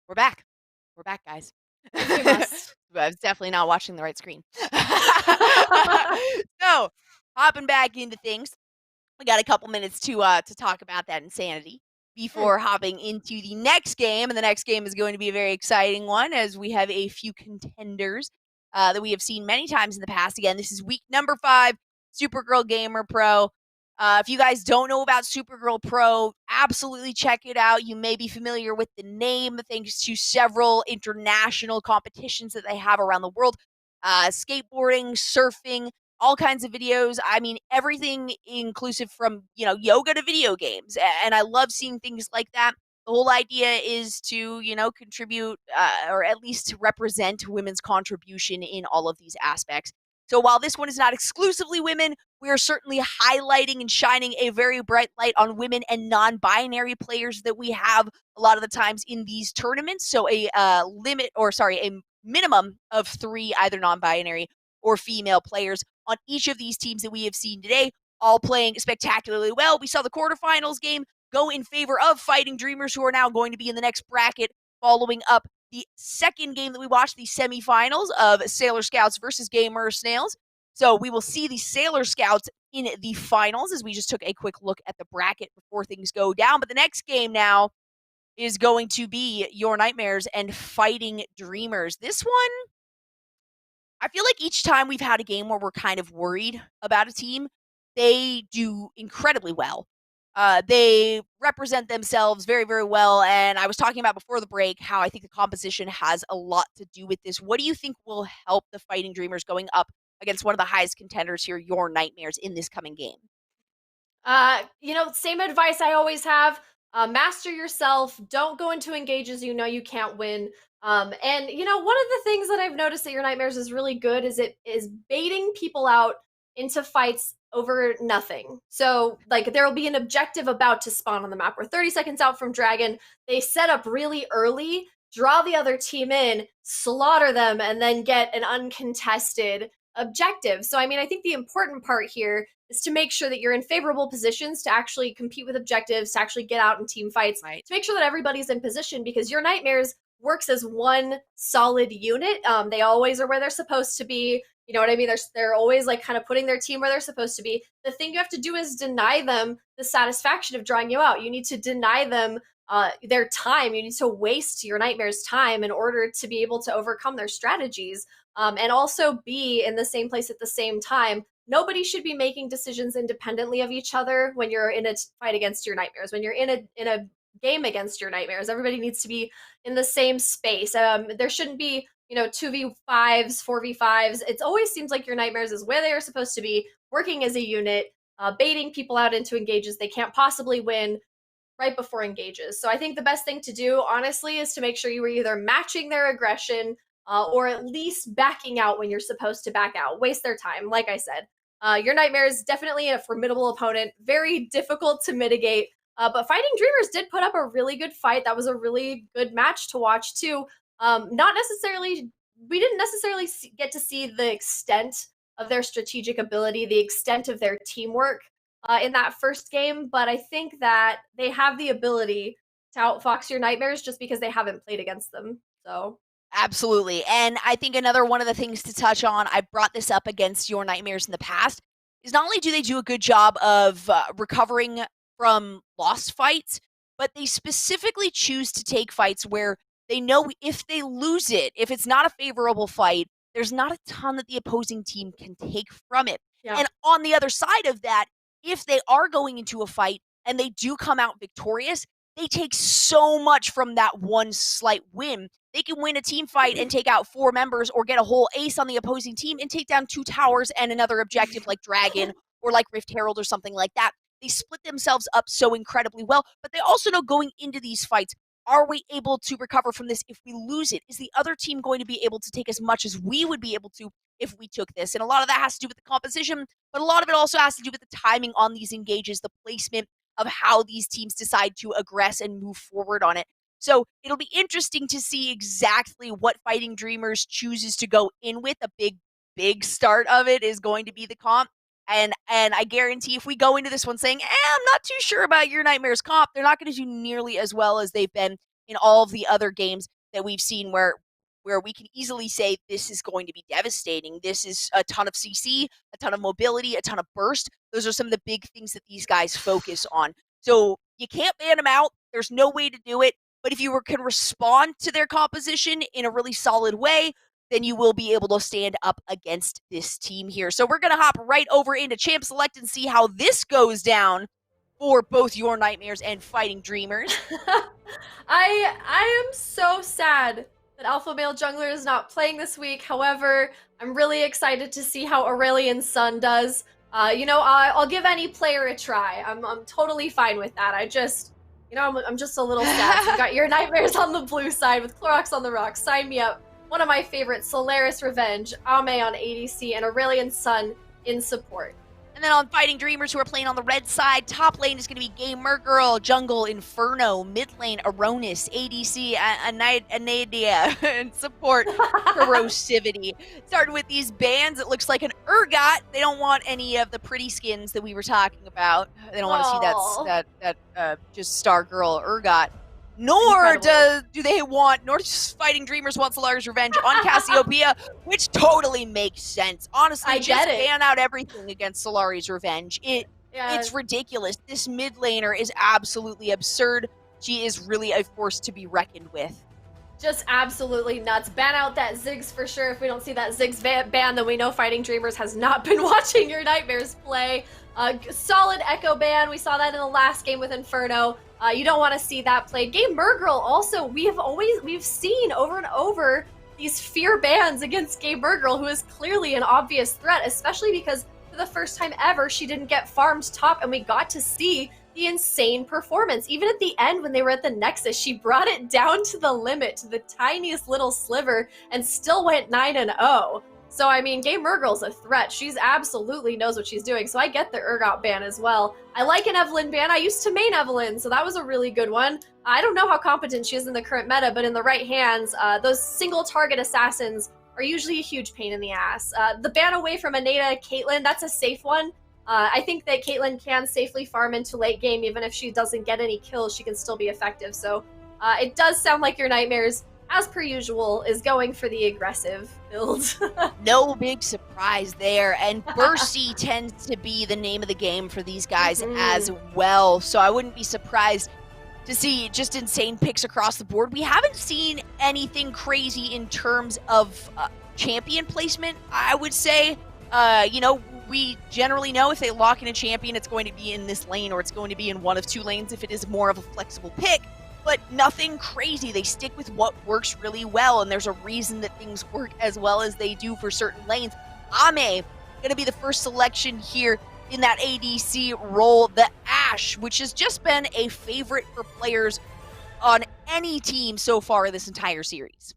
We're back. We're back, guys.
We must.
I was definitely not watching the right screen. So, hopping back into things, we got a couple minutes to talk about that insanity before hopping into the next game, and the next game is going to be a very exciting one as we have a few contenders that we have seen many times in the past. Again, this is week number 5, Supergirl Gamer Pro. If you guys don't know about Supergirl Pro, absolutely check it out. You may be familiar with the name thanks to several international competitions that they have around the world. Skateboarding, surfing, all kinds of videos. I mean, everything inclusive from, yoga to video games. And I love seeing things like that. The whole idea is to, contribute or at least to represent women's contribution in all of these aspects. So while this one is not exclusively women, we are certainly highlighting and shining a very bright light on women and non-binary players that we have a lot of the times in these tournaments. So a minimum of 3 either non-binary or female players on each of these teams that we have seen today, all playing spectacularly well. We saw the quarterfinals game go in favor of Fighting Dreamers, who are now going to be in the next bracket, following up the second game that we watched, the semifinals of Sailor Scouts versus Gamer Snails. So we will see the Sailor Scouts in the finals as we just took a quick look at the bracket before things go down. But the next game now is going to be Your Nightmares and Fighting Dreamers. This one, I feel like each time we've had a game where we're kind of worried about a team, they do incredibly well. They represent themselves very, very well. And I was talking about before the break how I think the composition has a lot to do with this. What do you think will help the Fighting Dreamers going up against one of the highest contenders here, Your Nightmares, in this coming game?
Same advice I always have. Master yourself. Don't go into engages you know you can't win. One of the things that I've noticed that Your Nightmares is really good is it is baiting people out into fights over nothing. So, there will be an objective about to spawn on the map. We're 30 seconds out from Dragon. They set up really early, draw the other team in, slaughter them, and then get an uncontested objective. So, I think the important part here is to make sure that you're in favorable positions to actually compete with objectives, to actually get out in team fights,
right,
to make sure that everybody's in position, because Your Nightmares works as one solid unit. They always are where they're supposed to be. You know what I mean? They're always kind of putting their team where they're supposed to be. The thing you have to do is deny them the satisfaction of drawing you out. You need to deny them their time. You need to waste Your Nightmares' time in order to be able to overcome their strategies, and also be in the same place at the same time. Nobody should be making decisions independently of each other when you're in a fight against Your Nightmares. When you're in a game against Your Nightmares, everybody needs to be in the same space. There shouldn't be 2v5s, 4v5s. It always seems like Your Nightmares is where they are supposed to be, working as a unit, baiting people out into engages they can't possibly win right before engages. So I think the best thing to do, honestly, is to make sure you are either matching their aggression or at least backing out when you're supposed to back out. Waste their time, like I said. Your Nightmares, definitely a formidable opponent, very difficult to mitigate. But Fighting Dreamers did put up a really good fight. That was a really good match to watch, too. We didn't necessarily get to see the extent of their strategic ability, the extent of their teamwork in that first game, but I think that they have the ability to outfox Your Nightmares just because they haven't played against them. So
Absolutely. And I think another one of the things to touch on, I brought this up against Your Nightmares in the past, is not only do they do a good job of recovering from lost fights, but they specifically choose to take fights where they know if they lose it, if it's not a favorable fight, there's not a ton that the opposing team can take from it.
Yeah.
And on the other side of that, if they are going into a fight and they do come out victorious, they take so much from that one slight win. They can win a team fight and take out 4 members or get a whole ace on the opposing team and take down 2 towers and another objective like Dragon or like Rift Herald or something like that. They split themselves up so incredibly well, but they also know going into these fights, are we able to recover from this if we lose it? Is the other team going to be able to take as much as we would be able to if we took this? And a lot of that has to do with the composition, but a lot of it also has to do with the timing on these engages, the placement of how these teams decide to aggress and move forward on it. So it'll be interesting to see exactly what Fighting Dreamers chooses to go in with. A big start of it is going to be the comp. And I guarantee if we go into this one saying, I'm not too sure about your Nightmares comp, they're not going to do nearly as well as they've been in all of the other games that we've seen where we can easily say this is going to be devastating. This is a ton of CC, a ton of mobility, a ton of burst. Those are some of the big things that these guys focus on. So you can't ban them out. There's no way to do it. But if you can respond to their composition in a really solid way, then you will be able to stand up against this team here. So we're going to hop right over into Champ Select and see how this goes down for both your Nightmares and Fighting Dreamers.
I am so sad that Alpha Male Jungler is not playing this week. However, I'm really excited to see how Aurelion Sun does. I'll give any player a try. I'm totally fine with that. I'm just a little sad. So you got your Nightmares on the blue side with Clorox on the rocks. Sign me up. One of my favorites, Solaris Revenge, Ame on ADC, and Aurelion Sun in support.
And then on Fighting Dreamers, who are playing on the red side, top lane is going to be Gamer Girl, jungle Inferno, mid lane Aronis, ADC Anadia, and support Corrosivity. Starting with these bans, it looks like an Urgot. They don't want any of the pretty skins that we were talking about. They don't want to see that just Star Girl Urgot. Nor do they want, nor does Fighting Dreamers want Solaris Revenge on Cassiopeia, which totally makes sense. Honestly, just ban out everything against Solaris Revenge. It's ridiculous. This mid laner is absolutely absurd. She is really a force to be reckoned with.
Just absolutely nuts. Ban out that Ziggs for sure. If we don't see that Ziggs ban, then we know Fighting Dreamers has not been watching your Nightmares play. Solid Echo ban. We saw that in the last game with Inferno. You don't want to see that played. Gamer Girl also, we've seen over and over these fear bans against Gamer Girl, who is clearly an obvious threat, especially because for the first time ever, she didn't get farmed top, and we got to see the insane performance. Even at the end when they were at the Nexus, she brought it down to the limit, to the tiniest little sliver, and still went 9-0. So, I mean, Gamer Girl's a threat. She's absolutely knows what she's doing. So I get the Urgot ban as well. I like an Evelynn ban. I used to main Evelynn, so that was a really good one. I don't know how competent she is in the current meta, but in the right hands, those single target assassins are usually a huge pain in the ass. The ban away from Aneta, Caitlyn, that's a safe one. I think that Caitlyn can safely farm into late game. Even if she doesn't get any kills, she can still be effective. So it does sound like your Nightmares, as per usual, is going for the aggressive build.
No big surprise there. And Bursty tends to be the name of the game for these guys as well. So I wouldn't be surprised to see just insane picks across the board. We haven't seen anything crazy in terms of champion placement, I would say. We generally know if they lock in a champion, it's going to be in this lane or it's going to be in one of 2 lanes if it is more of a flexible pick. But nothing crazy. They stick with what works really well, and there's a reason that things work as well as they do for certain lanes. Ame, going to be the first selection here in that ADC role. The Ashe, which has just been a favorite for players on any team so far this entire series.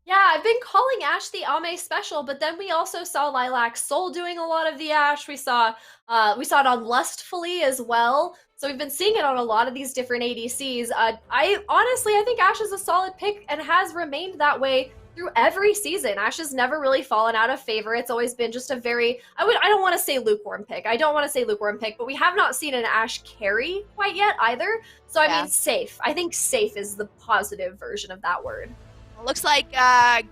Yeah, I've been calling Ashe the Ame special, but then we also saw Lilac Soul doing a lot of the Ashe. We saw it on Lustfully as well. So we've been seeing it on a lot of these different ADCs. I think Ashe is a solid pick and has remained that way through every season. Ashe has never really fallen out of favor. It's always been just a very, I don't want to say lukewarm pick. But we have not seen an Ashe carry quite yet either. So I mean, safe. I think safe is the positive version of that word.
Looks like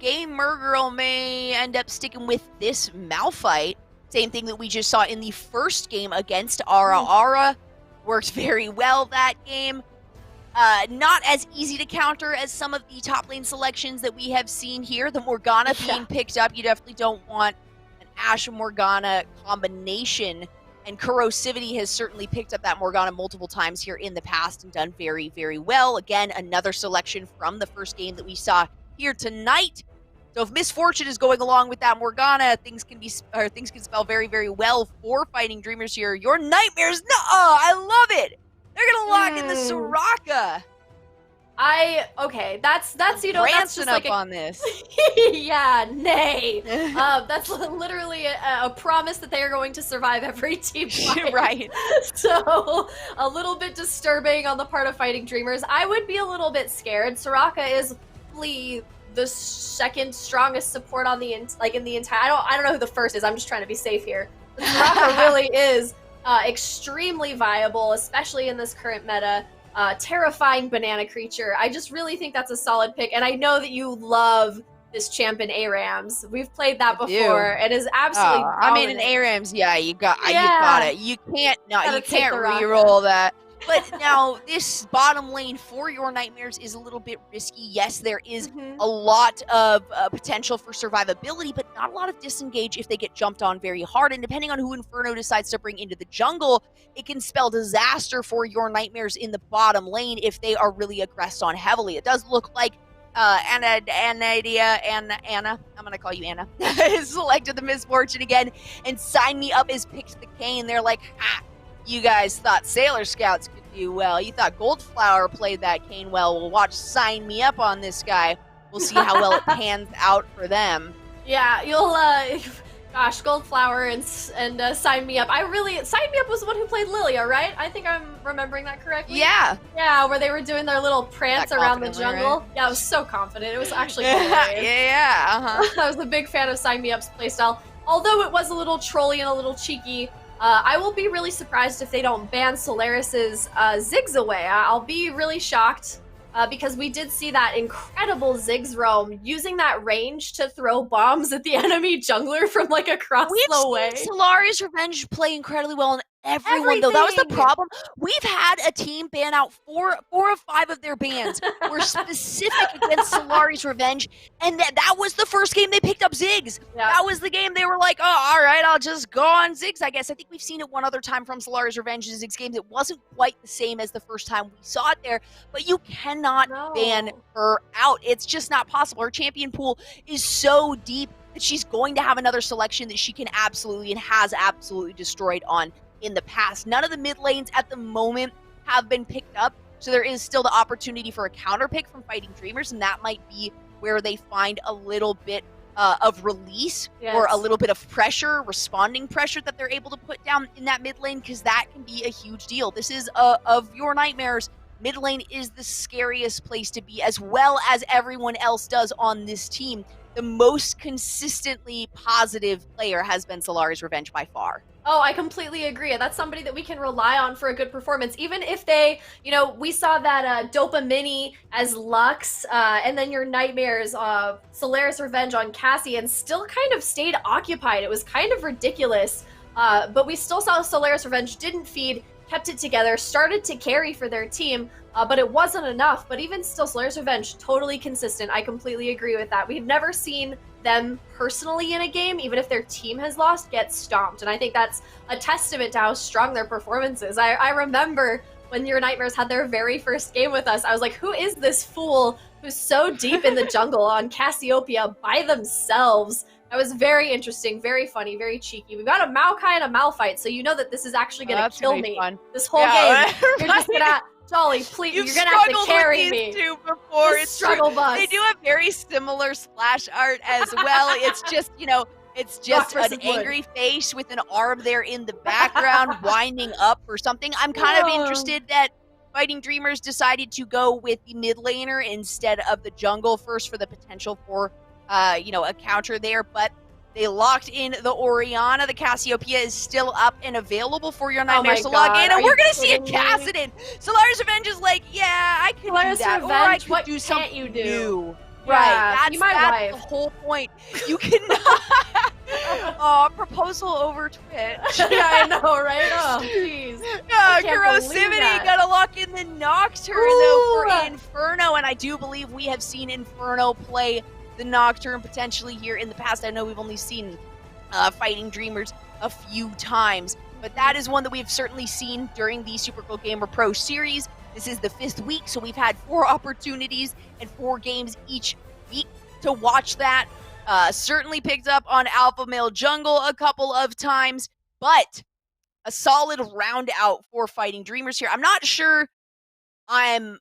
Gamer Girl may end up sticking with this Malphite. Same thing that we just saw in the first game against Ara. Ara worked very well that game. Not as easy to counter as some of the top lane selections that we have seen here. The Morgana being picked up, you definitely don't want an Ashe Morgana combination. And Corrosivity has certainly picked up that Morgana multiple times here in the past and done very, very well. Again, another selection from the first game that we saw here tonight. So if Misfortune is going along with that Morgana, things can spell very, very well for Fighting Dreamers here. Your Nightmares, I love it. They're gonna lock in the Soraka.
Okay, that's that's just like
on this.
Yeah, nay. That's literally a promise that they are going to survive every team fight.
Right.
So a little bit disturbing on the part of Fighting Dreamers. I would be a little bit scared. Soraka is probably the second strongest support on the in the entire. I don't know who the first is. I'm just trying to be safe here. But Soraka really is extremely viable, especially in this current meta. Terrifying banana creature. I just really think that's a solid pick, and I know that you love this champ in ARAMs. We've played that before. It is absolutely
in ARAMs, you got it. You can't reroll that. But now this bottom lane for your Nightmares is a little bit risky. Yes, there is a lot of potential for survivability, but not a lot of disengage if they get jumped on very hard. And depending on who Inferno decides to bring into the jungle, it can spell disaster for your Nightmares in the bottom lane if they are really aggressed on heavily. It does look like Anna, I'm gonna call you Anna, selected the Misfortune again, and Sign Me Up is picked the Kayn. They're like, you guys thought Sailor Scouts could do well. You thought Goldflower played that Kayn well. We'll watch Sign Me Up on this guy. We'll see how well it pans out for them.
Yeah, you'll, gosh, Goldflower and Sign Me Up. Sign Me Up was the one who played Lilia, right? I think I'm remembering that correctly.
Yeah.
Yeah, where they were doing their little prance around the jungle. Right? Yeah, I was so confident. It was actually hilarious. I was a big fan of Sign Me Up's playstyle. Although it was a little trolly and a little cheeky, I will be really surprised if they don't ban Solaris's Ziggs away. I'll be really shocked because we did see that incredible Ziggs roam using that range to throw bombs at the enemy jungler from like across the way.
We've seen Solari's Revenge play incredibly well in everyone, though. That was the problem. We've had a team ban out four of 5 of their bans were specific against Solari's Revenge, and that was the first game they picked up Ziggs. Yeah. That was the game they were like, oh, all right, I'll just go on Ziggs, I guess. I think we've seen it one other time from Solari's Revenge in Ziggs games. It wasn't quite the same as the first time we saw it there, but you cannot ban her out. It's just not possible. Her champion pool is so deep that she's going to have another selection that she can absolutely and has absolutely destroyed on in the past. None of the mid lanes at the moment have been picked up, so there is still the opportunity for a counter pick from Fighting Dreamers, and that might be where they find a little bit of release or a little bit of pressure, responding pressure that they're able to put down in that mid lane, because that can be a huge deal. This is of your Nightmares. Mid lane is the scariest place to be, as well as everyone else does on this team. The most consistently positive player has been Solari's Revenge by far.
Oh, I completely agree. That's somebody that we can rely on for a good performance. Even if they, we saw that Dopamini as Lux, and then your Nightmares, Solaris Revenge on Cassie, and still kind of stayed occupied. It was kind of ridiculous. But we still saw Solaris Revenge didn't feed, kept it together, started to carry for their team, but it wasn't enough. But even still, Solaris Revenge, totally consistent. I completely agree with that. We've never seen them personally in a game, even if their team has lost, get stomped. And I think that's a testament to how strong their performance is. I remember when your Nightmares had their very first game with us, I was like, who is this fool who's so deep in the jungle on Cassiopeia by themselves? That was very interesting, very funny, very cheeky. We've got a Maokai and a Malphite, so you know that this is actually going to kill me. This whole game, you're just going to... Dolly, please, you're gonna have to carry me.
With these two before.
It's struggle bus.
They do a very similar splash art as well. It's just, it's just an angry face with an arm there in the background, winding up or something. I'm kind of interested that Fighting Dreamers decided to go with the mid laner instead of the jungle first for the potential for, a counter there, but they locked in the Orianna. The Cassiopeia is still up and available for your Nightmares to log in. And we're going to see a Kassadin. Solari's Revenge is like, yeah, I can do that.
Revenge,
or I can
what
do something
can't you do?
new.
Yeah,
Right. That's the whole point. You cannot. Proposal over Twitch.
Yeah, I know, right? Oh, jeez.
Yeah,
I can't believe
Corrosivity
that.
gotta lock in the Nocturne though for
Ooh.
Inferno, and I do believe we have seen Inferno play the Nocturne potentially here in the past. I know we've only seen Fighting Dreamers a few times, but that is one that we've certainly seen during the Super Cool Gamer Pro series. This is the 5th week, so we've had 4 opportunities and 4 games each week to watch that. Certainly picked up on Alpha Male Jungle a couple of times, but a solid round out for Fighting Dreamers here. I'm not sure I'm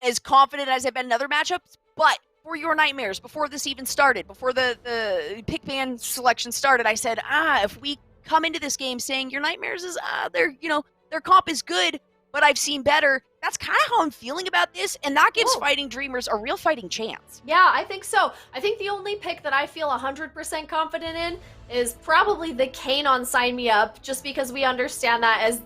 as confident as I've been in other matchups, but for your Nightmares, before this even started, before the pick ban selection started, I said, if we come into this game saying your Nightmares is, their comp is good, but I've seen better, that's kind of how I'm feeling about this, and that gives Fighting Dreamers a real fighting chance.
Yeah, I think so. I think the only pick that I feel 100% confident in is probably the Kane on Sign Me Up, just because we understand that as,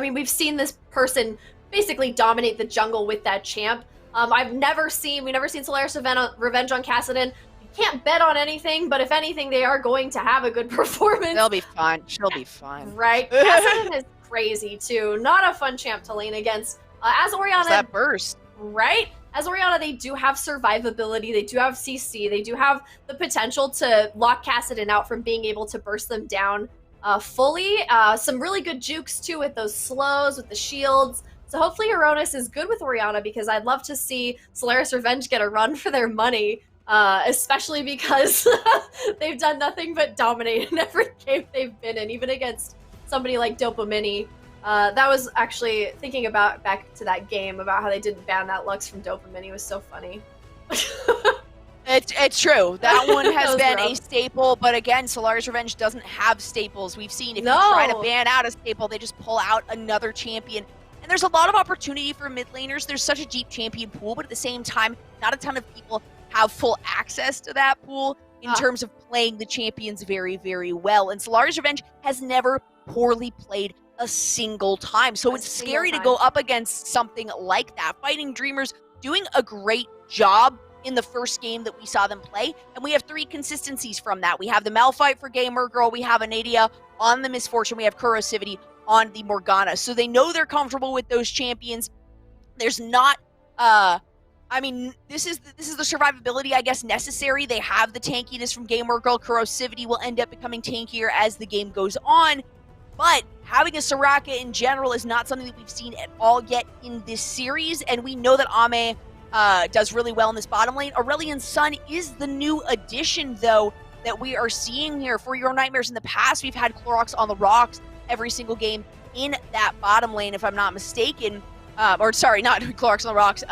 we've seen this person basically dominate the jungle with that champ. We never seen Solaris Revenge on Kassadin. You can't bet on anything, but if anything, they are going to have a good performance.
They'll be fun. She'll be fun.
Right? Kassadin is crazy, too. Not a fun champ to lane against. As Orianna...
That burst.
Right? As Orianna, they do have survivability, they do have CC, they do have the potential to lock Kassadin out from being able to burst them down fully. Some really good jukes, too, with those slows, with the shields. So hopefully Aronis is good with Orianna, because I'd love to see Solaris Revenge get a run for their money, especially because they've done nothing but dominate in every game they've been in, even against somebody like Dopamini. That was actually thinking about back to that game about how they didn't ban that Lux from Dopamini was so funny.
It's true. That one has been
rough.
a staple, but again, Solaris Revenge doesn't have staples. We've seen if you try to ban out a staple, they just pull out another champion. And there's a lot of opportunity for mid laners. There's such a deep champion pool, but at the same time, not a ton of people have full access to that pool in terms of playing the champions very, very well. And Solaris Revenge has never poorly played a single time. So it's scary to go up against something like that. Fighting Dreamers doing a great job in the first game that we saw them play, and we have 3 consistencies from that. We have the Malphite for Gamer Girl, we have Anadia on the Misfortune, we have Corrosivity on the Morgana. So they know they're comfortable with those champions. There's not this is the survivability, I guess, necessary. They have the tankiness from Gamer Girl. Corrosivity will end up becoming tankier as the game goes on. But having a Soraka in general is not something that we've seen at all yet in this series, and we know that Ame does really well in this bottom lane. Aurelian's Sun is the new addition, though, that we are seeing here for your Nightmares. In the past, we've had Clorox on the rocks every single game in that bottom lane, if I'm not mistaken. Or sorry, not Clorox on the rocks.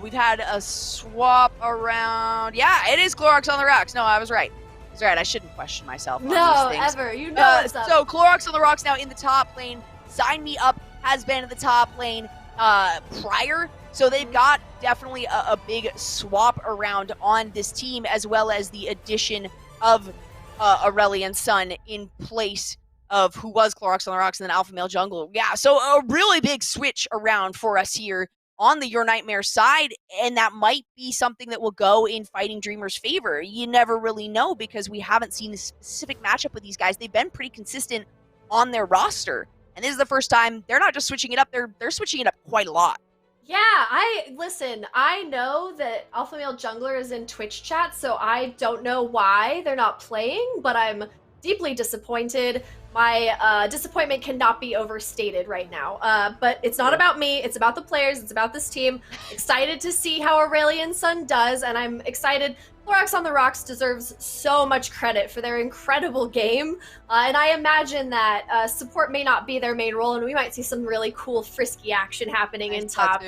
We've had a swap around. Yeah, it is Clorox on the rocks. No, I was right. That's right, I shouldn't question myself on
No,
these things.
ever. You know what's up.
So Clorox on the rocks now in the top lane. Sign Me Up has been in the top lane prior. So they've got definitely a big swap around on this team, as well as the addition of Aurelian Sun in place of who was Clorox on the rocks and then Alpha Male Jungle. Yeah, so a really big switch around for us here on the Your Nightmare side, and that might be something that will go in Fighting Dreamers' favor. You never really know, because we haven't seen a specific matchup with these guys. They've been pretty consistent on their roster, and this is the first time they're not just switching it up, they're switching it up quite a lot.
Yeah, I know that Alpha Male Jungler is in Twitch chat, so I don't know why they're not playing, but I'm deeply disappointed. My disappointment cannot be overstated right now. But it's not about me, it's about the players, it's about this team. Excited to see how Aurelian Sun does, and I'm excited. Clorox on the Rocks deserves so much credit for their incredible game, and I imagine that support may not be their main role, and we might see some really cool frisky action happening in top.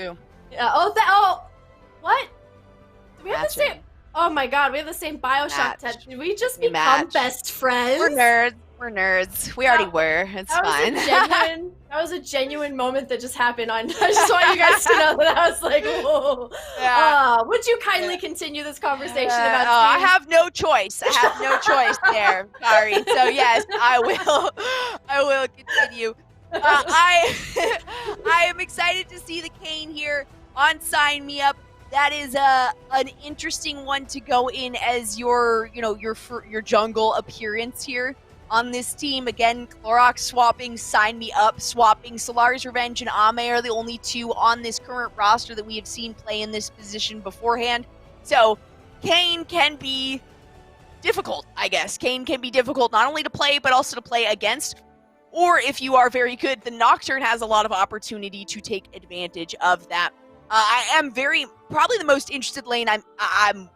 What? Do we have the same? Oh my god, we have the same Bioshock tattoo. Did we just become best friends?
We're nerds. We already were. It's fine.
That was a genuine moment that just happened. I just want you guys to know that I was like, whoa. Yeah. Would you kindly continue this conversation about teams?
I have no choice. I have no choice there. Sorry. So yes, I will continue. I am excited to see the Kane here on Sign Me Up. that is an interesting one to go in as your jungle appearance here on this team. Again, Clorox swapping, Sign Me Up swapping. Solari's Revenge and Ame are the only two on this current roster that we have seen play in this position beforehand. So Kayn can be difficult, I guess. Kayn can be difficult not only to play, but also to play against. Or if you are very good, the Nocturne has a lot of opportunity to take advantage of that. I am probably the most interested lane I'm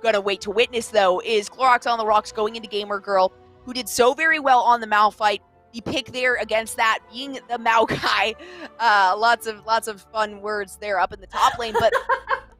gonna wait to witness, though, is Clorox on the Rocks going into Gamer Girl, who did so very well on the Mao fight. The pick there against that being the Mao guy. Lots of fun words there up in the top lane, but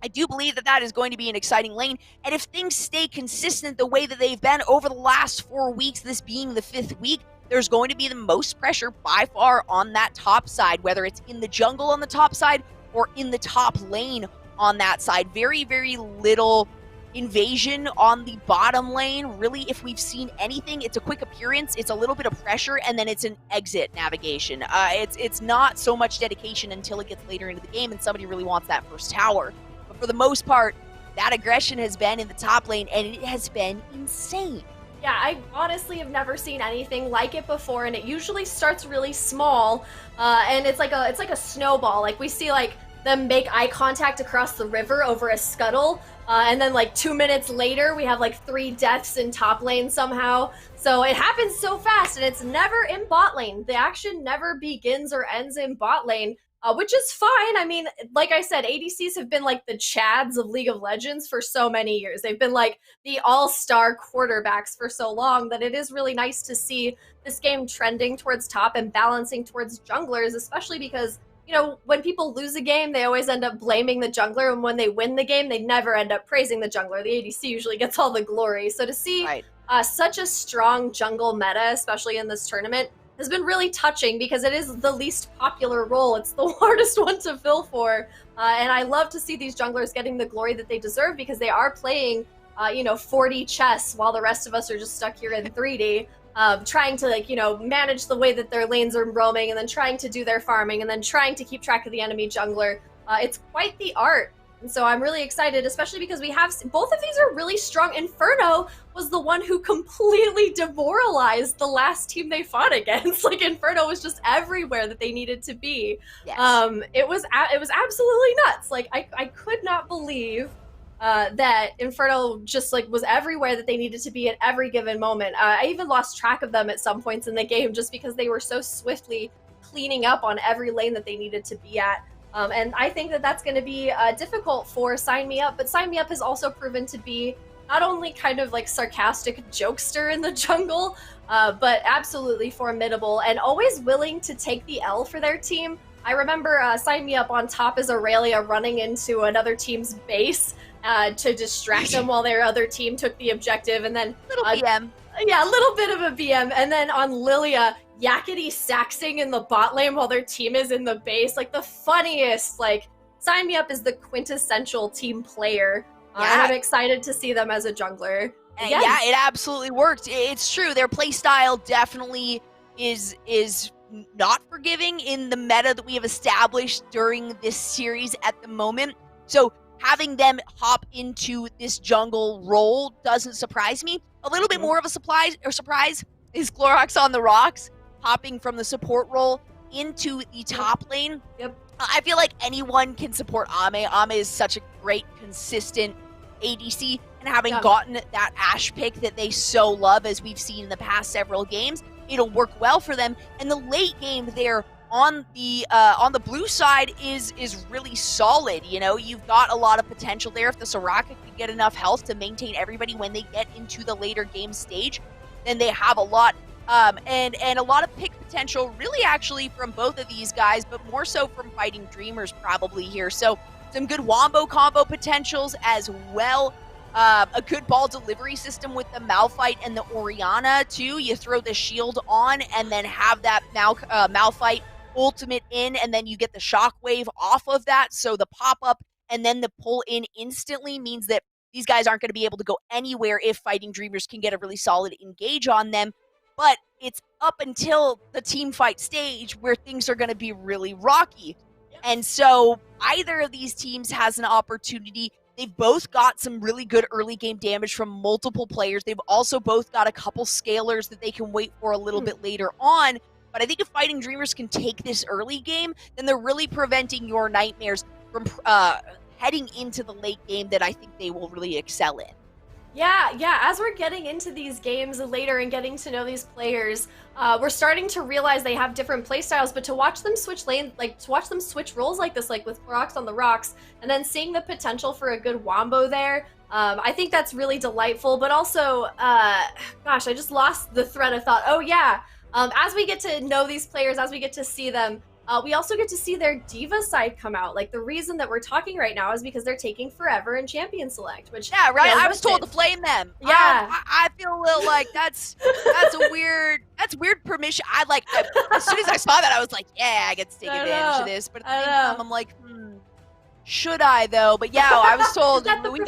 I do believe that is going to be an exciting lane. And if things stay consistent the way that they've been over the last 4 weeks, this being the 5th week, there's going to be the most pressure by far on that top side, whether it's in the jungle on the top side or in the top lane on that side. Very, very little invasion on the bottom lane. Really, if we've seen anything, it's a quick appearance, it's a little bit of pressure, and then it's an exit navigation. It's not so much dedication until it gets later into the game and somebody really wants that first tower. But for the most part, that aggression has been in the top lane, and it has been insane.
Yeah, I honestly have never seen anything like it before, and it usually starts really small, and it's like a snowball. Like we see like them make eye contact across the river over a scuttle, and then like 2 minutes later we have like 3 deaths in top lane somehow. So it happens so fast, and it's never in bot lane. The action never begins or ends in bot lane. Which is fine. I mean, like I said, ADCs have been like the Chads of League of Legends for so many years. They've been like the all-star quarterbacks for so long that it is really nice to see this game trending towards top and balancing towards junglers, especially because, you know, when people lose a game, they always end up blaming the jungler, and when they win the game, they never end up praising the jungler. The ADC usually gets all the glory. So to see such a strong jungle meta, especially in this tournament, has been really touching because it is the least popular role. It's the hardest one to fill for. And I love to see these junglers getting the glory that they deserve because they are playing, 40 chess while the rest of us are just stuck here in 3D, trying to, manage the way that their lanes are roaming and then trying to do their farming and then trying to keep track of the enemy jungler. It's quite the art. And so I'm really excited, especially because we have both of these are really strong. Inferno was the one who completely demoralized the last team they fought against. Like Inferno was just everywhere that they needed to be.
Yes.
It was absolutely nuts. Like I could not believe that Inferno just like was everywhere that they needed to be at every given moment. I even lost track of them at some points in the game just because they were so swiftly cleaning up on every lane that they needed to be at. And I think that that's going to be difficult for Sign Me Up, but Sign Me Up has also proven to be not only kind of like sarcastic jokester in the jungle, but absolutely formidable and always willing to take the L for their team. I remember Sign Me Up on top as Aurelia running into another team's base to distract them while their other team took the objective, and then
little BM.
Yeah, a little bit of a BM, and then on Lilia, yakety saxing in the bot lane while their team is in the base. Like the funniest, like Sign Me Up is the quintessential team player. And I'm excited to see them as a jungler. Again.
Yeah, it absolutely worked. It's true. Their play style definitely is not forgiving in the meta that we have established during this series at the moment. So having them hop into this jungle role doesn't surprise me. A little bit more of a surprise is Clorox on the Rocks hopping from the support role into the top lane.
Yep.
I feel like anyone can support Ame. Ame is such a great, consistent ADC, and having gotten that Ashe pick that they so love, as we've seen in the past several games, it'll work well for them. And the late game there on the blue side is really solid. You know, you've got a lot of potential there. If the Soraka can get enough health to maintain everybody when they get into the later game stage, then they have a lot. And a lot of pick potential, really, actually, from both of these guys, but more so from Fighting Dreamers probably here. So some good wombo combo potentials as well. A good ball delivery system with the Malphite and the Orianna too. You throw the shield on and then have that Malphite ultimate in, and then you get the shockwave off of that. So the pop up and then the pull in instantly means that these guys aren't going to be able to go anywhere if Fighting Dreamers can get a really solid engage on them. But it's up until the team fight stage where things are going to be really rocky. And so either of these teams has an opportunity. They've both got some really good early game damage from multiple players. They've also both got a couple scalers that they can wait for a little bit later on. But I think if Fighting Dreamers can take this early game, then they're really preventing your Nightmares from heading into the late game that I think they will really excel in.
Yeah, as we're getting into these games later and getting to know these players, we're starting to realize they have different playstyles, but to watch them switch lanes, like to watch them switch roles like this, like with Clorox on the rocks, and then seeing the potential for a good wombo there, I think that's really delightful, but also, gosh, I just lost the thread of thought. Oh yeah, as we get to know these players, as we get to see them, we also get to see their diva side come out. Like, the reason that we're talking right now is because they're taking forever in Champion Select, which...
Yeah, right?
You know,
I was told to flame them.
Yeah.
I feel a little like that's weird permission. As soon as I saw that, I was like, yeah, I get to take advantage of this. But at the same time, I'm like, should I though? But yeah, I was told
we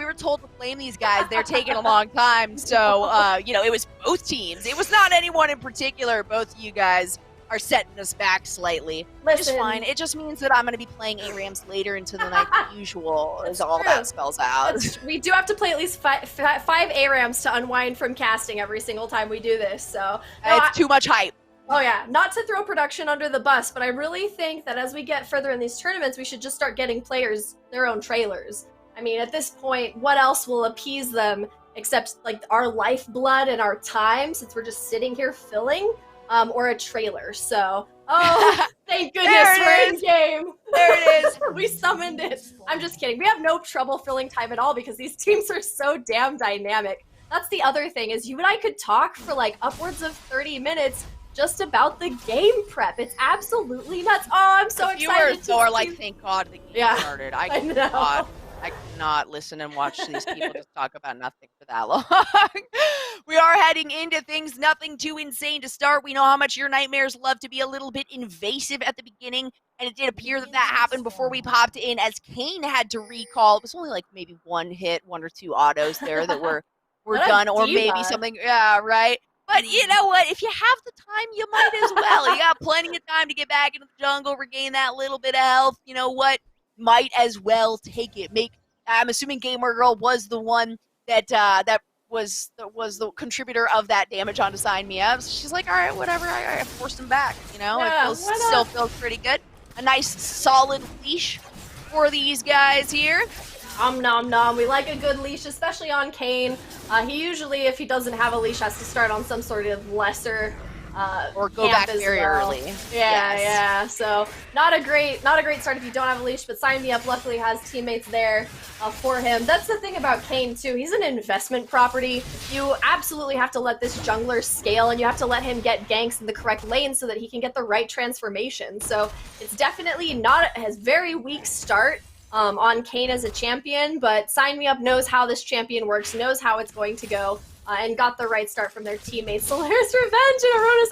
were
told to flame these guys. They're taking a long time. So, it was both teams. It was not anyone in particular. Both of you guys are setting us back slightly. Which is fine. It just means that I'm going to be playing ARAMs later into the night than usual, is all that spells out.
We do have to play at least five ARAMs to unwind from casting every single time we do this, so...
It's too much hype.
Oh yeah, not to throw production under the bus, but I really think that as we get further in these tournaments, we should just start getting players their own trailers. I mean, at this point, what else will appease them except, like, our lifeblood and our time, since we're just sitting here filling? Or a trailer, so... Oh, thank goodness we're in game!
There it is!
We summoned it! I'm just kidding. We have no trouble filling time at all because these teams are so damn dynamic. That's the other thing, is you and I could talk for, like, upwards of 30 minutes just about the game prep. It's absolutely nuts. Oh, I'm so excited
to are like, thank God the game started.
I know.
I cannot listen and watch these people just talk about nothing for that long. We are heading into things nothing too insane to start. We know how much your Nightmares love to be a little bit invasive at the beginning, and it did appear that happened before we popped in as Kane had to recall. It was only like maybe one hit, one or two autos there that were done, or maybe something. Yeah, right. But you know what? If you have the time, you might as well. You got plenty of time to get back into the jungle, regain that little bit of health. You know what? Might as well take it. I'm assuming Gamer Girl was the one that was the contributor of that damage onto Sign Me Up. So she's like, all right, whatever. I forced him back. You know,
yeah,
it still feels pretty good. A nice solid leash for these guys here.
Nom nom. We like a good leash, especially on Kane. He usually, if he doesn't have a leash, has to start on some sort of lesser
or go back very early.
Yeah. So not a great start if you don't have a leash. But Sign Me Up luckily has teammates there for him. That's the thing about Kane too. He's an investment property. You absolutely have to let this jungler scale, and you have to let him get ganks in the correct lane so that he can get the right transformation. So it's definitely has very weak start on Kane as a champion, but Sign Me Up knows how this champion works, knows how it's going to go, and got the right start from their teammates. Solaris Revenge and Aronis.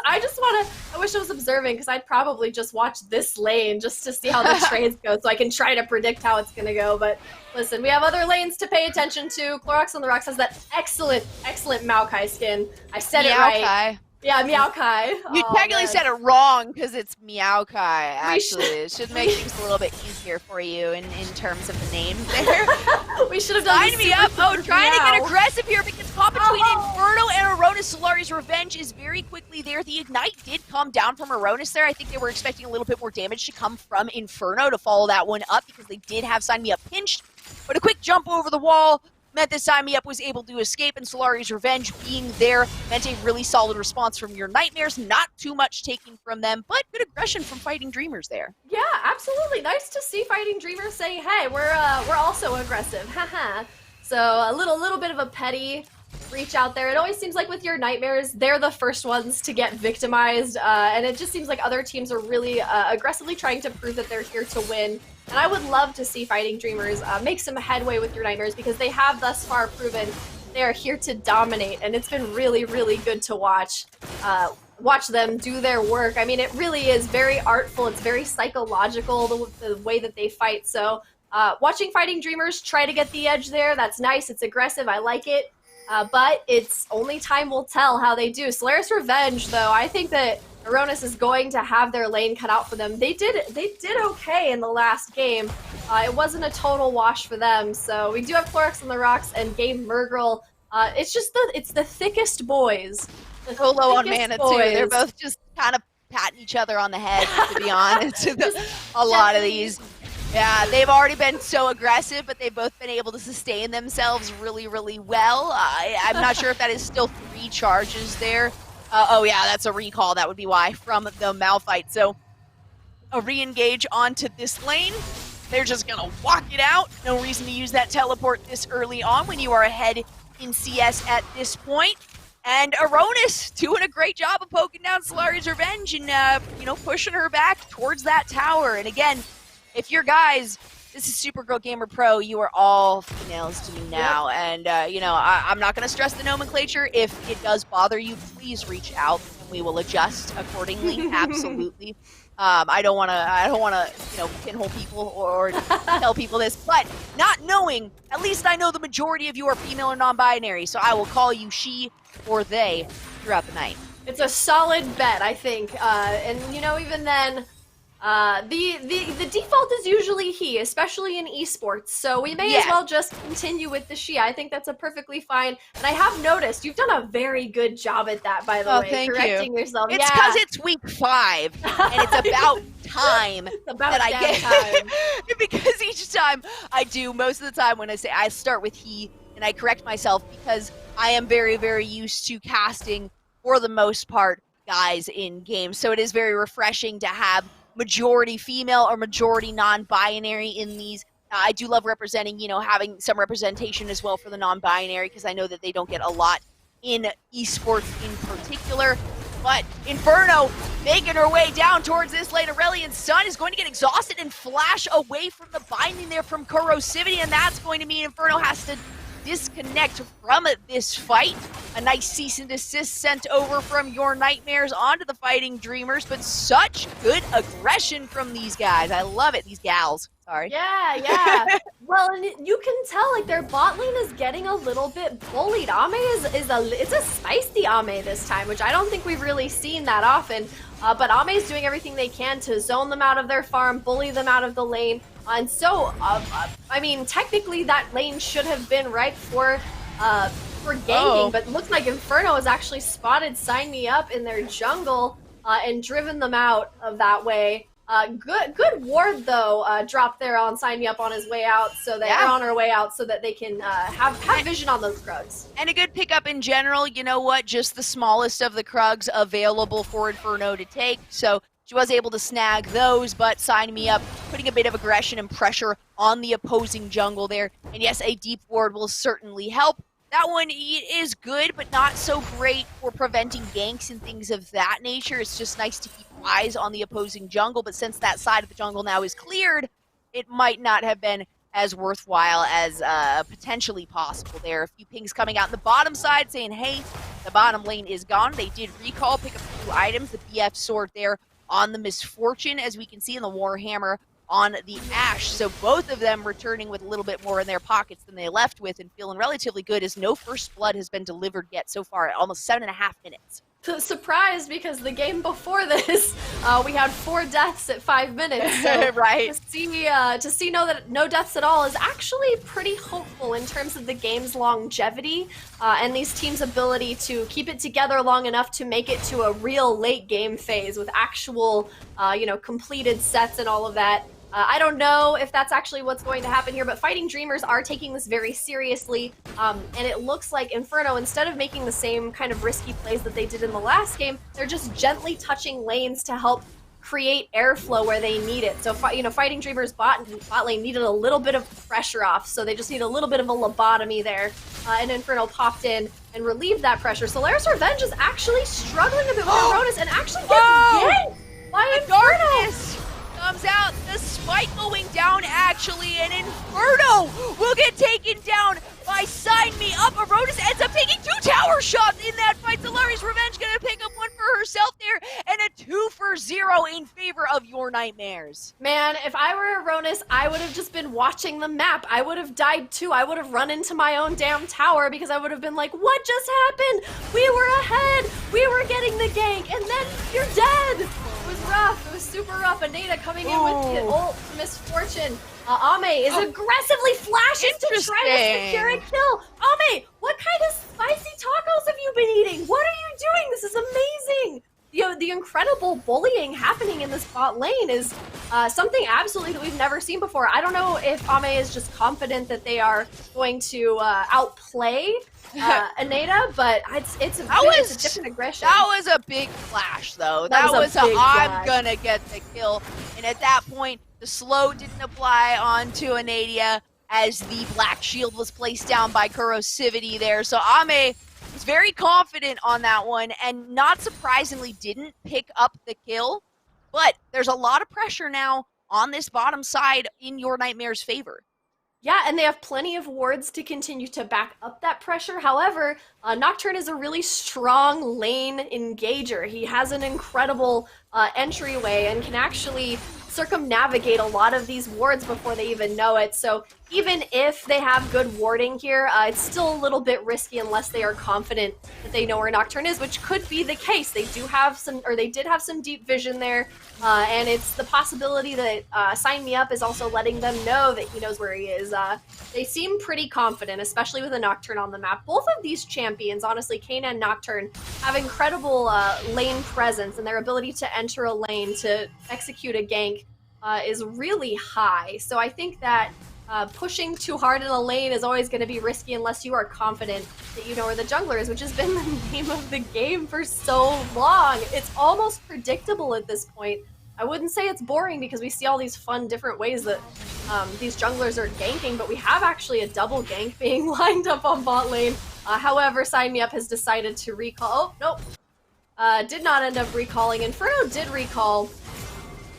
I wish I was observing, because I'd probably just watch this lane just to see how the trades go, so I can try to predict how it's going to go. But listen, we have other lanes to pay attention to. Clorox on the Rocks has that excellent Maokai skin. I said it right. Yeah, Meowkai.
You technically said it wrong because it's Meowkai, actually. It should make things a little bit easier for you in terms of the names there.
We should have done
Sign Me Up. Oh, trying to get aggressive here because caught between Inferno and Aronis. Solari's Revenge is very quickly there. The Ignite did come down from Aronis there. I think they were expecting a little bit more damage to come from Inferno to follow that one up because they did have Sign Me Up pinched. But a quick jump over the wall meant that Sign Me Up was able to escape, and Solari's Revenge being there meant a really solid response from your Nightmares. Not too much taking from them, but good aggression from Fighting Dreamers there.
Yeah, absolutely. Nice to see Fighting Dreamers say, hey, we're also aggressive. Haha. So a little bit of a petty reach out there. It always seems like with your Nightmares, they're the first ones to get victimized, and it just seems like other teams are really aggressively trying to prove that they're here to win. And I would love to see Fighting Dreamers make some headway with your Nightmares, because they have thus far proven they are here to dominate, and it's been really, really good to watch them do their work. I mean, it really is very artful. It's very psychological, the way that they fight. So watching Fighting Dreamers try to get the edge there, that's nice. It's aggressive. I like it. But it's only time will tell how they do. Solaris Revenge, though, I think that Aronis is going to have their lane cut out for them. They did okay in the last game. It wasn't a total wash for them. So we do have Clorox on the rocks and Gabe Mergrill. It's just it's the thickest boys.
So low on mana too. They're both just kind of patting each other on the head, to be honest. A lot of these. Yeah, they've already been so aggressive, but they've both been able to sustain themselves really, really well. I'm not sure if that is still 3 charges there. Oh yeah, that's a recall. That would be why from the Malphite. So a re-engage onto this lane. They're just gonna walk it out. No reason to use that teleport this early on when you are ahead in CS at this point. And Aronis doing a great job of poking down Solari's Revenge and pushing her back towards that tower. And again, if you're guys, this is Supergirl Gamer Pro, you are all females to me now. Yep. And, I'm not going to stress the nomenclature. If it does bother you, please reach out and we will adjust accordingly. Absolutely. I don't want to, pinhole people or tell people this, but not knowing, at least I know the majority of you are female or non-binary, so I will call you she or they throughout the night.
It's a solid bet, I think. And, even then, the default is usually he, especially in esports, so we may as well just continue with the she. I think that's a perfectly fine, and I have noticed you've done a very good job at that, by the way, correcting yourself.
It's because it's week 5, and it's about time that I get time. Because each time I do, most of the time when I say I start with he, and I correct myself because I am very, very used to casting, for the most part, guys in games, so it is very refreshing to have majority female or majority non-binary in these. I do love representing, having some representation as well for the non-binary because I know that they don't get a lot in esports in particular. But Inferno making her way down towards this lane. Aurelian's Sun is going to get exhausted and flash away from the binding there from corrosivity, and that's going to mean Inferno has to disconnect from this fight. A nice cease and desist sent over from your Nightmares onto the Fighting Dreamers, but such good aggression from these guys. I love it, these gals. Sorry.
Yeah. Well, and you can tell, like, their bot lane is getting a little bit bullied. Ame it's a spicy Ame this time, which I don't think we've really seen that often. But Ame is doing everything they can to zone them out of their farm, bully them out of the lane. And so, I mean, technically that lane should have been ripe for ganking, but it looks like Inferno has actually spotted Sign Me Up in their jungle and driven them out of that way. Good ward though, dropped there on Sign Me Up on his way out, so that they're on her way out, so that they can have vision on those Krugs.
And a good pickup in general. You know what? Just the smallest of the Krugs available for Inferno to take. So she was able to snag those, but Sign Me Up putting a bit of aggression and pressure on the opposing jungle there. And yes, a deep ward will certainly help. That one is good, but not so great for preventing ganks and things of that nature. It's just nice to keep eyes on the opposing jungle, but since that side of the jungle now is cleared, it might not have been as worthwhile as potentially possible there. A few pings coming out in the bottom side saying, hey, the bottom lane is gone. They did recall, pick up a few items, the BF sword there on the Misfortune, as we can see in the Warhammer on the Ashe. So both of them returning with a little bit more in their pockets than they left with and feeling relatively good, as no first blood has been delivered yet so far at almost 7.5 minutes.
Surprised, because the game before this, we had 4 deaths at 5 minutes. So
right.
To see no deaths at all is actually pretty hopeful in terms of the game's longevity and these teams' ability to keep it together long enough to make it to a real late game phase with actual, completed sets and all of that. I don't know if that's actually what's going to happen here, but Fighting Dreamers are taking this very seriously, and it looks like Inferno, instead of making the same kind of risky plays that they did in the last game, they're just gently touching lanes to help create airflow where they need it. So, Fighting Dreamers bot lane needed a little bit of pressure off, so they just need a little bit of a lobotomy there, and Inferno popped in and relieved that pressure. Solari's Revenge is actually struggling a bit with Aronis and actually gets ganked by Inferno!
Comes out, the spike going down actually, and Inferno will get taken down by Sign Me Up. Aronis ends up taking 2 tower shots in that fight. Solari's Revenge gonna pick up one for herself there, and a 2 for 4-0 in favor of your Nightmares.
Man, if I were Aronis, I would have just been watching the map. I would have died too. I would have run into my own damn tower because I would have been like, what just happened? We were ahead. We were getting the gank, and then you're dead. It was rough. It was super rough. Anita coming in with the ult for Misfortune. Ame is aggressively flashing to try to secure a kill. Ame, what kind of spicy tacos have you been eating? What are you doing? This is amazing. The incredible bullying happening in this bot lane is something absolutely that we've never seen before. I don't know if Ame is just confident that they are going to outplay Anita, but it's a different aggression.
That was a big flash, though. That was I'm gonna get the kill. And at that point, the slow didn't apply onto Anadia as the black shield was placed down by Corrosivity there. So Ame was very confident on that one and not surprisingly didn't pick up the kill. But there's a lot of pressure now on this bottom side in your Nightmare's favor.
Yeah, and they have plenty of wards to continue to back up that pressure. However, Nocturne is a really strong lane engager. He has an incredible entryway and can actually circumnavigate a lot of these wards before they even know it. So even if they have good warding here, it's still a little bit risky unless they are confident that they know where Nocturne is, which could be the case. They do have some, or they did have some deep vision there, and it's the possibility that Sign Me Up is also letting them know that he knows where he is. They seem pretty confident, especially with a Nocturne on the map. Both of these champions, honestly, Kayn and Nocturne, have incredible lane presence, and their ability to enter a lane to execute a gank is really high. So I think that pushing too hard in a lane is always going to be risky unless you are confident that you know where the jungler is, which has been the name of the game for so long. It's almost predictable at this point. I wouldn't say it's boring because we see all these fun different ways that these junglers are ganking, but we have actually a double gank being lined up on bot lane. However, Sign Me Up has decided to recall. Oh, nope. Did not end up recalling. Inferno did recall.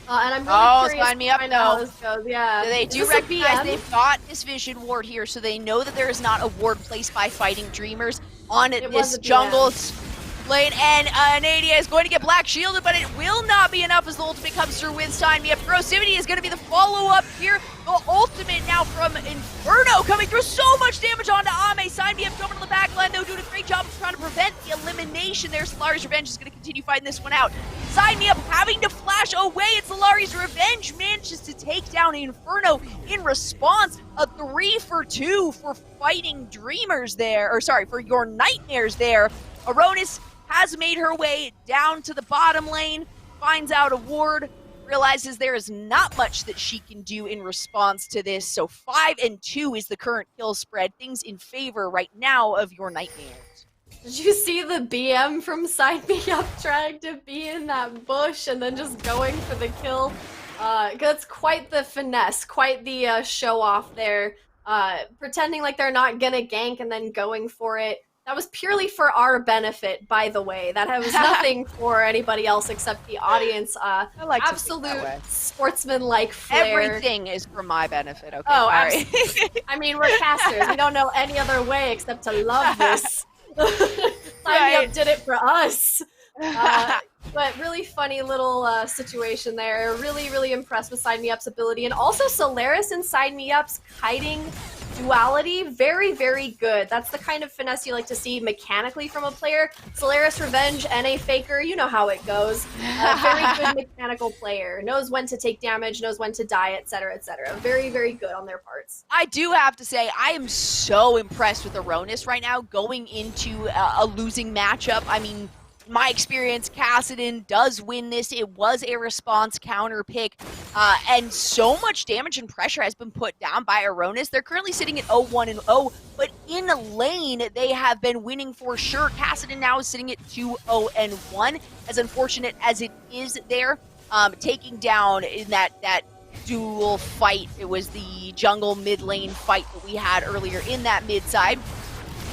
And I'm really curious
Sign Me Up,
to find out how this goes. Yeah.
They do recognize they've got this vision ward here, so they know that there is not a ward placed by Fighting Dreamers on this jungle lane. And Nadia is going to get black shielded, but it will not be enough as the ultimate comes through with Sign Me Up. Corrosivity is going to be the follow-up here. The ultimate now from Inferno coming through. So much damage onto Ame. Sign Me Up coming to the back line, though, doing a great job of trying to prevent the elimination there. Solari's Revenge is going to continue fighting this one out. Sign Me Up having to flash away. It's Solari's Revenge manages to take down Inferno in response. A 3-for-2 for Fighting Dreamers there, or sorry, for your Nightmares there. Aronis has made her way down to the bottom lane, finds out a ward, realizes there is not much that she can do in response to this. So 5-2 is the current kill spread. Things in favor right now of your Nightmares.
Did you see the BM from Sign Me Up trying to be in that bush and then just going for the kill? That's quite the finesse, quite the show off there. Pretending like they're not gonna gank and then going for it. That was purely for our benefit, by the way. That was nothing for anybody else except the audience.
I like
absolute sportsman-like flair.
Everything is for my benefit, okay?
Oh, absolutely. I mean, we're casters. We don't know any other way except to love this. Sign Me Up did it for us. But really funny little situation there. Really, really impressed with Sign Me Up's ability. And also Solaris and Sign Me Up's kiting duality, very, very good. That's the kind of finesse you like to see mechanically from a player. Solaris Revenge and a Faker, you know how it goes. Very good mechanical player. Knows when to take damage, knows when to die, etc., etc. Very, very good on their parts.
I do have to say, I am so impressed with Aronis right now going into a losing matchup. I mean, my experience, Kassadin does win this. It was a response counter pick, and so much damage and pressure has been put down by Aronis. They're currently sitting at 0-1-0, but in a lane, they have been winning for sure. Kassadin now is sitting at 2-0-1. As unfortunate as it is there, taking down in that dual fight. It was the jungle mid lane fight that we had earlier in that mid side.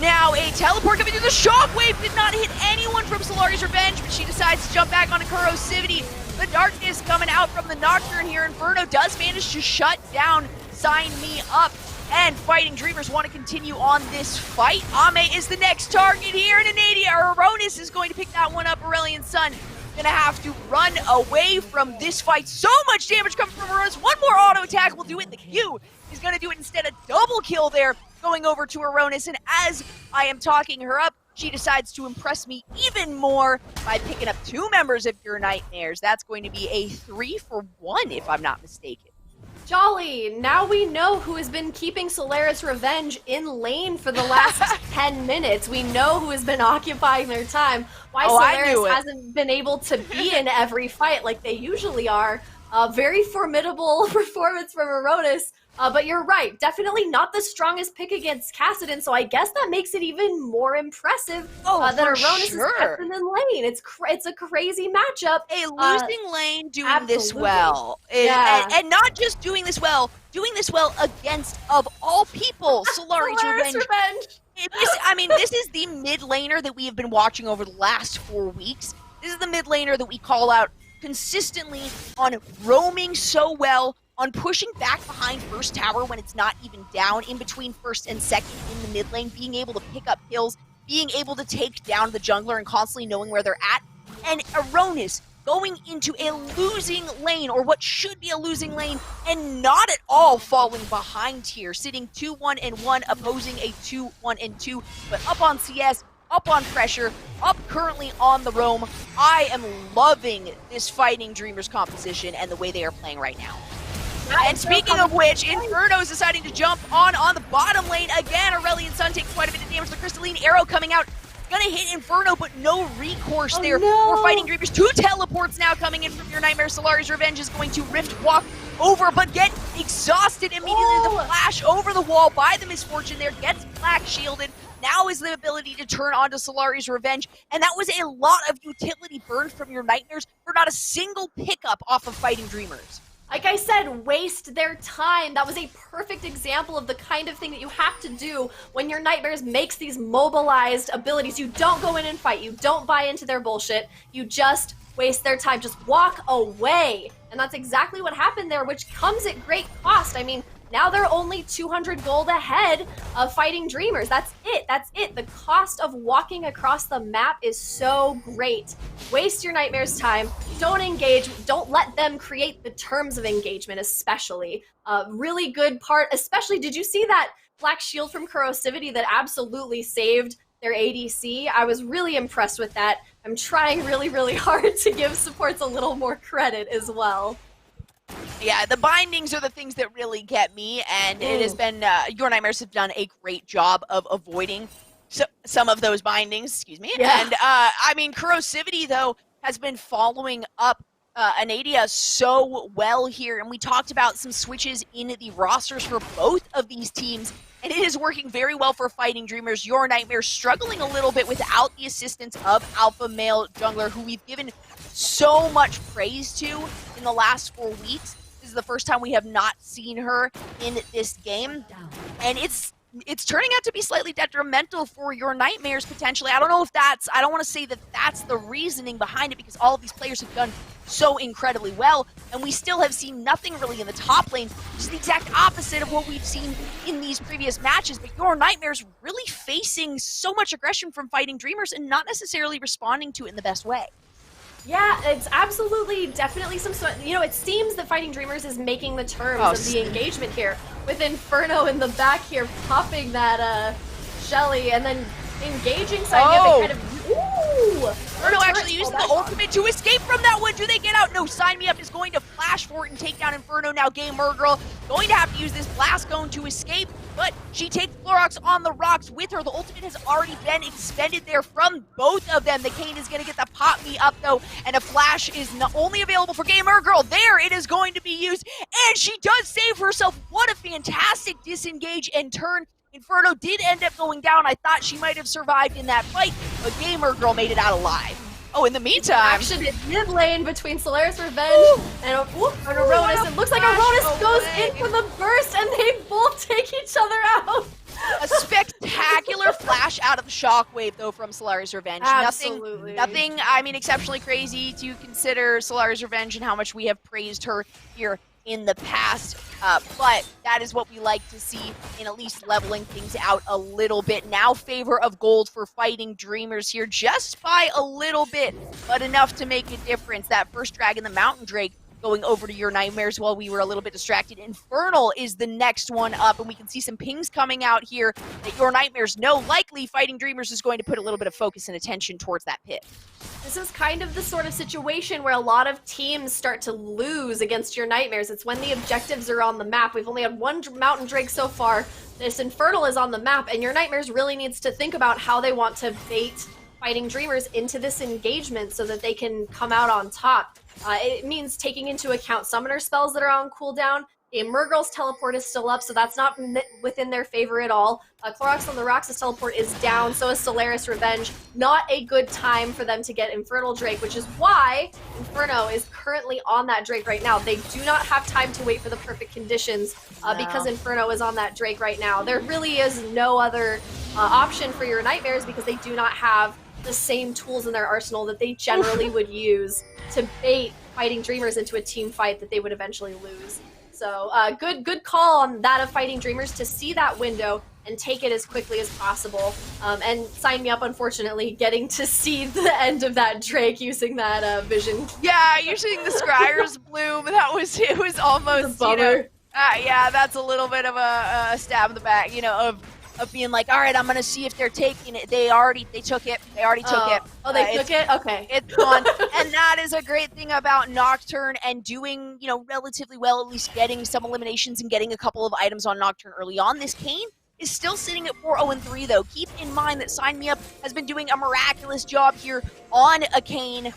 Now, a teleport coming through. The shockwave did not hit anyone from Solari's Revenge, but she decides to jump back onto Corrosivity. The darkness coming out from the Nocturne here. Inferno does manage to shut down Sign Me Up, and Fighting Dreamers want to continue on this fight. Ame is the next target here, and Anadia Aronis is going to pick that one up. Aurelian Sun gonna have to run away from this fight. So much damage coming from Aronis. One more auto attack will do it. The Q is gonna do it instead. A double kill there going over to Aronis. And as I am talking her up, she decides to impress me even more by picking up 2 members of your Nightmares. That's going to be a 3-for-1 if I'm not mistaken.
Jolly, now we know who has been keeping Solaris Revenge in lane for the last 10 minutes. We know who has been occupying their time. Why Solaris hasn't been able to be in every fight like they usually are. Very formidable performance from Aronis. But you're right, definitely not the strongest pick against Kassadin, so I guess that makes it even more impressive that Aronis is kept in lane. It's a crazy matchup.
A losing lane doing this
absolutely.
well. And not just doing this well against, of all people, Solari's Revenge. This is the mid laner that we have been watching over the last 4 weeks. This is the mid laner that we call out consistently on roaming so well, on pushing back behind first tower when it's not even down, in between first and second in the mid lane, being able to pick up kills, being able to take down the jungler and constantly knowing where they're at. And Aronis going into a losing lane, or what should be a losing lane, and not at all falling behind here, sitting 2-1-1, opposing a 2-1-2, but up on CS, up on pressure, up currently on the roam. I am loving this Fighting Dreamers composition and the way they are playing right now. And speaking of which, Inferno is deciding to jump on the bottom lane again. Aurelion Sun takes quite a bit of damage. The Crystalline Arrow coming out. Gonna hit Inferno, but no recourse there for Fighting Dreamers. 2 teleports now coming in from your Nightmare. Solari's Revenge is going to Rift Walk over, but get exhausted immediately. The flash over the wall by the Misfortune there. Gets Black shielded. Now is the ability to turn onto Solari's Revenge. And that was a lot of utility burned from your Nightmares for not a single pickup off of Fighting Dreamers.
Like I said, waste their time. That was a perfect example of the kind of thing that you have to do when your Nightmares makes these mobilized abilities. You don't go in and fight. You don't buy into their bullshit. You just waste their time. Just walk away. And that's exactly what happened there, which comes at great cost. I mean, now they're only 200 gold ahead of Fighting Dreamers. That's it. That's it. The cost of walking across the map is so great. Waste your Nightmares' time. Don't engage. Don't let them create the terms of engagement, especially. Really good part, especially, did you see that Black Shield from Corrosivity that absolutely saved their ADC? I was really impressed with that. I'm trying really, really hard to give supports a little more credit as well.
Yeah, the bindings are the things that really get me, and it has been, your Nightmares have done a great job of avoiding some of those bindings, excuse me.
Yeah.
And, Corrosivity, though, has been following up Anadia so well here, and we talked about some switches in the rosters for both of these teams, and it is working very well for Fighting Dreamers. Your Nightmares struggling a little bit without the assistance of Alpha Male Jungler, who we've given so much praise to in the last 4 weeks. This is the first time we have not seen her in this game, and it's turning out to be slightly detrimental for your Nightmares, potentially. I don't know if I don't want to say that that's the reasoning behind it, because all of these players have done so incredibly well, and we still have seen nothing really in the top lane, which is the exact opposite of what we've seen in these previous matches. But your Nightmares really facing so much aggression from Fighting Dreamers and not necessarily responding to it in the best way.
Yeah, it's absolutely, definitely some sort. You know, it seems that Fighting Dreamers is making the terms of the engagement here, with Inferno in the back here popping that Shelly and then engaging Scientific kind of. Ooh!
Inferno actually using the ultimate to escape from that one. Do they get out? No, Sign Me Up is going to flash for it and take down Inferno. Now Gamer Girl going to have to use this Blast Cone to escape, but she takes Florox on the rocks with her. The ultimate has already been expended there from both of them. The Kayn is going to get the Pop Me Up, though, and a flash is not only available for Gamer Girl. There it is going to be used, and she does save herself. What a fantastic disengage and turn. Inferno did end up going down. I thought she might have survived in that fight, but Gamer Girl made it out alive. Oh, in the meantime,
action in mid lane between Solaris Revenge and Aronis. It looks like Aronis goes in for the burst, and they both take each other out.
A spectacular flash out of the shockwave, though, from Solari's Revenge.
Absolutely.
Nothing, I mean, exceptionally crazy to consider Solari's Revenge and how much we have praised her here in the past, but that is what we like to see in at least leveling things out a little bit. Now favor of gold for Fighting Dreamers here, just by a little bit, but enough to make a difference. That first Dragon, the Mountain Drake, going over to Your Nightmares while we were a little bit distracted. Infernal is the next one up, and we can see some pings coming out here that Your Nightmares know likely Fighting Dreamers is going to put a little bit of focus and attention towards that pit.
This is kind of the sort of situation where a lot of teams start to lose against Your Nightmares. It's when the objectives are on the map. We've only had one Mountain Drake so far. This Infernal is on the map, and Your Nightmares really needs to think about how they want to bait Fighting Dreamers into this engagement so that they can come out on top. It means taking into account summoner spells that are on cooldown. Murgle's teleport is still up, so that's not within their favor at all. Clorox on the Rocks' teleport is down, so is Solaris Revenge. Not a good time for them to get Infernal Drake, which is why Inferno is currently on that Drake right now. They do not have time to wait for the perfect conditions because Inferno is on that Drake right now. There really is no other option for Your Nightmares because they do not have the same tools in their arsenal that they generally would use to bait Fighting Dreamers into a team fight that they would eventually lose. So good call on that of Fighting Dreamers to see that window and take it as quickly as possible. And sign me up, unfortunately, getting to see the end of that Drake using that vision.
Yeah, using the Scryer's Bloom, it was almost, you know, yeah, that's a little bit of a stab in the back, you know, of being like, all right, I'm gonna see if they're taking it. They took it. They already took it.
Oh, they took it? Okay.
It's gone. And that is a great thing about Nocturne and doing, you know, relatively well, at least getting some eliminations and getting a couple of items on Nocturne early on. This Kayn is still sitting at 4-0-3, though. Keep in mind that Sign Me Up has been doing a miraculous job here on a Kayn.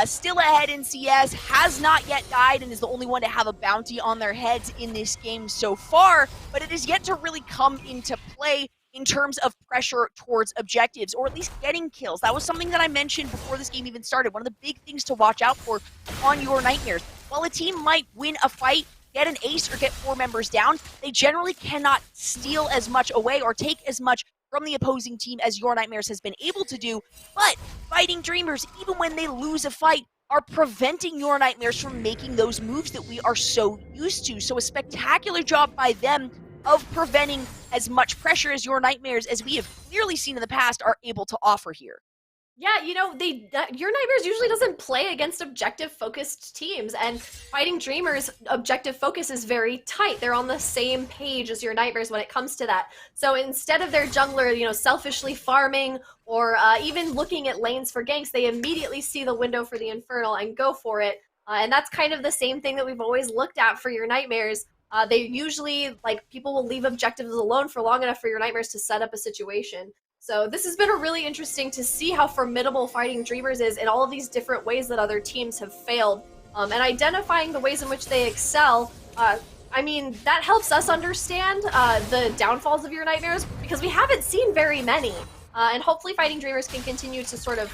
Still ahead in CS, has not yet died, and is the only one to have a bounty on their heads in this game so far, but it is yet to really come into play in terms of pressure towards objectives, or at least getting kills. That was something that I mentioned before this game even started. One of the big things to watch out for on Your Nightmares. While a team might win a fight, get an ace, or get 4 members down, they generally cannot steal as much away or take as much from the opposing team as Your Nightmares has been able to do. But Fighting Dreamers, even when they lose a fight, are preventing Your Nightmares from making those moves that we are so used to. So a spectacular job by them of preventing as much pressure as Your Nightmares, as we have clearly seen in the past, are able to offer here.
Yeah, you know, Your Nightmares usually doesn't play against objective-focused teams, and Fighting Dreamers' objective focus is very tight. They're on the same page as Your Nightmares when it comes to that. So instead of their jungler, you know, selfishly farming or even looking at lanes for ganks, they immediately see the window for the Infernal and go for it. And that's kind of the same thing that we've always looked at for Your Nightmares. They usually, like, people will leave objectives alone for long enough for Your Nightmares to set up a situation. So this has been a really interesting to see how formidable Fighting Dreamers is in all of these different ways that other teams have failed. And identifying the ways in which they excel, I mean, that helps us understand the downfalls of Your Nightmares, because we haven't seen very many. And hopefully Fighting Dreamers can continue to sort of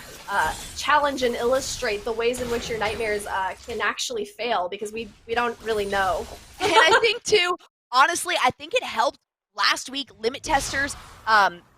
challenge and illustrate the ways in which Your Nightmares can actually fail, because we don't really know.
And I think, too, honestly, I think it helped last week, Limit Testers,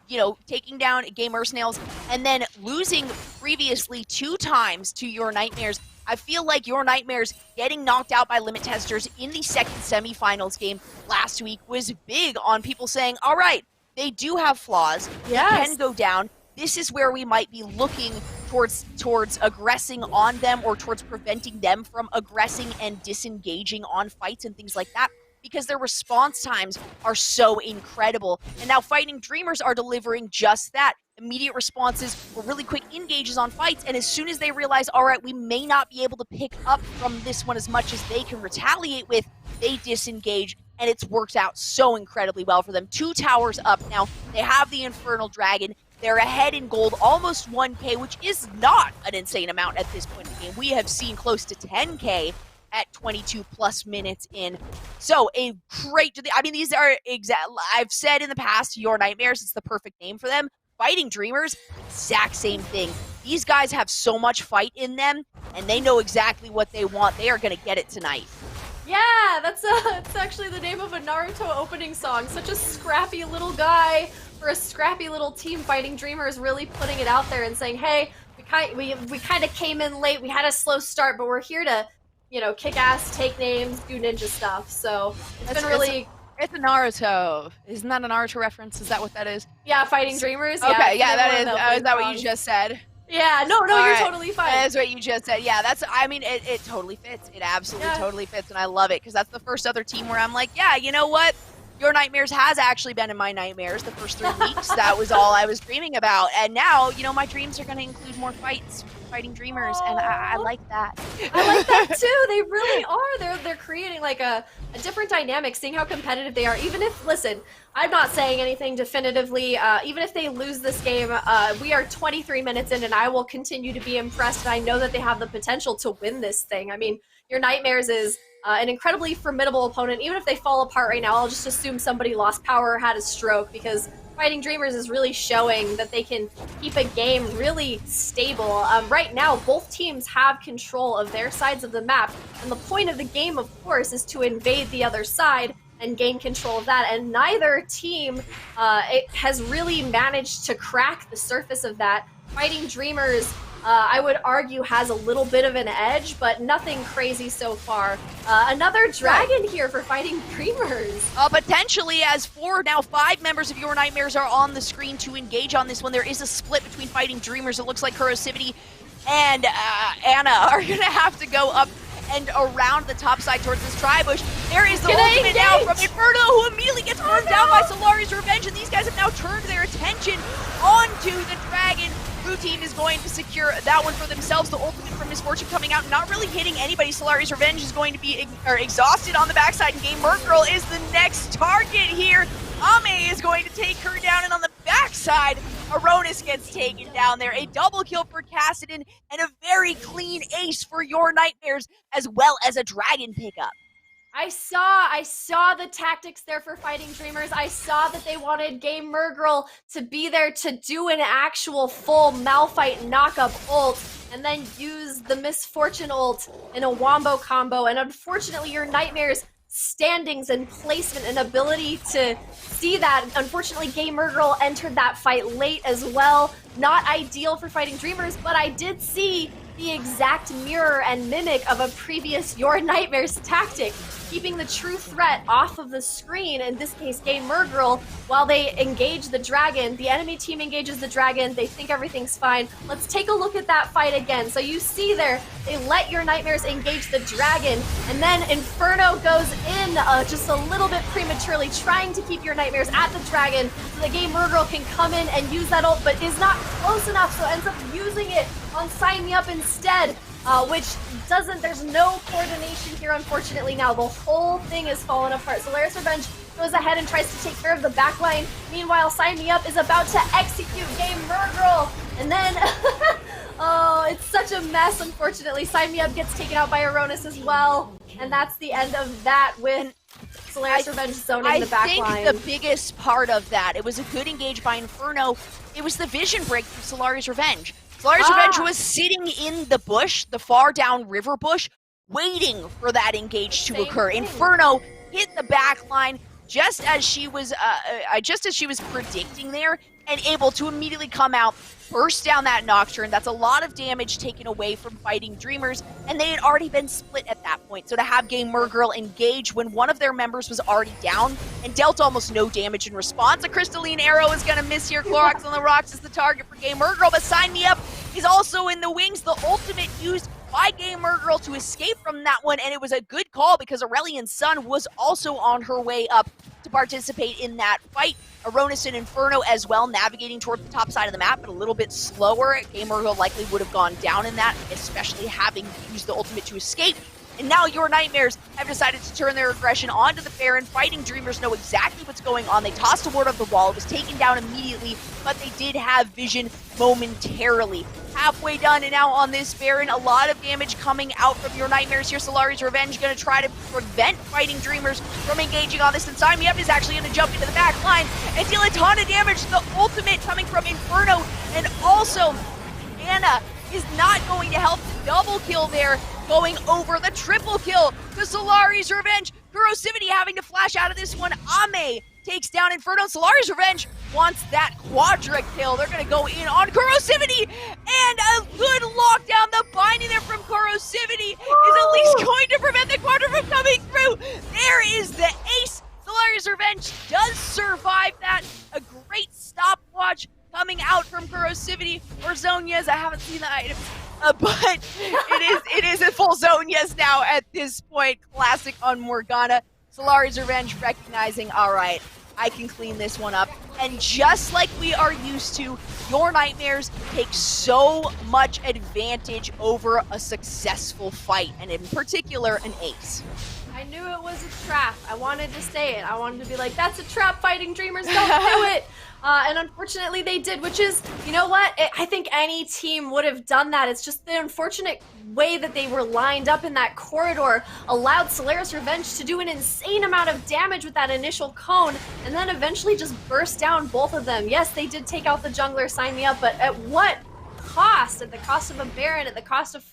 you know, taking down Gamer Snails, and then losing previously 2 times to Your Nightmares. I feel like Your Nightmares getting knocked out by Limit Testers in the second semifinals game last week was big on people saying, all right, they do have flaws,
Yes.
they can go down. This is where we might be looking towards aggressing on them, or towards preventing them from aggressing and disengaging on fights and things like that, because their response times are so incredible. And now Fighting Dreamers are delivering just that. Immediate responses or really quick engages on fights, and as soon as they realize, all right, we may not be able to pick up from this one as much as they can retaliate with, they disengage, and it's worked out so incredibly well for them. 2 towers up now. They have the Infernal Dragon. They're ahead in gold, almost 1K, which is not an insane amount at this point in the game. We have seen close to 10K at 22 plus minutes in. So a great, I mean, these are I've said in the past, Your Nightmares, it's the perfect name for them. Fighting Dreamers, exact same thing. These guys have so much fight in them, and they know exactly what they want. They are going to get it tonight.
Yeah, that's actually the name of a Naruto opening song. Such a scrappy little guy for a scrappy little team. Fighting Dreamers really putting it out there and saying, hey, we kind of came in late. We had a slow start, but we're here to kick ass, take names, do ninja stuff. So it's been really.
It's a Naruto. Isn't that a Naruto reference? Is that what that is?
Yeah, Fighting Dreamers.
Okay,
yeah,
that is.
one of the
Is that what
songs.
you just said?
Yeah, no,
All
you're
right.
totally fine.
That's what you just said. Yeah, I mean, it totally fits. It absolutely totally fits, and I love it because that's the first other team where I'm like, yeah, you know what? Your Nightmares has actually been in my nightmares the first 3 weeks. That was all I was dreaming about, and now, my dreams are going to include more fights, Fighting Dreamers, and I like that.
I like that too. They really are. They're creating like a different dynamic, seeing how competitive they are. Even if, listen, I'm not saying anything definitively. Even if they lose this game, we are 23 minutes in, and I will continue to be impressed. And I know that they have the potential to win this thing. I mean, your Nightmares is an incredibly formidable opponent. Even if they fall apart right now, I'll just assume somebody lost power or had a stroke, because Fighting Dreamers is really showing that they can keep a game really stable. Right now, both teams have control of their sides of the map, and the point of the game, of course, is to invade the other side and gain control of that, and neither team has really managed to crack the surface of that. Fighting Dreamers, I would argue, has a little bit of an edge, but nothing crazy so far. Another dragon here for Fighting Dreamers.
Potentially, as 5 members of Your Nightmares are on the screen to engage on this one. There is a split between Fighting Dreamers. It looks like Kurosivity and Anna are going to have to go up and around the top side towards this tri-bush. There is the ultimate now from Inferno, who immediately gets burned down by Solari's Revenge, and these guys have now turned their attention onto the dragon. Blue team is going to secure that one for themselves. The ultimate from Misfortune coming out, not really hitting anybody. Solari's Revenge is going to be exhausted on the backside, and Game Merc Girl is the next target here. Ame is going to take her down, and on the backside, Aronis gets taken down there. A double kill for Cassidon, and a very clean ace for Your Nightmares, as well as a dragon pickup.
I saw the tactics there for Fighting Dreamers. I saw that they wanted Game Mergirl to be there to do an actual full Malphite knockup ult, and then use the Misfortune ult in a wombo combo. And unfortunately, Your Nightmares' standings and placement and ability to see that. Unfortunately, Game Mergirl entered that fight late as well. Not ideal for Fighting Dreamers, but I did see the exact mirror and mimic of a previous Your Nightmares tactic, keeping the true threat off of the screen, in this case Game Mergirl, while they engage the dragon. The enemy team engages the dragon, they think everything's fine. Let's take a look at that fight again. So you see there, they let Your Nightmares engage the dragon, and then Inferno goes in just a little bit prematurely, trying to keep Your Nightmares at the dragon so that Game Mergirl can come in and use that ult, but is not close enough, so ends up using it on Sign Me Up instead, which there's no coordination here, unfortunately. Now the whole thing is falling apart. Solari's Revenge goes ahead and tries to take care of the backline. Meanwhile, Sign Me Up is about to execute Game Mergirl, and then, oh, it's such a mess, unfortunately. Sign Me Up gets taken out by Aronis as well, and that's the end of that with Solari's Revenge zoning the backline.
I think the biggest part of that, it was a good engage by Inferno. It was the vision break from Solari's Revenge. Solari's Revenge was sitting in the bush, the far down river bush, waiting for that engage to occur. Inferno hit the back line just as she was predicting there, and able to immediately come out, burst down that Nocturne. That's a lot of damage taken away from Fighting Dreamers, and they had already been split at that point. So to have Game Mergirl engage when one of their members was already down and dealt almost no damage in response, a Crystalline Arrow is going to miss here. Clorox on the rocks is the target for Game Mergirl, but Sign Me Up is also in the wings. The ultimate used by Game Mergirl to escape from that one, and it was a good call because Aurelian Sun was also on her way up to participate in that fight. Aronis and Inferno as well, navigating towards the top side of the map, but a little bit slower. Game Mergirl likely would have gone down in that, especially having used the ultimate to escape. And now Your Nightmares have decided to turn their aggression onto the Baron. Fighting Dreamers know exactly what's going on. They tossed a ward of the wall. It was taken down immediately, but they did have vision momentarily. Halfway done, and now on this Baron, a lot of damage coming out from Your Nightmares here. Solari's Revenge going to try to prevent Fighting Dreamers from engaging on this, and Sign Me Up is actually going to jump into the back line and deal a ton of damage. The ultimate coming from Inferno, and also Anna is not going to help the double kill there, going over the triple kill to Solari's Revenge. Kurosivity having to flash out of this one. Ame takes down Inferno. Solari's Revenge wants that quadra kill. They're going to go in on Corrosivity, and a good lockdown. The binding there from Corrosivity is at least going to prevent the quadra from coming through. There is the ace. Solari's Revenge does survive that. A great stopwatch coming out from Corrosivity or Zonia's. I haven't seen the item, but it is a full Zonia's now at this point. Classic on Morgana. Solari's Revenge recognizing, all right, I can clean this one up. And just like we are used to, your Nightmares take so much advantage over a successful fight, and in particular, an ace.
I knew it was a trap. I wanted to say it. I wanted to be like, that's a trap, Fighting Dreamers, don't do it. And unfortunately they did, which is, you know what? I think any team would have done that. It's just the unfortunate way that they were lined up in that corridor allowed Solari's Revenge to do an insane amount of damage with that initial cone and then eventually just burst down both of them. Yes, they did take out the jungler, sign me up, but at what cost? At the cost of a Baron, at the cost of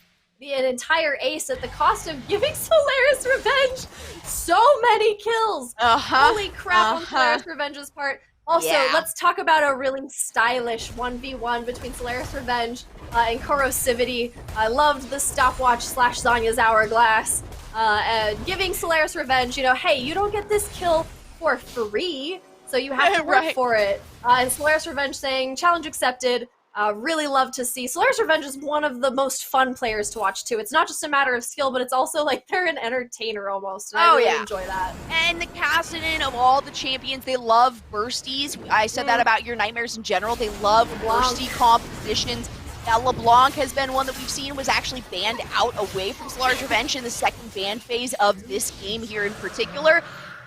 an entire ace, at the cost of giving Solari's Revenge so many kills. Holy crap on Solari's Revenge's part. Also, let's talk about a really stylish 1v1 between Solari's Revenge and Corrosivity. I loved the stopwatch / Zhonya's Hourglass. Giving Solari's Revenge, you know, hey, you don't get this kill for free, so you have to work for it. And Solari's Revenge saying, challenge accepted. Really love to see. Solari's Revenge is one of the most fun players to watch too. It's not just a matter of skill, but it's also like they're an entertainer almost. And I really enjoy that.
And the Kassadin of all the champions, they love bursties. I said that about your Nightmares in general. They love bursty compositions. Now LeBlanc has been one that we've seen was actually banned out away from Solari's Revenge in the second ban phase of this game here in particular.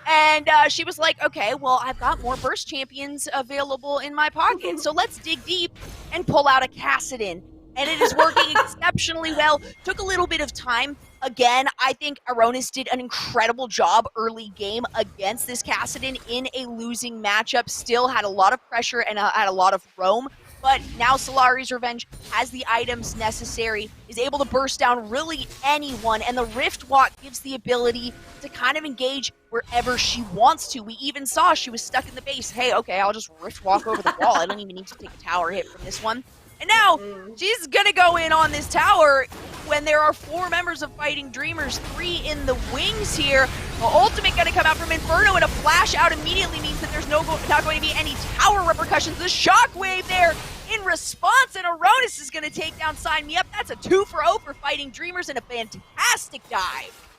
And she was like, okay, well, I've got more burst champions available in my pocket, so let's dig deep and pull out a Kassadin. And it is working exceptionally well. Took a little bit of time. Again, I think Aronis did an incredible job early game against this Kassadin in a losing matchup. Still had a lot of pressure and had a lot of roam. But now Solari's Revenge has the items necessary, is able to burst down really anyone, and the Rift Walk gives the ability to kind of engage wherever she wants to. We even saw she was stuck in the base. Hey, okay, I'll just Rift Walk over the wall. I don't even need to take a tower hit from this one. And now, she's gonna go in on this tower when there are 4 members of Fighting Dreamers, 3 in the wings here. The ultimate gonna come out from Inferno, and a flash out immediately means that there's not going to be any tower repercussions. The shockwave there in response, and Aronis is gonna take down Sign Me Up. That's a 2-for-0 for Fighting Dreamers and a fantastic dive.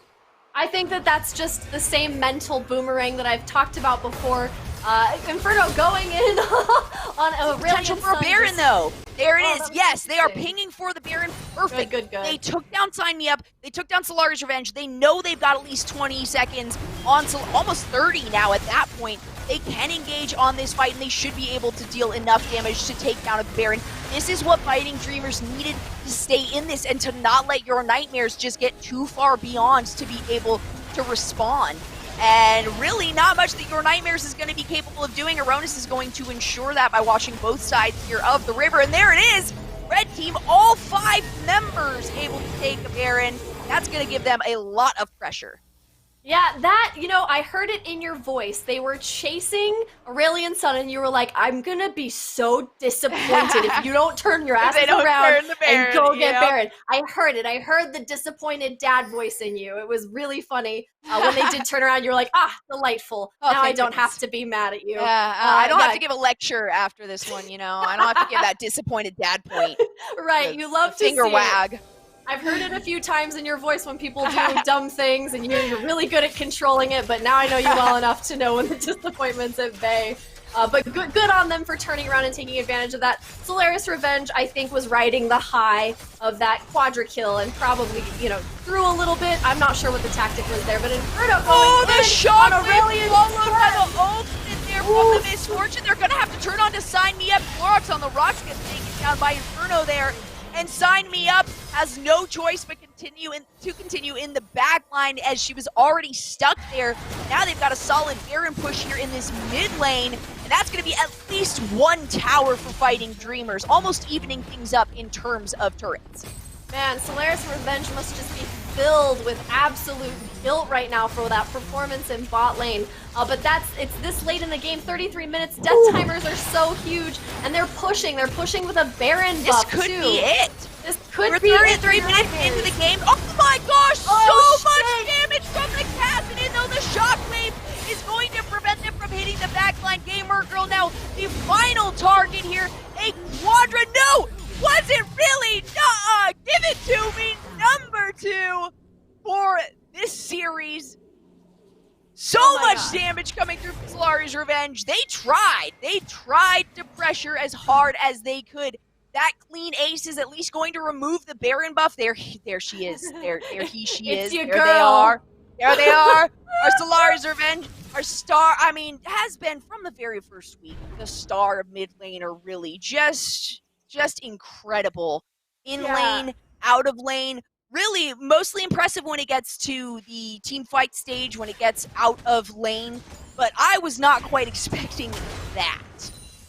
I think that that's just the same mental boomerang that I've talked about before. Inferno going in on a
potential for a Baron, though. There it is. Yes, they are pinging for the Baron. Perfect.
Good.
They took down Sign Me Up. They took down Solari's Revenge. They know they've got at least 20 seconds on almost 30 now at that point. They can engage on this fight, and they should be able to deal enough damage to take down a Baron. This is what Fighting Dreamers needed to stay in this and to not let your Nightmares just get too far beyond to be able to respond. And really not much that your Nightmares is going to be capable of doing. Aronis is going to ensure that by watching both sides here of the river. And there it is! Red team, all 5 members able to take a Baron. That's going to give them a lot of pressure.
Yeah, that, you know, I heard it in your voice. They were chasing Aurelion Sun, and you were like, I'm gonna be so disappointed if you don't turn your ass around and go get Baron. I heard it. I heard the disappointed dad voice in you. It was really funny. When they did turn around, you were like, delightful. Now I don't have to be mad at you.
I don't have to give a lecture after this one, you know. I don't have to give that disappointed dad point.
Right, you love to
finger wag.
I've heard it a few times in your voice when people do dumb things, and you're really good at controlling it, but now I know you well enough to know when the disappointment's at bay. But good on them for turning around and taking advantage of that. Solari's Revenge, I think, was riding the high of that quadra kill and probably, you know, threw a little bit. I'm not sure what the tactic was there, but Inferno going
the shot followed by the ultimate there from the Misfortune. They're gonna have to turn on to Sign Me Up. Clorox on the rocks gets taken down by Inferno there. And Sign Me Up has no choice but continue in the back line as she was already stuck there. Now they've got a solid Baron push here in this mid lane, and that's going to be at least 1 tower for Fighting Dreamers, almost evening things up in terms of turrets.
Man, Solari's Revenge must just be filled with absolute guilt right now for that performance in bot lane. But it's this late in the game, 33 minutes. Death timers are so huge, and they're pushing with a Baron buff
This could
too.
be it.
This could
We're
be
33
it.
minutes into the game. Oh my gosh,
Oh,
so much damage from the Cassidy, though the shockwave is going to prevent them from hitting the backline. Gamer Girl now the final target here. A Quadra, no! Was it really? Nuh-uh! Give it to me! Number 2 for this series. So much
God.
damage coming through from Solari's Revenge. They tried to pressure as hard as they could. That clean ace is at least going to remove the Baron buff. There she is. There she
It's
is.
your
There
girl.
they are. There they are. Our Solari's Revenge, our star, I mean, has been from the very first week, the star of mid laner, really. Just incredible. In lane, out of lane, really mostly impressive when it gets to the team fight stage, when it gets out of lane, but I was not quite expecting that.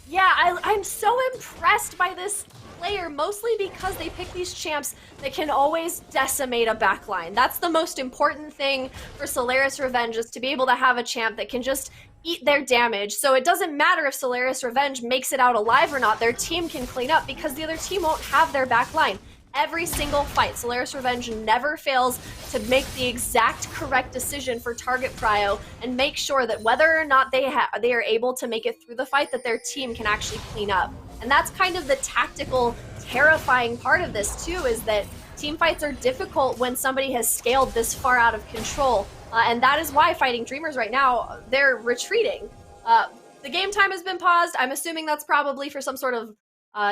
Yeah, I'm so impressed by this player, mostly because they pick these champs that can always decimate a backline. That's the most important thing for Solari's Revenge, is to be able to have a champ that can just eat their damage. So it doesn't matter if Solari's Revenge makes it out alive or not, their team can clean up because the other team won't have their backline. Every single fight, Solari's Revenge never fails to make the exact correct decision for target prio and make sure that whether or not they are able to make it through the fight, that their team can actually clean up. And that's kind of the tactical, terrifying part of this too, is that team fights are difficult when somebody has scaled this far out of control. And that is why Fighting Dreamers right now, they're retreating. The game time has been paused. I'm assuming that's probably for some sort of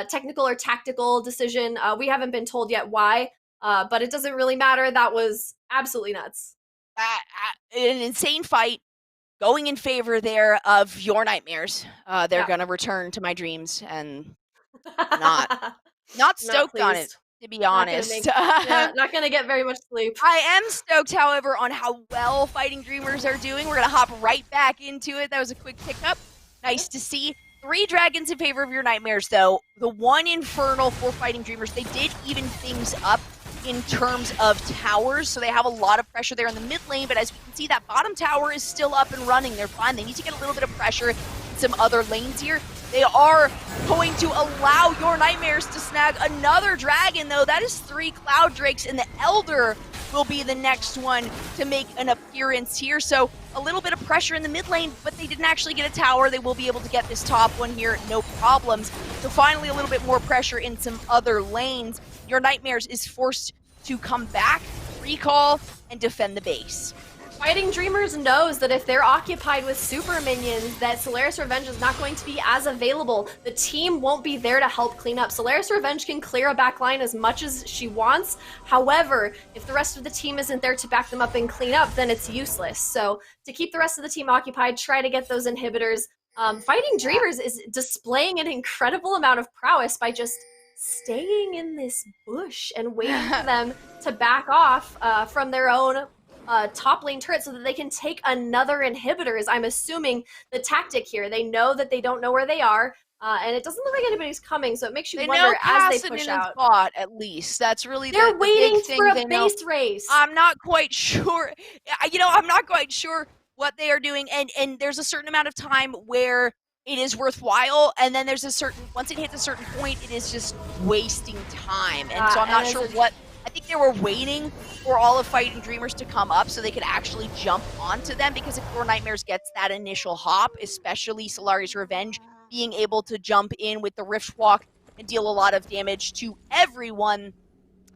technical or tactical decision. We haven't been told yet why, but it doesn't really matter. That was absolutely nuts.
An insane fight going in favor there of your nightmares. They're gonna return to my dreams, and not stoked on it, to be honest.
Not gonna get very much sleep.
I am stoked, however, on how well Fighting Dreamers are doing. We're gonna hop right back into it. That was a quick pickup. Nice to see. 3 dragons in favor of your nightmares, though. The 1 infernal for Fighting Dreamers. They did even things up in terms of towers, so they have a lot of pressure there in the mid lane, but as we can see, that bottom tower is still up and running. They're fine. They need to get a little bit of pressure in some other lanes here. They are going to allow your nightmares to snag another dragon, though. That is 3 Cloud Drakes, and the Elder will be the next one to make an appearance here. So a little bit of pressure in the mid lane, but they didn't actually get a tower. They will be able to get this top one here, no problems. So finally a little bit more pressure in some other lanes. Your Nightmares is forced to come back, recall, and defend the base.
Fighting Dreamers knows that if they're occupied with super minions, that Solari's Revenge is not going to be as available. The team won't be there to help clean up. Solari's Revenge can clear a backline as much as she wants. However, if the rest of the team isn't there to back them up and clean up, then it's useless. So to keep the rest of the team occupied, try to get those inhibitors. Fighting Dreamers is displaying an incredible amount of prowess by just staying in this bush and waiting for them to back off from their own top lane turret so that they can take another inhibitor, is I'm assuming the tactic here. They know that they don't know where they are, and it doesn't look like anybody's coming, so it makes you wonder as they push out.
Bot, at least. That's really
They're waiting
big thing
for a
they know.
base race.
I'm not quite sure. I'm not quite sure what they are doing, and there's a certain amount of time where it is worthwhile, and then there's a certain, once it hits a certain point, it is just wasting time. And so I'm not sure what, I think they were waiting for all of Fighting Dreamers to come up so they could actually jump onto them, because if your Nightmares gets that initial hop, especially Solari's Revenge, being able to jump in with the Rift Walk and deal a lot of damage to everyone,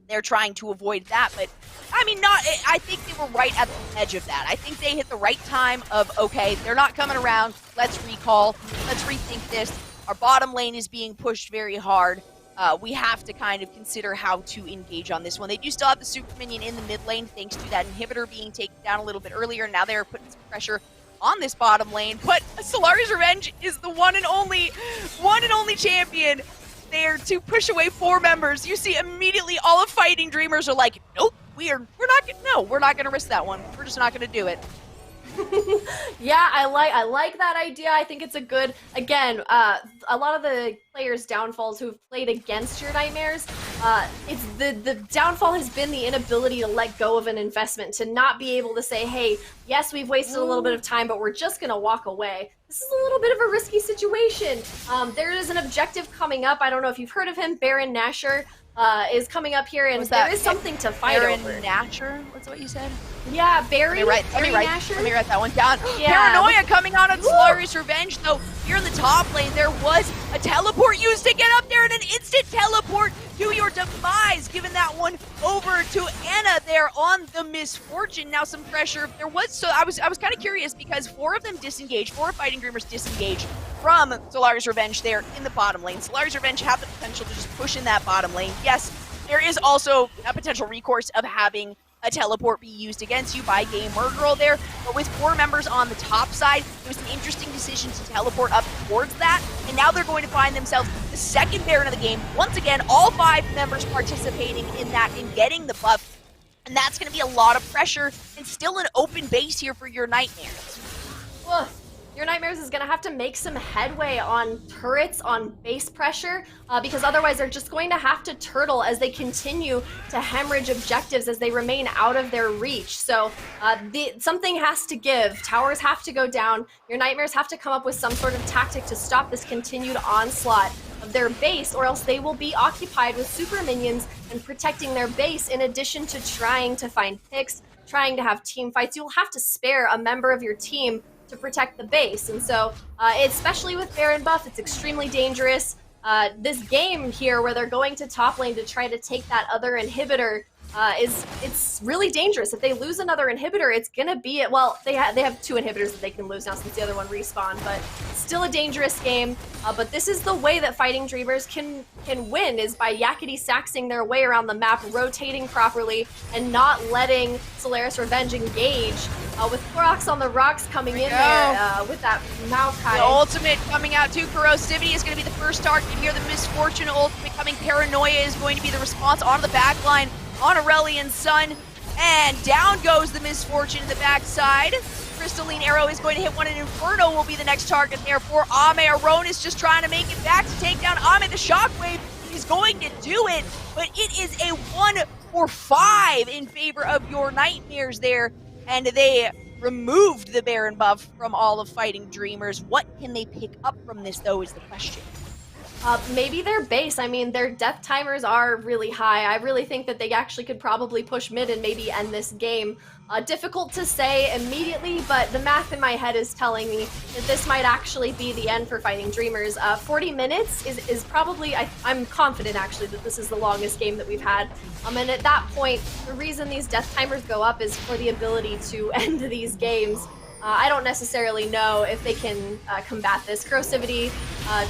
they're trying to avoid that. But I mean, I think they were right at the edge of that. I think they hit the right time of, okay, they're not coming around, let's recall, let's rethink this. Our bottom lane is being pushed very hard. We have to kind of consider how to engage on this one. They do still have the super minion in the mid lane, thanks to that inhibitor being taken down a little bit earlier. Now they're putting some pressure on this bottom lane, but Solari's Revenge is the one and only champion there to push away 4 members. You see immediately all of Fighting Dreamers are like, nope, we're not gonna risk that one. We're just not gonna do it.
Yeah, I like that idea. I think it's a good, again, a lot of the players' downfalls who've played against your Nightmares it's the downfall has been the inability to let go of an investment, to not be able to say, hey, yes, we've wasted a little bit of time, but we're just gonna walk away. This is a little bit of a risky situation. There is an objective coming up. I don't know if you've heard of him. Baron Nashor is coming up here, and there is something to fight
Baron
over.
Nashor? That's what you said?
Yeah, Barry.
Let me write that one down.
Yeah.
Paranoia coming out on Solari's Revenge, though. Here in the top lane, there was a teleport used to get up there, and an instant teleport to your demise, giving that one over to Anna there on the Misfortune. Now some pressure. There was, so I was kind of curious because 4 of them disengaged, 4 Fighting Dreamers disengaged from Solari's Revenge there in the bottom lane. Solari's Revenge have the potential to just push in that bottom lane. Yes, there is also a potential recourse of having a teleport be used against you by Gamer Girl there, but with 4 members on the top side, it was an interesting decision to teleport up towards that, and now they're going to find themselves the second Baron of the game. Once again, all 5 members participating in that and getting the buff, and that's going to be a lot of pressure and still an open base here for your Nightmares.
Ugh. Your Nightmares is going to have to make some headway on turrets, on base pressure, because otherwise they're just going to have to turtle as they continue to hemorrhage objectives as they remain out of their reach. So something has to give. Towers have to go down. Your Nightmares have to come up with some sort of tactic to stop this continued onslaught of their base, or else they will be occupied with super minions and protecting their base in addition to trying to find picks, trying to have team fights. You'll have to spare a member of your team to protect the base, and so especially with Baron buff, it's extremely dangerous. This game here where they're going to top lane to try to take that other inhibitor it's really dangerous. If they lose another inhibitor, it's gonna be it. Well, they have 2 inhibitors that they can lose now since the other one respawned, but still a dangerous game. But this is the way that Fighting Dreamers can win, is by yakety saxing their way around the map, rotating properly, and not letting Solaris Revenge engage. With Koroks on the rocks coming in there with that Maokai.
The ultimate coming out too. Corrosivity is going to be the first target here. The Misfortune ultimate coming. Paranoia is going to be the response on the back line on Aurelian's Sun. And down goes the Misfortune in the backside. Crystalline Arrow is going to hit one, and Inferno will be the next target there for Ame. Aronis just trying to make it back to take down Ame. The Shockwave is going to do it, but it is a 1 for 5 in favor of your Nightmares there. And they removed the Baron buff from all of Fighting Dreamers. What can they pick up from this, though, is the question.
Maybe their base. I mean, their death timers are really high. I really think that they actually could probably push mid and maybe end this game. Difficult to say immediately, but the math in my head is telling me that this might actually be the end for Fighting Dreamers. 40 minutes is probably, I'm confident actually that this is the longest game that we've had. And at that point, the reason these death timers go up is for the ability to end these games. I don't necessarily know if they can combat this. Corrosivity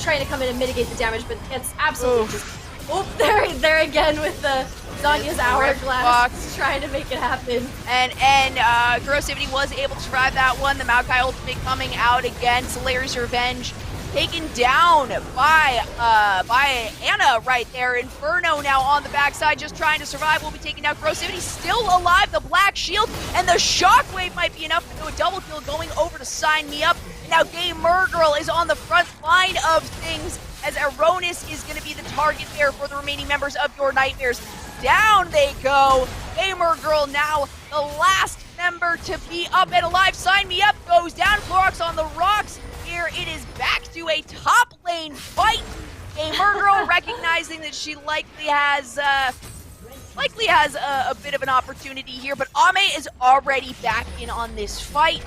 trying to come in and mitigate the damage, but it's absolutely just... Oh, there again with the Zanya's Hourglass trying to make it happen.
And Corrosivity was able to survive that one. The Maokai ultimate coming out again. Solari's Revenge taken down by Anna right there. Inferno now on the backside, just trying to survive. Will be taking down Corrosivity, still alive. The Black Shield and the Shockwave might be enough to do a double kill, going over to sign me up. And now Gamer Girl is on the front line of things, as Aronis is going to be the target there for the remaining members of your Nightmares. Down they go. Gamer Girl now the last member to be up and alive. Sign me up goes down. Clorox on the rocks. Here it is back to a top lane fight. Gamer Girl recognizing that she likely has a bit of an opportunity here, but Ame is already back in on this fight.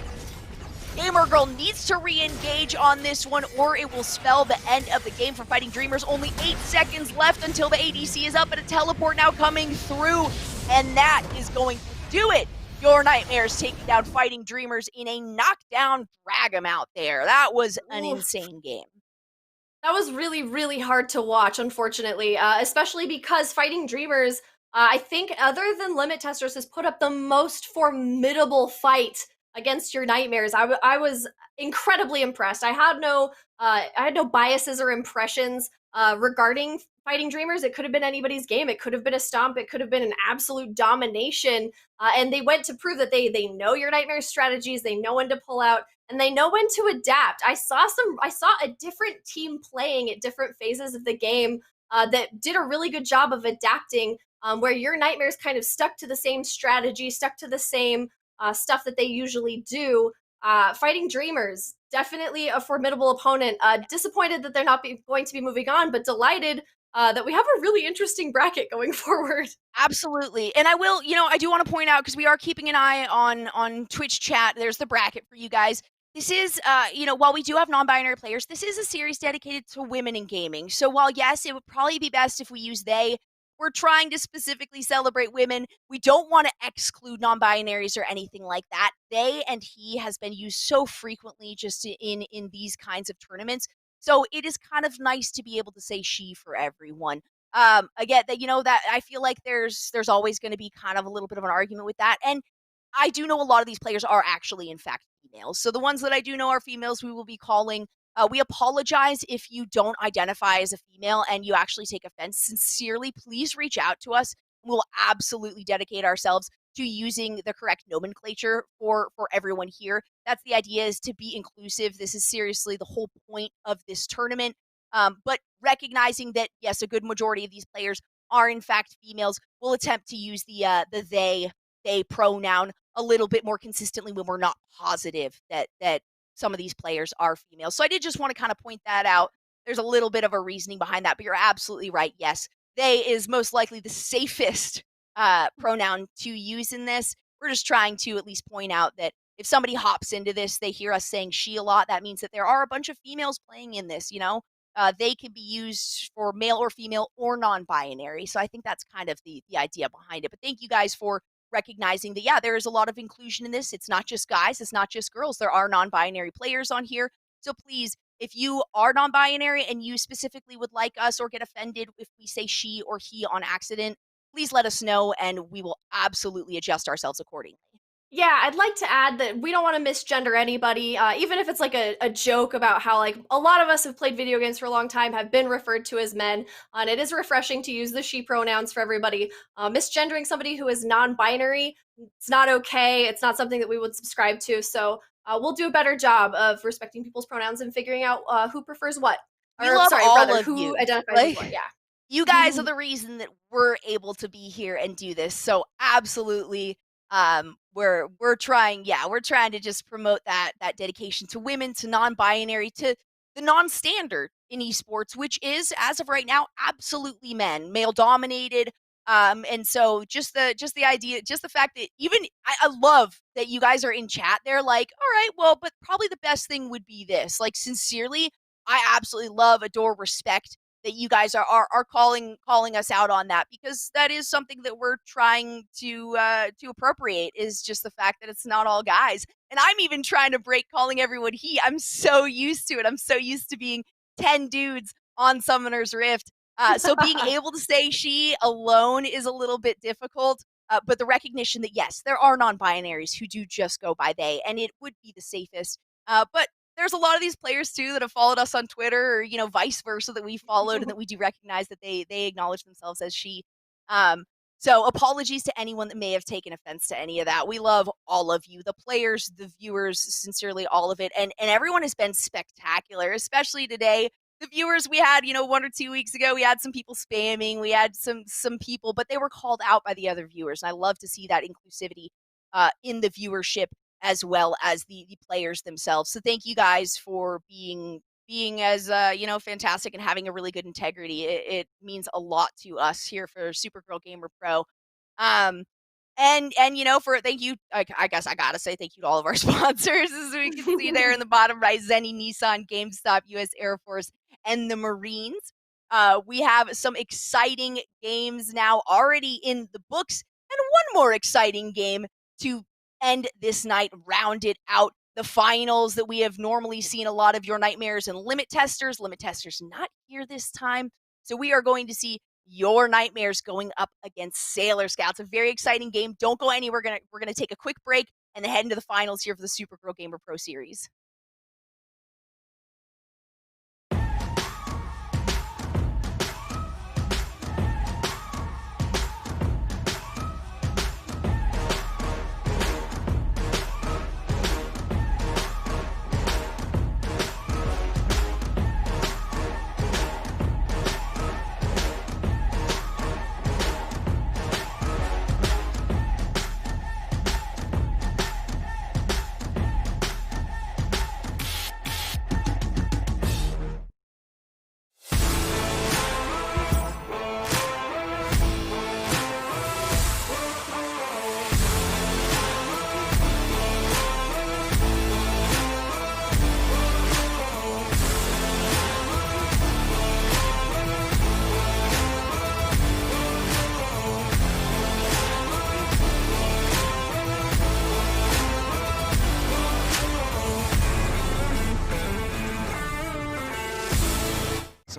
Gamer Girl needs to re-engage on this one, or it will spell the end of the game for Fighting Dreamers. Only 8 seconds left until the ADC is up, and a teleport now coming through, and that is going to do it. Your Nightmares taking down Fighting Dreamers in a knockdown drag 'em out there. That was an insane game.
That was really, really hard to watch, unfortunately, especially because Fighting Dreamers, I think, other than Limit Testers, has put up the most formidable fight against your Nightmares. I was incredibly impressed. I had no biases or impressions regarding Fighting Dreamers. It could have been anybody's game. It could have been a stomp. It could have been an absolute domination. And they went to prove that they know your Nightmare strategies. They know when to pull out, and they know when to adapt. I saw a different team playing at different phases of the game. that did a really good job of adapting, where your Nightmares kind of stuck to the same strategy, stuck to the same stuff that they usually do. Fighting Dreamers, definitely a formidable opponent. Disappointed that they're not going to be moving on, but delighted that we have a really interesting bracket going forward.
Absolutely. And I will, I do want to point out because we are keeping an eye on Twitch chat. There's the bracket for you guys. This is while we do have non-binary players, this is a series dedicated to women in gaming. So while yes, it would probably be best if we use they, we're trying to specifically celebrate women. We don't want to exclude non-binaries or anything like that. They and he has been used so frequently just in these kinds of tournaments. So it is kind of nice to be able to say she for everyone. Again, that I feel like there's always going to be kind of a little bit of an argument with that. And I do know a lot of these players are actually, in fact, females. So the ones that I do know are females, we will be calling. We apologize if you don't identify as a female and you actually take offense. Sincerely, please reach out to us. We'll absolutely dedicate ourselves to using the correct nomenclature for everyone here. That's the idea, is to be inclusive. This is seriously the whole point of this tournament. But recognizing that, yes, a good majority of these players are in fact females, we'll attempt to use the they pronoun a little bit more consistently when we're not positive that some of these players are females. So I did just want to kind of point that out. There's a little bit of a reasoning behind that, but you're absolutely right. Yes, they is most likely the safest pronoun to use in this. We're just trying to at least point out that if somebody hops into this, they hear us saying she a lot, that means that there are a bunch of females playing in this, they can be used for male or female or non-binary. So I think that's kind of the idea behind it. But thank you guys for recognizing that, yeah, there is a lot of inclusion in this. It's not just guys, it's not just girls. There are non-binary players on here. So please, if you are non-binary and you specifically would like us or get offended if we say she or he on accident, please let us know and we will absolutely adjust ourselves accordingly.
Yeah, I'd like to add that we don't want to misgender anybody, even if it's like a joke about how like a lot of us have played video games for a long time, have been referred to as men, and it is refreshing to use the she pronouns for everybody. Misgendering somebody who is non-binary, it's not okay. It's not something that we would subscribe to. So we'll do a better job of respecting people's pronouns and figuring out who prefers what.
We love all of
who
you.
identifies with what. Yeah.
You guys are the reason that we're able to be here and do this. So absolutely. We're trying to just promote that dedication to women, to non-binary, to the non-standard in esports, which is, as of right now, absolutely male dominated. And so just the idea, just the fact that even I love that you guys are in chat. They're like, all right, well, but probably the best thing would be this. Like, sincerely, I absolutely love, adore, respect that you guys are calling us out on that, because that is something that we're trying to appropriate, is just the fact that it's not all guys. And I'm even trying to break calling everyone he. I'm so used to it. I'm so used to being 10 dudes on Summoner's Rift. So being able to say she alone is a little bit difficult. But the recognition that, yes, there are non-binaries who do just go by they, and it would be the safest. But there's a lot of these players too that have followed us on Twitter, or vice versa, that we followed and that we do recognize that they acknowledge themselves as she. So apologies to anyone that may have taken offense to any of that. We love all of you, the players, the viewers, sincerely all of it, and everyone has been spectacular, especially today. The viewers we had, 1 or 2 weeks ago, we had some people spamming, we had some people, but they were called out by the other viewers, and I love to see that inclusivity in the viewership, as well as the players themselves. So thank you guys for being as fantastic and having a really good integrity. It means a lot to us here for Supergirl Gamer Pro. And for thank you, I guess I gotta say thank you to all of our sponsors, as we can see there in the bottom right: Zenny, Nissan, GameStop, U.S. Air Force, and the Marines. We have some exciting games now already in the books, and one more exciting game to end this night, round it out. The finals that we have normally seen a lot of your Nightmares and Limit Testers. Limit Testers not here this time. So we are going to see your Nightmares going up against Sailor Scouts. A very exciting game. Don't go anywhere. We're gonna take a quick break and then head into the finals here for the Supergirl Gamer Pro Series.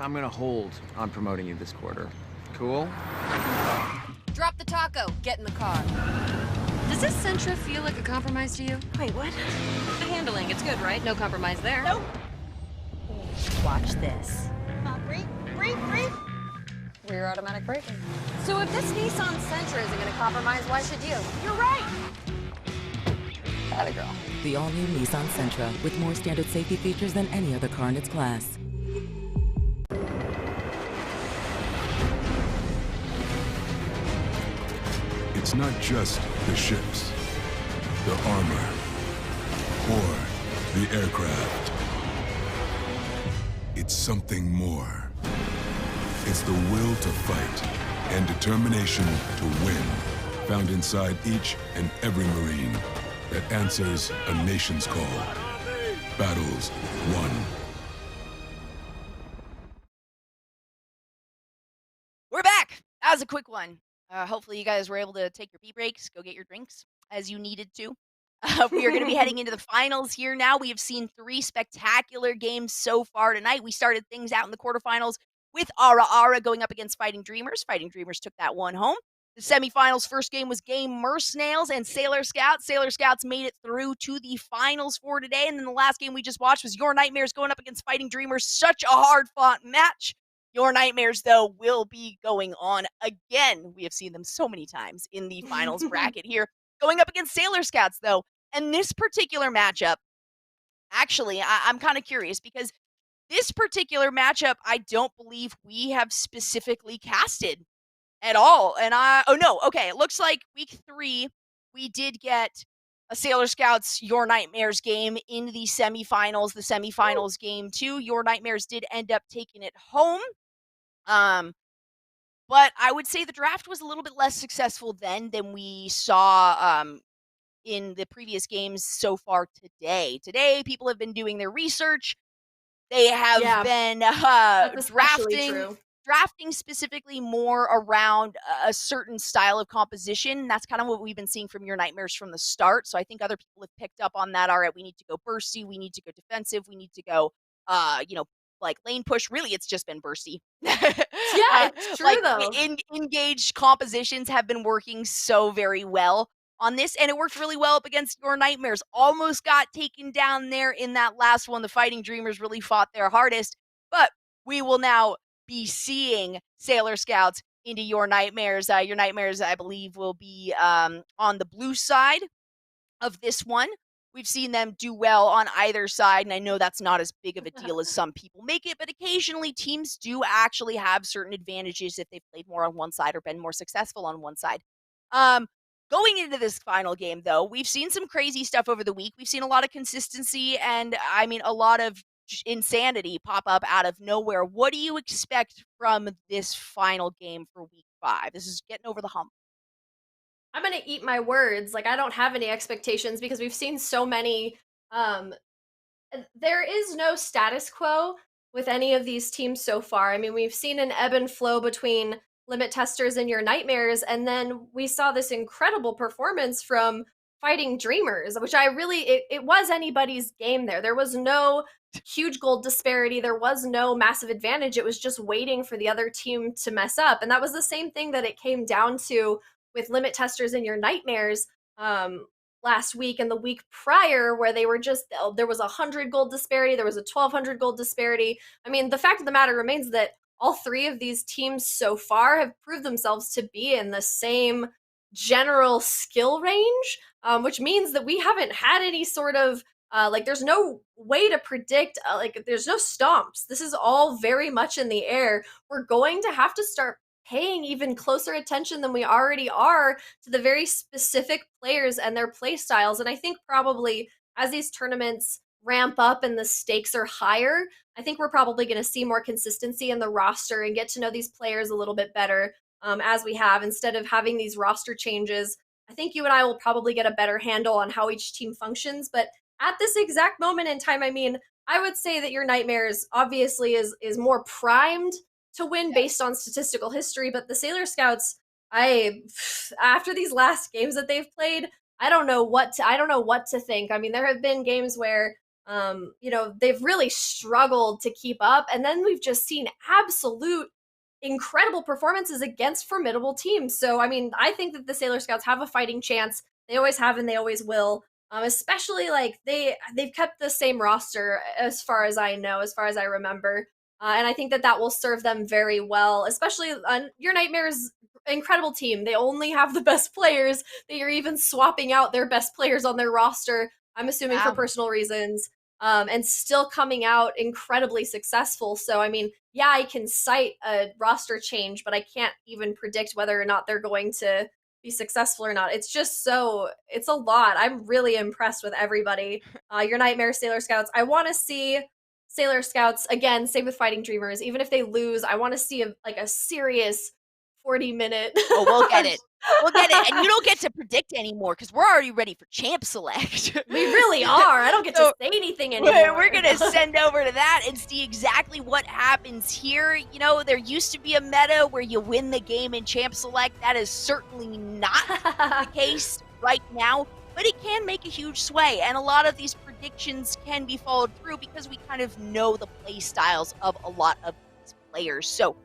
So I'm gonna hold on promoting you this quarter. Cool?
Drop the taco. Get in the car. Does this Sentra feel like a compromise to you?
Wait, what?
The handling, it's good, right? No compromise there.
Nope.
Watch this.
Breathe.
Rear automatic braking. So if this Nissan Sentra isn't gonna compromise, why should you? You're right! Atta girl.
The all-new Nissan Sentra with more standard safety features than any other car in its class.
It's not just the ships, the armor, or the aircraft. It's something more. It's the will to fight and determination to win, found inside each and every Marine that answers a nation's call. Battles won.
We're back. That was a quick one. Hopefully you guys were able to take your pee breaks, go get your drinks as you needed to. We are going to be heading into the finals here now. We have seen 3 spectacular games so far tonight. We started things out in the quarterfinals with Ara Ara going up against Fighting Dreamers. Fighting Dreamers took that one home. The semifinals first game was Game Mercenails and Sailor Scouts. Sailor Scouts made it through to the finals for today. And then the last game we just watched was Your Nightmares going up against Fighting Dreamers. Such a hard-fought match. Your Nightmares, though, will be going on again. We have seen them so many times in the finals bracket here. Going up against Sailor Scouts, though. And this particular matchup, actually, I'm kind of curious because this particular matchup, I don't believe we have specifically casted at all. And it looks like week 3, we did get a Sailor Scouts Your Nightmares game in the semifinals. The semifinals game, too. Your Nightmares did end up taking it home. But I would say the draft was a little bit less successful then than we saw in the previous games so far today. Today, people have been doing their research. They have been drafting specifically more around a certain style of composition. That's kind of what we've been seeing from Your Nightmares from the start. So I think other people have picked up on that. All right, we need to go bursty. We need to go defensive. We need to go, like lane push. Really, it's just been bursty.
Yeah, it's true though.
Engaged compositions have been working so very well on this, and it worked really well up against Your Nightmares. Almost got taken down there in that last one. The Fighting Dreamers really fought their hardest, but we will now be seeing Sailor Scouts into Your Nightmares. Your Nightmares, I believe, will be on the blue side of this one. We've seen them do well on either side, and I know that's not as big of a deal as some people make it, but occasionally teams do actually have certain advantages if they've played more on one side or been more successful on one side. Going into this final game, though, we've seen some crazy stuff over the week. We've seen a lot of consistency and, a lot of insanity pop up out of nowhere. What do you expect from this final game for week 5? This is getting over the hump.
I'm gonna eat my words. Like, I don't have any expectations because we've seen so many. There is no status quo with any of these teams so far. I mean, we've seen an ebb and flow between Limit Testers and Your Nightmares, and then we saw this incredible performance from Fighting Dreamers, which it was anybody's game there. There was no huge gold disparity. There was no massive advantage. It was just waiting for the other team to mess up. And that was the same thing that it came down to with Limit Testers and Your Nightmares last week and the week prior, where they were there was 100 gold disparity, there was a 1,200 gold disparity. I mean, the fact of the matter remains that all 3 of these teams so far have proved themselves to be in the same general skill range, which means that we haven't had any sort of there's no way to predict, there's no stomps. This is all very much in the air. We're going to have to start paying even closer attention than we already are to the very specific players and their play styles. And I think probably as these tournaments ramp up and the stakes are higher, I think we're probably going to see more consistency in the roster and get to know these players a little bit better as we have, instead of having these roster changes. I think you and I will probably get a better handle on how each team functions. But at this exact moment in time, I would say that Your Nightmares obviously is more primed to win based on statistical history, but the Sailor Scouts, after these last games that they've played, I don't know what to think. I mean, there have been games where They've really struggled to keep up. And then we've just seen absolute incredible performances against formidable teams. So, I mean, I think that the Sailor Scouts have a fighting chance. They always have and they always will. Especially like they've kept the same roster as far as I know, as far as I remember. And I think that that will serve them very well, especially on Your Nightmares incredible team. They only have the best players. They are even swapping out their best players on their roster, I'm assuming for personal reasons, and still coming out incredibly successful. So, I mean, yeah, I can cite a roster change, but I can't even predict whether or not they're going to be successful or not. It's just it's a lot. I'm really impressed with everybody. Your Nightmare Sailor Scouts. I want to see Sailor Scouts again. Same with Fighting Dreamers. Even if they lose, I want to see a serious 40-minute.
Oh, we'll get it. We'll get it. And you don't get to predict anymore because we're already ready for Champ Select.
We really are. I don't get to say anything anymore.
We're going to send over to that and see exactly what happens here. You know, there used to be a meta where you win the game in Champ Select. That is certainly not the case right now, but it can make a huge sway. And a lot of these predictions can be followed through because we kind of know the play styles of a lot of these players. So,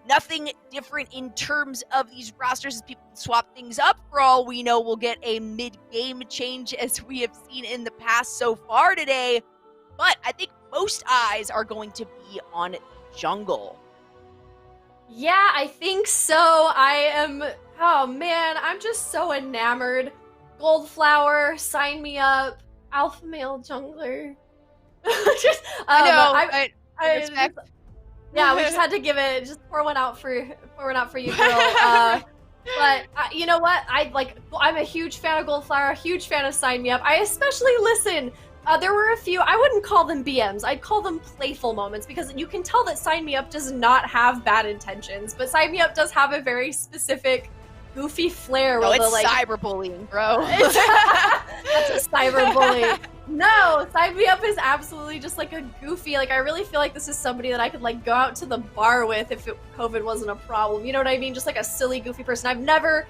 nothing different in terms of these rosters as people swap things up. For all we know, we'll get a mid-game change as we have seen in the past so far today. But I think most eyes are going to be on jungle.
Yeah, I think so. Oh man, I'm just so enamored. Goldflower, sign me up. Alpha male jungler.
I respect.
Yeah, we just had to just pour one out for you, girl. But you know what? I'm a huge fan of Goldflower, a huge fan of Sign Me Up. I especially listen. There were a few, I wouldn't call them BMs, I'd call them playful moments because you can tell that Sign Me Up does not have bad intentions, but Sign Me Up does have a very specific goofy flair.
No, it's cyberbullying, bro.
That's a cyberbully. No, Sign Me Up is absolutely just like a goofy, I really feel like this is somebody that I could go out to the bar with if COVID wasn't a problem. You know what I mean? Just like a silly, goofy person. I've never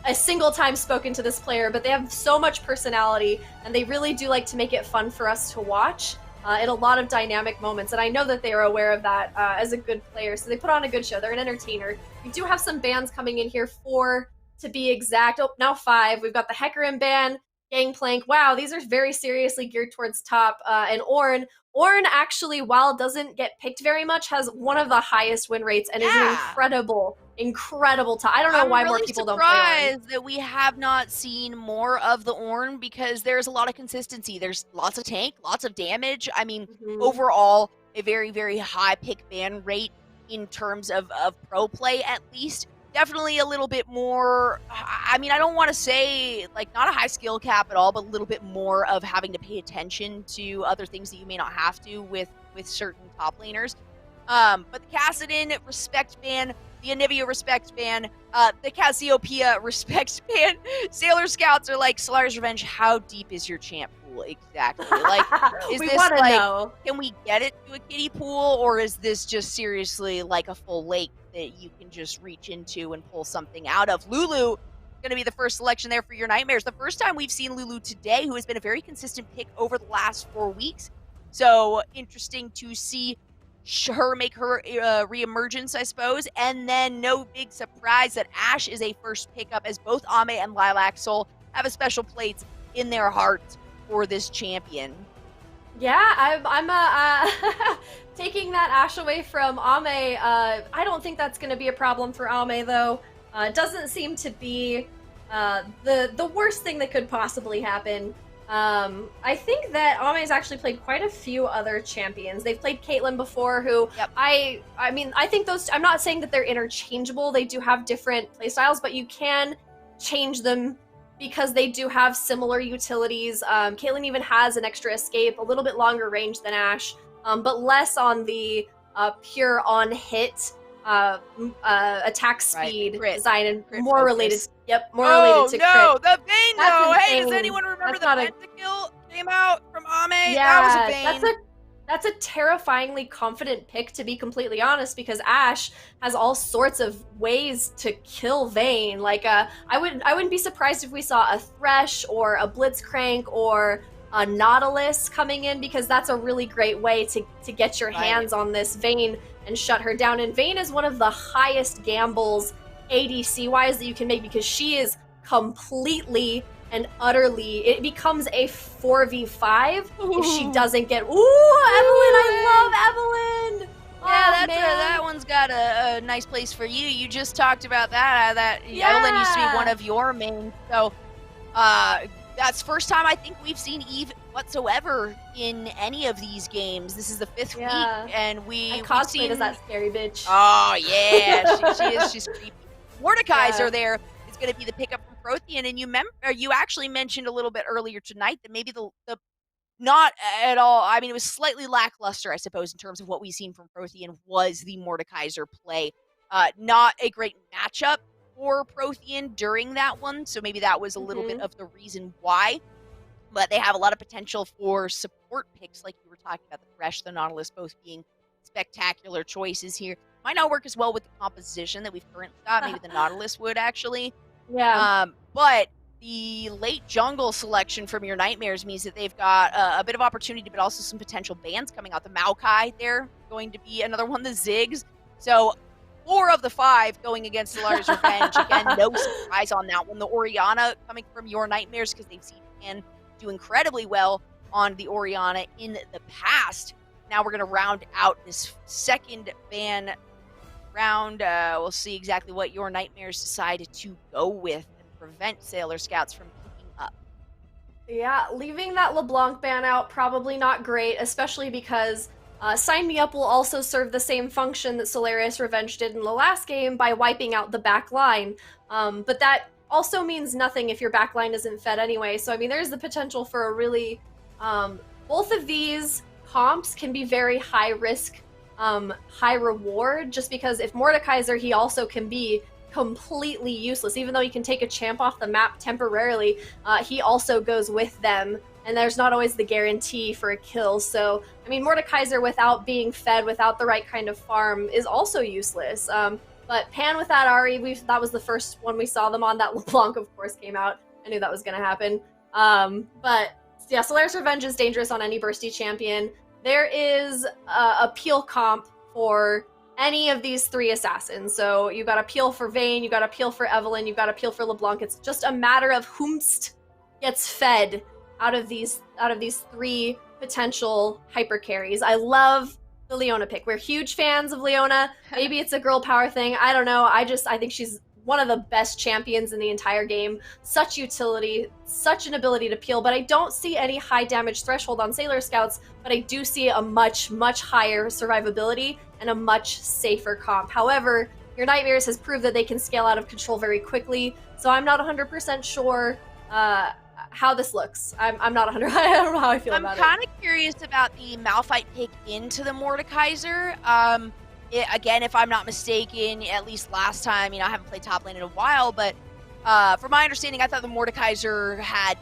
a single time spoken to this player, but they have so much personality and they really do like to make it fun for us to watch in a lot of dynamic moments. And I know that they are aware of that as a good player. So they put on a good show. They're an entertainer. We do have some bands coming in here, 4 to be exact. Oh, now 5. We've got the Hecarim ban, Gangplank. Wow, these are very seriously geared towards top. And Ornn. Ornn actually, while doesn't get picked very much, has one of the highest win rates and is an incredible top. I don't know why more people don't play Ornn.
I'm surprised that we have not seen more of the Ornn because there's a lot of consistency. There's lots of tank, lots of damage. I mean, overall, a very, very high pick ban rate in terms of pro play, at least. Definitely a little bit more, I mean, I don't want to say, not a high skill cap at all, but a little bit more of having to pay attention to other things that you may not have to with certain top laners. But the Kassadin respect ban, the Anivia respect ban, the Cassiopeia respect ban. Sailor Scouts are like, Solari's Revenge, how deep is your champ pool exactly? Is
we
this
know.
Can we get it to a kiddie pool, or is this just seriously like a full lake that you can just reach into and pull something out of? Lulu going to be the first selection there for Your Nightmares. The first time we've seen Lulu today, who has been a very consistent pick over the last 4 weeks. So interesting to see her make her reemergence, I suppose. And then no big surprise that Ashe is a first pickup, as both Ame and Lilac Soul have a special place in their hearts for this champion.
Yeah, I'm taking that Ashe away from Ame. I don't think that's going to be a problem for Ame, though. It doesn't seem to be the worst thing that could possibly happen. I think that Ame's actually played quite a few other champions. They've played Caitlyn before, who I mean, I think those, I'm not saying that they're interchangeable. They do have different playstyles, but you can change them because they do have similar utilities. Caitlyn even has an extra escape, a little bit longer range than Ashe, but less on the pure on-hit attack speed design, and more
focus.
Related. Yep, more related to crit.
Oh no, the Vayne though! Hey,
insane.
does anyone remember
That's
the pentakill came out from Ame?
Yeah,
that was a Vayne.
that's a terrifyingly confident pick, to be completely honest, because Ashe has all sorts of ways to kill Vayne. I wouldn't be surprised if we saw a Thresh or a Blitzcrank or Nautilus coming in, because that's a really great way to get your
Right.
hands on this Vayne and shut her down. And Vayne is one of the highest gambles ADC wise that you can make, because she is completely and utterly, it becomes a 4v5 if she doesn't get. Ooh, Evelyn, I love Evelyn.
Yeah,
Oh,
that's
man.
that one's got a nice place for you. You just talked about that. Evelyn used to be one of your mains, so that's first time I think we've seen Eve whatsoever in any of these games. This is the 5th
Yeah.
week, and
I
we've
cosplayed
seen
as that scary bitch.
Oh yeah, she is. She's creepy. Mordekaiser
Yeah.
there is going to be the pickup from Prothean, and you actually mentioned a little bit earlier tonight that maybe the not at all. I mean, it was slightly lackluster, I suppose, in terms of what we've seen from Prothean was the Mordekaiser play. Not a great matchup for Prothean during that one, so maybe that was a little bit of the reason why. But they have a lot of potential for support picks, like you were talking about, the Thresh, the Nautilus, both being spectacular choices here. Might not work as well with the composition that we've currently got. Maybe the Nautilus would actually.
Yeah.
But the late jungle selection from your Nightmares means that they've got a bit of opportunity, but also some potential bans coming out. The Maokai there going to be another one, the Ziggs. So 4 of the 5 going against Solari's Revenge. Again, no surprise on that one. The Orianna coming from your Nightmares, because they've seen Pan do incredibly well on the Orianna in the past. Now we're going to round out this second ban round. We'll see exactly what your Nightmares decided to go with and prevent Sailor Scouts from picking up.
Yeah, leaving that LeBlanc ban out, probably not great, especially because Sign Me Up will also serve the same function that Solarius Revenge did in the last game by wiping out the back line. But that also means nothing if your back line isn't fed anyway. So, I mean, there's the potential for a really... both of these comps can be very high risk, high reward, just because if Mordekaiser, he also can be completely useless. Even though he can take a champ off the map temporarily, he also goes with them, and there's not always the guarantee for a kill. So, I mean, Mordekaiser without being fed, without the right kind of farm, is also useless. But Pan with that Ahri, that was the first one we saw them on. That LeBlanc, of course, came out. I knew that was going to happen. But yeah, Solarius Revenge is dangerous on any bursty champion. There is a peel comp for any of these 3 assassins. So you got a peel for Vayne, you got a peel for Evelyn, you got a peel for LeBlanc. It's just a matter of whomst gets fed out of these 3 potential hyper carries. I love the Leona pick. We're huge fans of Leona. Maybe it's a girl power thing. I don't know. I think she's one of the best champions in the entire game. Such utility, such an ability to peel, but I don't see any high damage threshold on Sailor Scouts, but I do see a much, much higher survivability and a much safer comp. However, your Nightmares has proved that they can scale out of control very quickly, so I'm not 100% sure how this looks. I'm not 100. I don't know how I feel about it.
I'm kind of curious about the Malphite pick into the Mordekaiser. Again, if I'm not mistaken, at least last time, I haven't played top lane in a while, but from my understanding, I thought the Mordekaiser had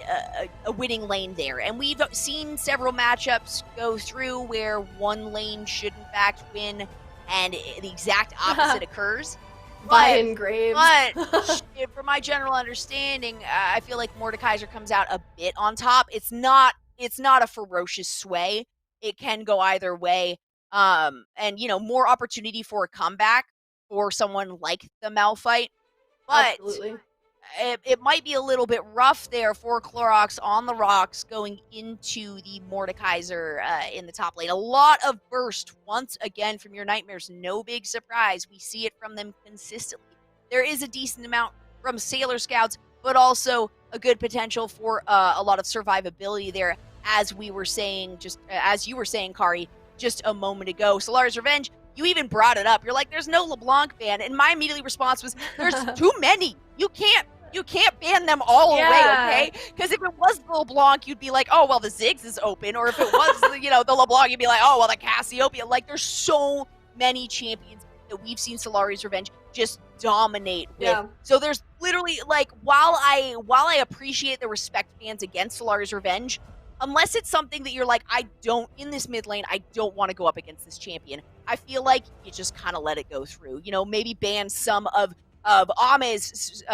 a winning lane there. And we've seen several matchups go through where one lane should, in fact, win, and the exact opposite occurs.
Lion Graves.
But from my general understanding, I feel like Mordekaiser comes out a bit on top. It's not a ferocious sway. It can go either way. And more opportunity for a comeback for someone like the Malphite. But
Absolutely.
It might be a little bit rough there for Clorox on the rocks going into the Mordekaiser in the top lane. A lot of burst once again from your Nightmares. No big surprise. We see it from them consistently. There is a decent amount from Sailor Scouts, but also a good potential for a lot of survivability there, as we were saying, as you were saying, Kari, just a moment ago. Solari's Revenge, you even brought it up. You're like, there's no LeBlanc ban. And my immediate response was, there's too many. You can't ban them all away, okay? Because if it was the LeBlanc, you'd be like, oh, well, the Ziggs is open. Or if it was, the LeBlanc, you'd be like, oh, well, the Cassiopeia. Like, there's so many champions that we've seen Solari's Revenge just dominate with.
Yeah.
So there's literally, like, while I appreciate the respect fans against Solari's Revenge, unless it's something that you're like, in this mid lane, I don't want to go up against this champion, I feel like you just kind of let it go through. Maybe ban some of Ame's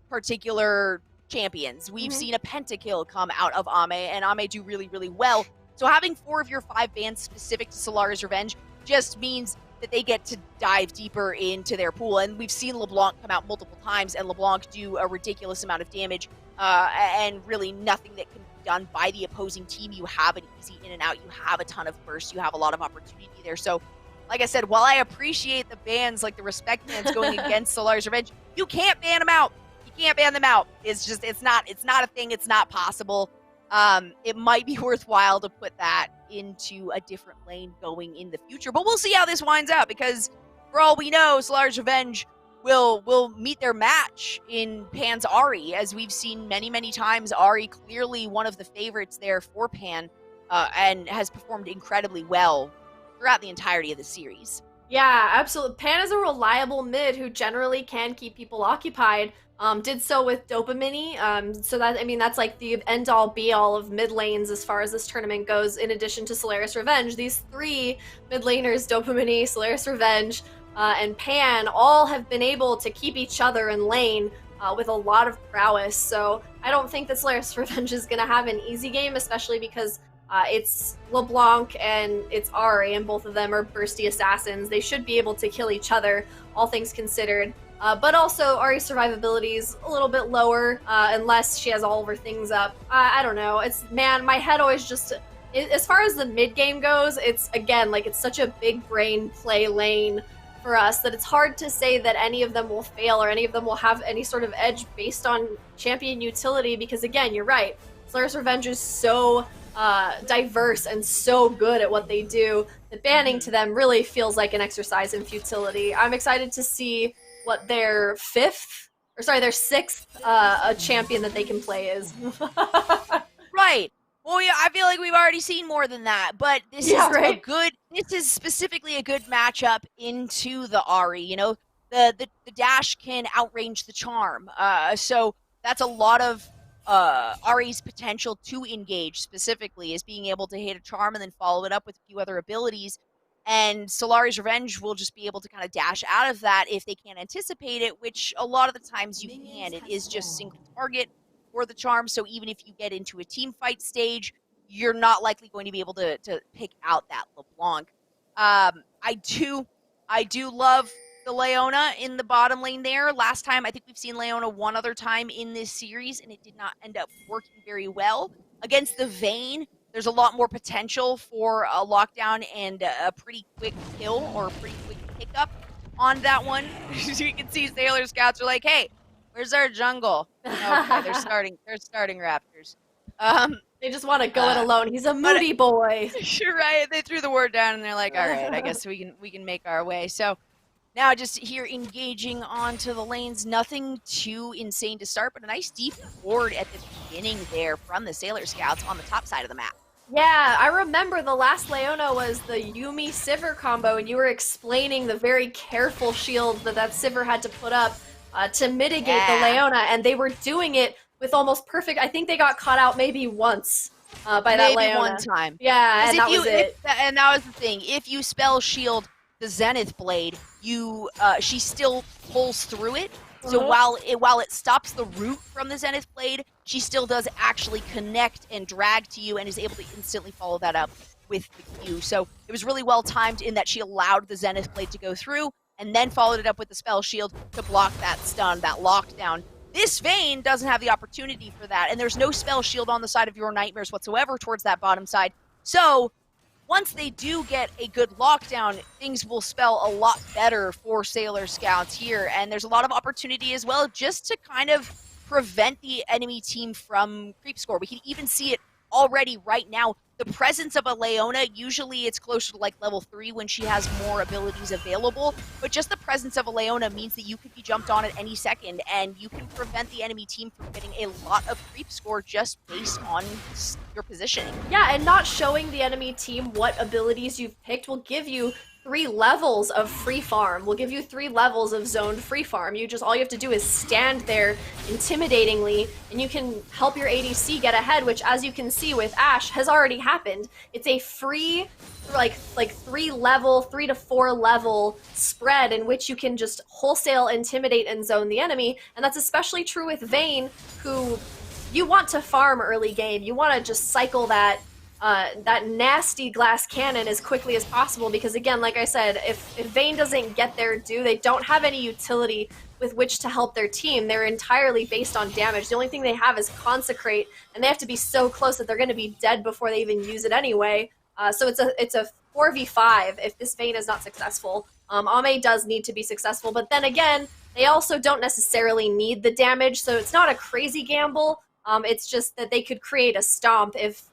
particular champions. We've seen a pentakill come out of Ame, and Ame do really, really well. So having 4 of your 5 bans specific to Solari's Revenge just means that they get to dive deeper into their pool. And we've seen LeBlanc come out multiple times, and LeBlanc do a ridiculous amount of damage, and really nothing that can be done by the opposing team. You have an easy in and out. You have a ton of burst. You have a lot of opportunity there. So, like I said, while I appreciate the bans, like the respect bans going against Solari's Revenge, you can't ban them out. You can't ban them out. It's just, it's not a thing. It's not possible. It might be worthwhile to put that into a different lane going in the future, but we'll see how this winds out, because for all we know, Solari's Revenge will meet their match in Pan's Ahri, as we've seen many, many times. Ahri clearly one of the favorites there for Pan, and has performed incredibly well throughout the entirety of the series.
Yeah, absolutely. Pan is a reliable mid who generally can keep people occupied. Did so with Dopamine. So that, I mean, that's like the end-all be-all of mid lanes as far as this tournament goes, in addition to Solari's Revenge. These 3 mid laners, Dopamine, Solari's Revenge, and Pan, all have been able to keep each other in lane with a lot of prowess. So I don't think that Solari's Revenge is going to have an easy game, especially because it's LeBlanc and it's Ahri, and both of them are bursty assassins. They should be able to kill each other, all things considered. But also, Ahri's survivability is a little bit lower, unless she has all of her things up. I don't know. Man, my head always just... as far as the mid-game goes, it's, again, like, it's such a big brain play lane for us that it's hard to say that any of them will fail or any of them will have any sort of edge based on champion utility, because, again, you're right. Solari's Revenge is so diverse and so good at what they do that banning to them really feels like an exercise in futility. I'm excited to see what their 6th champion that they can play is.
Right. Well, yeah, I feel like we've already seen more than that, but this is specifically a good matchup into the Ahri. You know, the dash can outrange the charm. So that's a lot of Ahri's potential to engage specifically, is being able to hit a charm and then follow it up with a few other abilities. And Solari's Revenge will just be able to kind of dash out of that if they can't anticipate it, which a lot of the times you can. It is just single target for the charm, so even if you get into a team fight stage, you're not likely going to be able to pick out that LeBlanc. I do love the Leona in the bottom lane there. Last time, I think we've seen Leona one other time in this series, and it did not end up working very well. Against the Vayne, there's a lot more potential for a lockdown and a pretty quick kill, or a pretty quick pickup on that one. You can see Sailor Scouts are like, hey, where's our jungle? Okay, they're starting Raptors.
They just want to go it alone. He's a moody boy.
You're right. They threw the word down and they're like, all right, I guess we can make our way. So now just here engaging onto the lanes, nothing too insane to start, but a nice deep ward at the beginning there from the Sailor Scouts on the top side of the map.
Yeah, I remember the last Leona was the Yuumi Sivir combo, and you were explaining the very careful shield that Sivir had to put up to mitigate the Leona, and they were doing it with almost perfect. I think they got caught out maybe once by that Leona.
Maybe one time.
Yeah, and that was it.
And that was the thing. If you spell shield the Zenith Blade, she still pulls through it. So while it stops the root from the Zenith Blade, she still does actually connect and drag to you and is able to instantly follow that up with the Q. So it was really well timed in that she allowed the Zenith Blade to go through and then followed it up with the spell shield to block that stun, that lockdown. This Vayne doesn't have the opportunity for that, and there's no spell shield on the side of your Nightmares whatsoever towards that bottom side. So once they do get a good lockdown, things will spell a lot better for Sailor Scouts here, and there's a lot of opportunity as well just to kind of prevent the enemy team from creep score. We can even see it already right now. The presence of a Leona, usually it's closer to like level 3 when she has more abilities available, but just the presence of a Leona means that you could be jumped on at any second, and you can prevent the enemy team from getting a lot of creep score just based on your positioning.
Yeah, and not showing the enemy team what abilities you've picked will give you 3 levels of free farm. We'll give you 3 levels of zoned free farm. All you have to do is stand there intimidatingly, and you can help your ADC get ahead, which, as you can see with Ashe, has already happened. It's a free, like 3 to 4 level spread in which you can just wholesale intimidate and zone the enemy, and that's especially true with Vayne, who you want to farm early game. You want to just cycle that nasty glass cannon as quickly as possible, because again, like I said, if Vayne doesn't get their due, they don't have any utility with which to help their team. They're entirely based on damage. The only thing they have is Consecrate, and they have to be so close that they're going to be dead before they even use it anyway. So it's a 4v5 if this Vayne is not successful. Ame does need to be successful, but then again, they also don't necessarily need the damage, so it's not a crazy gamble. It's just that they could create a stomp if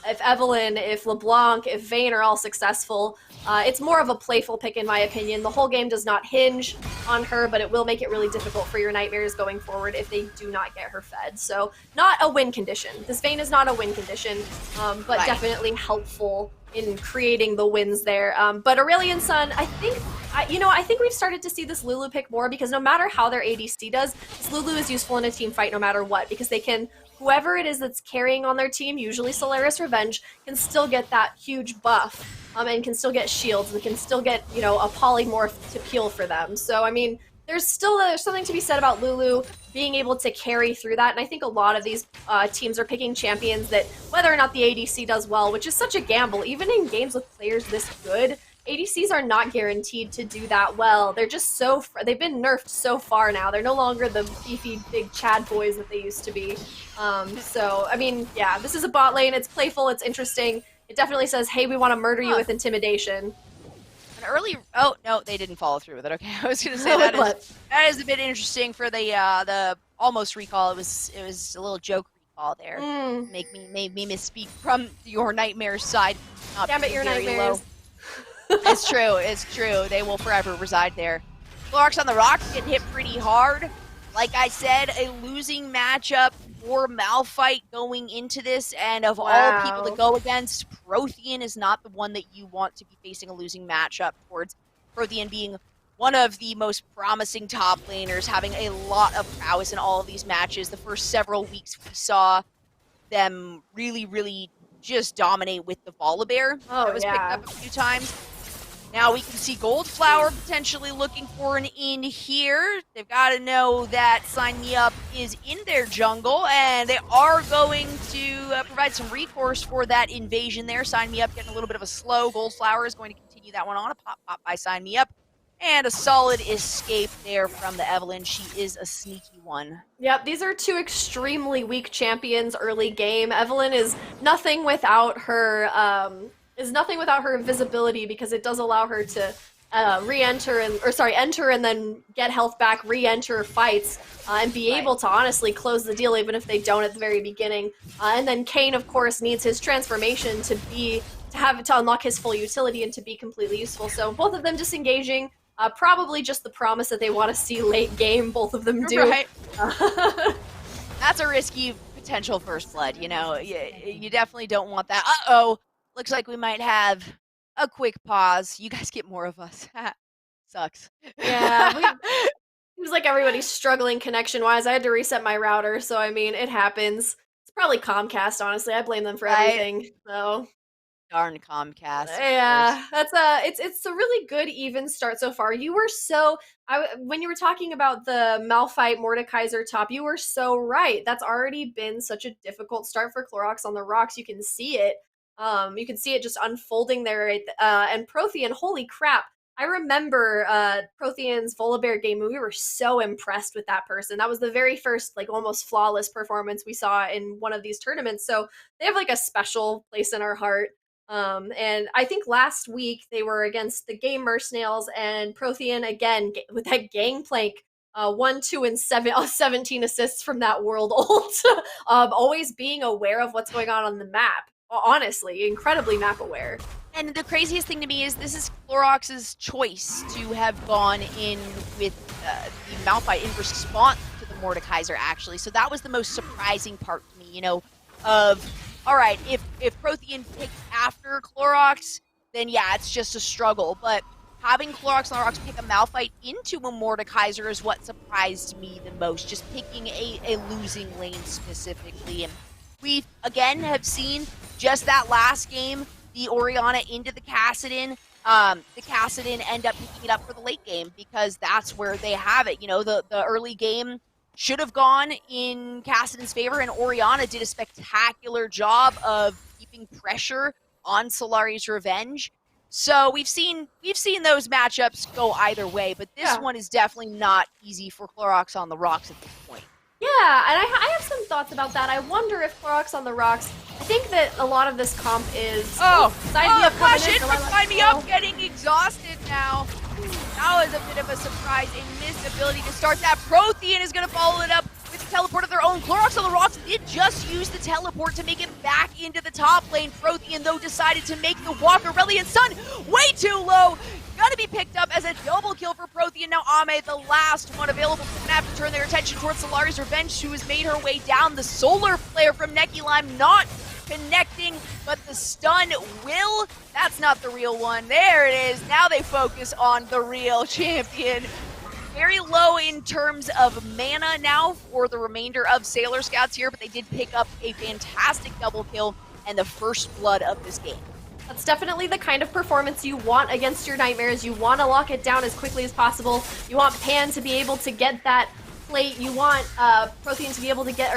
Evelynn, if LeBlanc, if Vayne are all successful. It's more of a playful pick in my opinion. The whole game does not hinge on her, but it will make it really difficult for your Nightmares going forward if they do not get her fed. So not a win condition. This Vayne is not a win condition, but definitely helpful in creating the wins there. But Aurelion Sun, I think we've started to see this Lulu pick more, because no matter how their ADC does, this Lulu is useful in a team fight no matter what, because they can, whoever it is that's carrying on their team, usually Solaris Revenge, can still get that huge buff, and can still get shields, and can still get, a polymorph to peel for them. So, I mean, there's something to be said about Lulu being able to carry through that, and I think a lot of these teams are picking champions that, whether or not the ADC does well, which is such a gamble, even in games with players this good, ADCs are not guaranteed to do that well. They're just they've been nerfed so far now. They're no longer the beefy big Chad boys that they used to be. So, I mean, yeah, this is a bot lane. It's playful. It's interesting. It definitely says, hey, we want to murder you with intimidation.
An early... Oh, no, they didn't follow through with it. Okay, I was going to say that is a bit interesting for the almost recall. It was a little joke recall there. Made me misspeak from your Nightmares side.
Damn it, your Nightmares.
It's true. They will forever reside there. Clorox on the rocks getting hit pretty hard. Like I said, a losing matchup for Malphite going into this, and of all people to go against, Prothean is not the one that you want to be facing a losing matchup towards. Prothean being one of the most promising top laners, having a lot of prowess in all of these matches. The first several weeks we saw them really just dominate with the Volibear. That was picked up a few times. Now we can see Goldflower potentially looking for an in here. They've got to know that Sign Me Up is in their jungle, and they are going to provide some recourse for that invasion there. Sign Me Up getting a little bit of a slow. Goldflower is going to continue that one on. A pop by Sign Me Up. And a solid escape there from the Evelynn. She is a sneaky one.
Yep, these are two extremely weak champions early game. Evelynn is nothing without her invisibility, because it does allow her to enter and then get health back, re-enter fights, and be able to honestly close the deal even if they don't at the very beginning. And then Kayn, of course, needs his transformation to unlock his full utility and to be completely useful. So both of them disengaging. Probably just the promise that they want to see late game, both of them do.
Right. That's a risky potential first blood, You definitely don't want that. Uh-oh. Looks like we might have a quick pause. You guys get more of us. Sucks.
Yeah. Seems like everybody's struggling connection-wise. I had to reset my router, so I mean, it happens. It's probably Comcast, honestly. I blame them for everything. So...
Darn Comcast.
Yeah, it's a really good even start so far. You were when you were talking about the Malphite Mordekaiser top, you were so right. That's already been such a difficult start for Clorox on the rocks. You can see it. You can see it just unfolding there. And Prothean, holy crap. I remember Prothean's Volibear game, and we were so impressed with that person. That was the very first, almost flawless performance we saw in one of these tournaments. So they have, a special place in our heart. And I think last week they were against the Game Mercenaries, and Prothean, again, with that Gangplank, 1, 2, and 17 assists from that world ult. Always being aware of what's going on the map. Honestly, incredibly map aware.
And the craziest thing to me is this is Clorox's choice to have gone in with the Malphite in response to the Mordekaiser, actually. So that was the most surprising part to me, all right, if Prothean picked after Clorox, then yeah, it's just a struggle. But having Clorox on the Rocks pick a Malphite into a Mordekaiser is what surprised me the most, just picking a losing lane specifically. And we, again, have seen just that last game, the Orianna into the Kassadin. The Kassadin end up picking it up for the late game because that's where they have it. You know, the early game should have gone in Kassadin's favor, and Orianna did a spectacular job of keeping pressure on Solari's Revenge. So we've seen those matchups go either way, but this one is definitely not easy for Clorox on the Rocks at this point.
Yeah, and I have some thoughts about that. I wonder if Clorox on the Rocks, I think that a lot of this comp is...
Flash in for Sign Me Up getting exhausted now. That was a bit of a surprise, a missed ability to start that. Prothean is going to follow it up with a teleport of their own. Clorox on the Rocks did just use the teleport to make it back into the top lane. Prothean, though, decided to make the walk. Aurelion Sun way too low. Gonna be picked up as a double kill for Prothean. Now Ame, the last one available, gonna have to turn their attention towards Solari's Revenge, who has made her way down. The solar player from Neki Lime not connecting, but the stun will. That's not the real one. There it is. Now they focus on the real champion. Very low in terms of mana now for the remainder of Sailor Scouts here, but they did pick up a fantastic double kill and the first blood of this game.
That's definitely the kind of performance you want against your Nightmares. You want to lock it down as quickly as possible. You want Pan to be able to get that plate. You want Prothean to be able to get,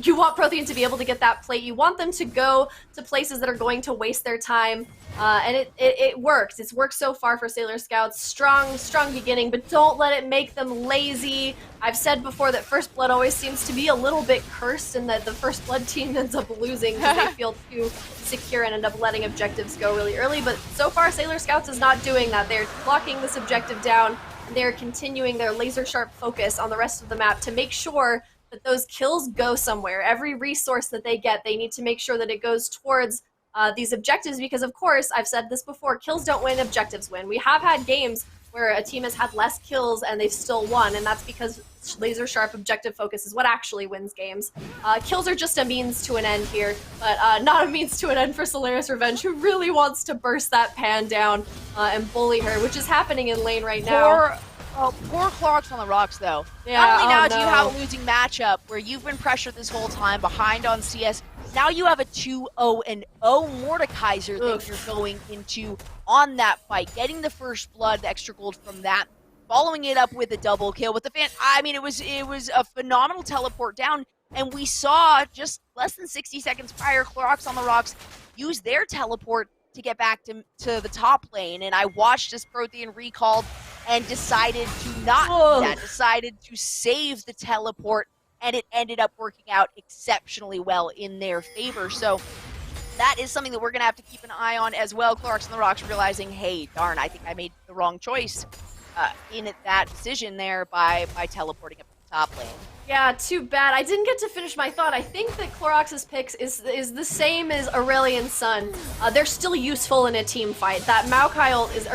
you want Prothean to be able to get that plate. You want them to go to places that are going to waste their time. And it works. It's worked so far for Sailor Scouts. Strong beginning, but don't let it make them lazy. I've said before that First Blood always seems to be a little bit cursed and that the First Blood team ends up losing because they feel too secure and end up letting objectives go really early. But so far, Sailor Scouts is not doing that. They're locking this objective down, and they're continuing their laser-sharp focus on the rest of the map to make sure that those kills go somewhere. Every resource that they get, they need to make sure that it goes towards these objectives because, of course, I've said this before, kills don't win, objectives win. We have had games where a team has had less kills and they've still won, and that's because laser-sharp objective focus is what actually wins games. Kills are just a means to an end here, but not a means to an end for Solari's Revenge, who really wants to burst that Pan down and bully her, which is happening in lane right now.
Poor Clorox on the Rocks, though.
Yeah,
Not only now do you have a losing matchup where you've been pressured this whole time, behind on CS, now you have a 2-0-0 Mordekaiser that you're going into on that fight, getting the first blood, the extra gold from that, following it up with a double kill with the fan. I mean, it was a phenomenal teleport down, and we saw just less than 60 seconds prior, Clorox on the Rocks use their teleport to get back to the top lane, and I watched as Prothean recalled and decided to not do that, decided to save the teleport, and it ended up working out exceptionally well in their favor. So that is something that we're going to have to keep an eye on as well. Clorox on the Rocks realizing, hey, darn, I think I made the wrong choice in that decision there by teleporting up to the top lane.
Yeah, too bad. I didn't get to finish my thought. I think that Clorox's picks is the same as Aurelion Sun. They're still useful in a team fight. That Malphite is,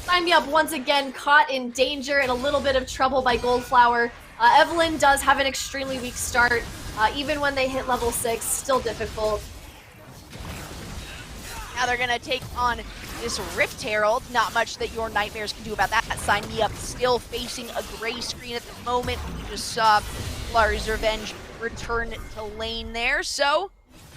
Sign Me Up once again caught in danger and a little bit of trouble by Goldflower. Evelyn does have an extremely weak start. Even when they hit level 6, still difficult.
Now they're gonna take on this Rift Herald. Not much that your Nightmares can do about that. Sign Me Up still facing a gray screen at the moment. We just saw Solari's Revenge return to lane there. So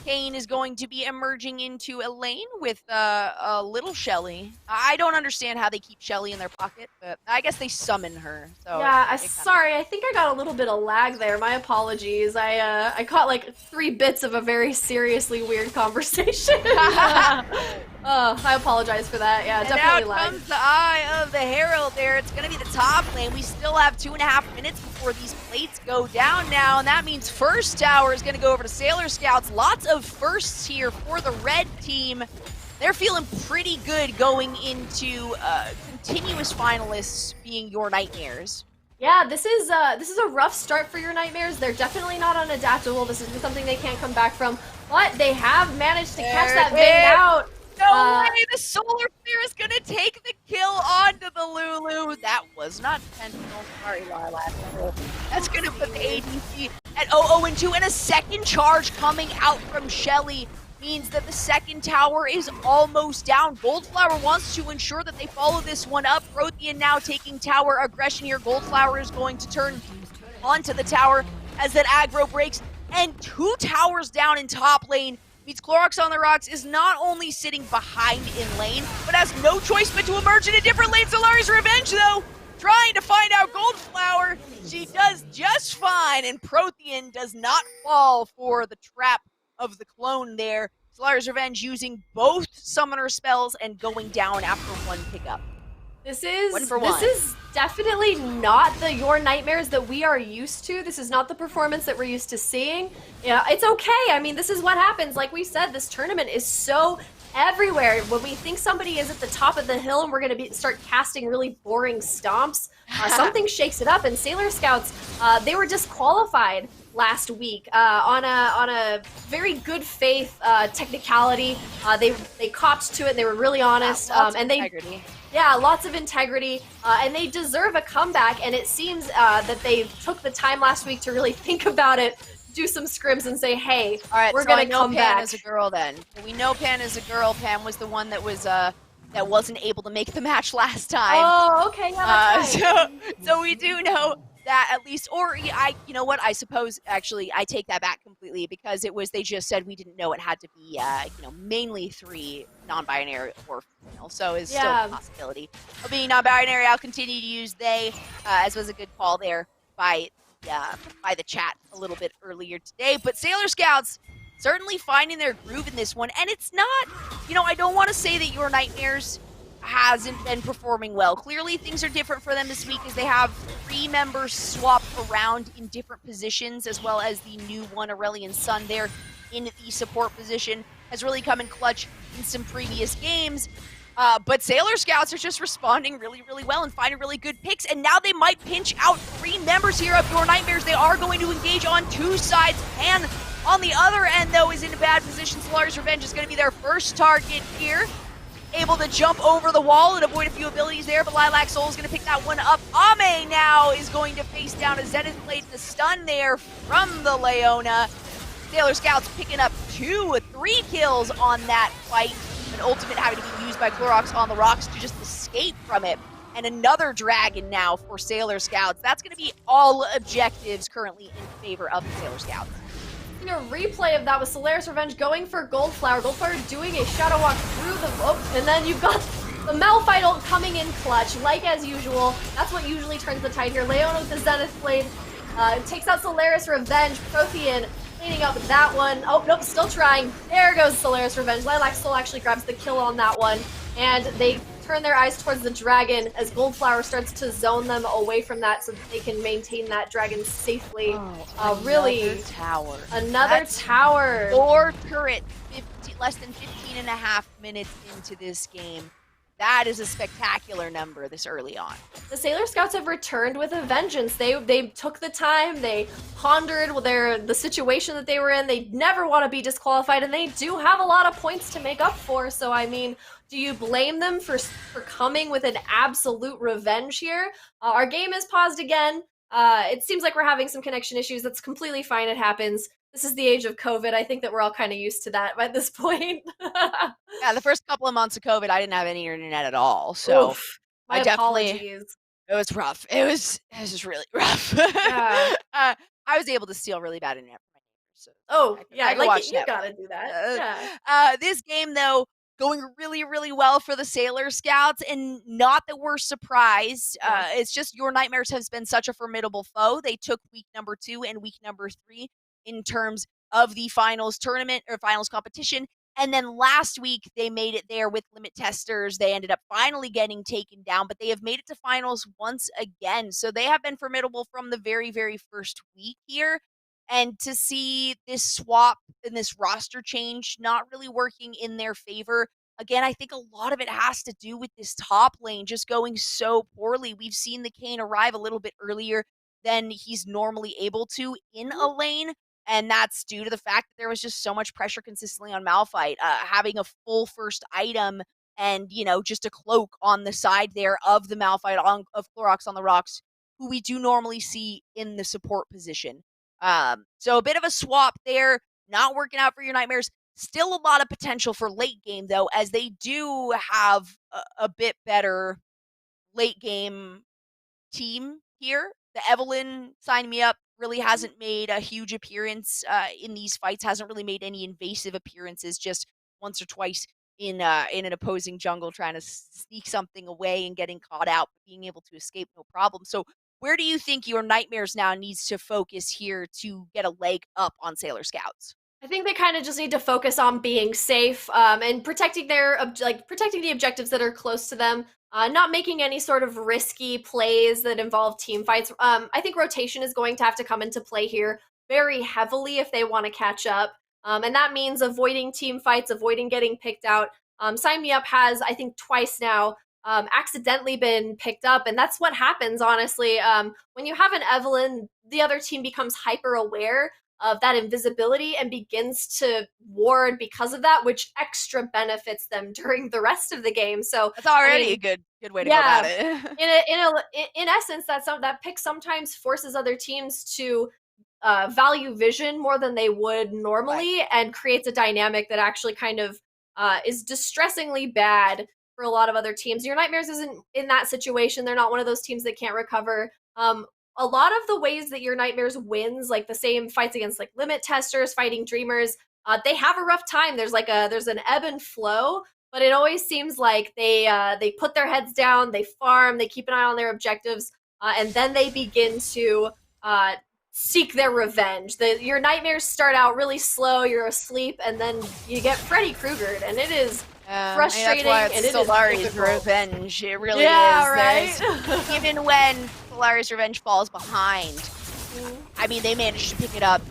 Kane is going to be emerging into a lane with a little Shelly. I don't understand how they keep Shelly in their pocket, but I guess they summon her. So
yeah, sorry, I think I got a little bit of lag there. My apologies. I caught like 3 bits of a very seriously weird conversation. I apologize for that. Yeah,
and
definitely
out
lag.
comes the Eye of the Herald there. It's going to be the top lane. We still have 2.5 minutes before these plates go down now, and that means first tower is going to go over to Sailor Scouts. Lots of firsts here for the red team. They're feeling pretty good going into continuous finalists being your Nightmares.
Yeah, this is a rough start for your Nightmares. They're definitely not unadaptable. This isn't something they can't come back from, but they have managed to catch that Vayne out.
No way! The Solar Flare is gonna take the kill onto the Lulu. That was not intentional. Sorry, Lilac. That's gonna put the ADC at 0-0-2, and a second charge coming out from Shelly. means that the second tower is almost down. Goldflower wants to ensure that they follow this one up. Prothean now taking tower aggression here. Goldflower is going to turn onto the tower as that aggro breaks. And 2 towers down in top lane means Clorox on the Rocks is not only sitting behind in lane, but has no choice but to emerge in a different lane. Solari's Revenge, though, trying to find out Goldflower. She does just fine, and Prothean does not fall for the trap of the clone there. Solari's Revenge using both summoner spells and going down after 1 pickup.
This
One for one.
is definitely not the Your Nightmares that we are used to. This is not the performance that we're used to seeing. Yeah, it's okay. I mean, this is what happens. Like we said, this tournament is so everywhere. When we think somebody is at the top of the hill and we're going to start casting really boring stomps, something shakes it up. And Sailor Scouts, they were disqualified last week on a very good faith technicality. They copped to it. They were really honest, and
integrity.
Yeah, lots of integrity, and they deserve a comeback, and it seems that they took the time last week to really think about it, do some scrims, and say, hey,
all right,
we're
so
going
I
to
know
come
Pan
back.
as a girl then. We know Pan as a girl. Pan was the one that was that wasn't able to make the match last time.
Oh, okay, yeah, that's right.
So we do know that at least, or you know what? I suppose actually I take that back completely because they just said we didn't know it had to be mainly 3 non-binary or female, so it's still a possibility of being non-binary. I'll continue to use they, as was a good call there by the chat a little bit earlier today. But Sailor Scouts certainly finding their groove in this one, and it's not, I don't want to say that Your Nightmares hasn't been performing well. Clearly things are different for them this week as they have 3 members swap around in different positions, as well as the new one, Aurelian Sun, there in the support position, has really come in clutch in some previous games. But Sailor Scouts are just responding really, really well and finding really good picks, and now they might pinch out 3 members here of Your Nightmares. They are going to engage on 2 sides. Pan on the other end, though, is in a bad position. Solari's Revenge is going to be their first target here. Able to jump over the wall and avoid a few abilities there, but Lilac Soul is going to pick that one up. Ame now is going to face down a Zenith Blade to stun there from the Leona. Sailor Scouts picking up 3 kills on that fight. An ultimate having to be used by Clorox on the Rocks to just escape from it. And another dragon now for Sailor Scouts. That's going to be all objectives currently in favor of the Sailor Scouts.
A replay of that with Solari's Revenge going for Goldflower. Goldflower doing a Shadow Walk through the... and then you've got the Malphite coming in clutch, like as usual. That's what usually turns the tide here. Leona with the Zenith Blade takes out Solari's Revenge. Prothean cleaning up that one. Oh, nope, still trying. There goes Solari's Revenge. Lilac Soul actually grabs the kill on that one. And they turn their eyes towards the dragon as Goldflower starts to zone them away from that so that they can maintain that dragon safely. Really,
tower.
Another tower.
4 turret, less than 15 and a half minutes into this game. That is a spectacular number this early on.
The Sailor Scouts have returned with a vengeance. They took the time, they pondered the situation that they were in. They never want to be disqualified, and they do have a lot of points to make up for. So, I mean, do you blame them for coming with an absolute revenge here? Our game is paused again. It seems like we're having some connection issues. That's completely fine. It happens. This is the age of COVID. I think that we're all kind of used to that at this point.
Yeah, the first couple of months of COVID, I didn't have any internet at all. So
Oof, my apologies.
It was rough. It was just really rough.
Yeah.
I was able to steal really bad internet from my neighbors. So
yeah, like you gotta do that. Yeah.
This game, though, going really, really well for the Sailor Scouts, and not that we're surprised. It's just Your Nightmares has been such a formidable foe. They took week number 2 and week number 3 in terms of the finals tournament or finals competition. And then last week, they made it there with limit testers. They ended up finally getting taken down, but they have made it to finals once again. So they have been formidable from the very, very first week here. And to see this swap and this roster change not really working in their favor, again, I think a lot of it has to do with this top lane just going so poorly. We've seen the Kayn arrive a little bit earlier than he's normally able to in a lane. And that's due to the fact that there was just so much pressure consistently on Malphite. Having a full first item and, just a cloak on the side there of the Malphite of Clorox on the Rocks, who we do normally see in the support position. So a bit of a swap there, not working out for Your Nightmares. Still a lot of potential for late game, though, as they do have a bit better late game team here. The Evelyn signed me up really hasn't made a huge appearance in these fights, hasn't really made any invasive appearances, just once or twice in an opposing jungle trying to sneak something away and getting caught out, but being able to escape no problem. So where do you think your Nightmares now needs to focus here to get a leg up on Sailor Scouts?
I think they kind of just need to focus on being safe and protecting their protecting the objectives that are close to them. Not making any sort of risky plays that involve team fights. I think rotation is going to have to come into play here very heavily if they want to catch up. And that means avoiding team fights, avoiding getting picked out. Sign Me Up has, I think, twice now accidentally been picked up. And that's what happens, honestly. When you have an Evelyn, the other team becomes hyper aware of that invisibility and begins to ward because of that, which extra benefits them during the rest of the game. So
that's already a good way to go about it.
In essence, that pick sometimes forces other teams to value vision more than they would normally, and creates a dynamic that actually kind of is distressingly bad for a lot of other teams. Your Nightmares isn't in that situation. They're not one of those teams that can't recover. A lot of the ways that your Nightmares wins, like the same fights against like Limit Testers, Fighting Dreamers, they have a rough time. There's an ebb and flow, but it always seems like they put their heads down, they farm, they keep an eye on their objectives, and then they begin to seek their revenge. Your Nightmares start out really slow, you're asleep, and then you get Freddy Kruegered, and it is frustrating.
That's why it's Solari's revenge. It really is.
Right?
Even when Solari's revenge falls behind, I mean, they manage to pick it up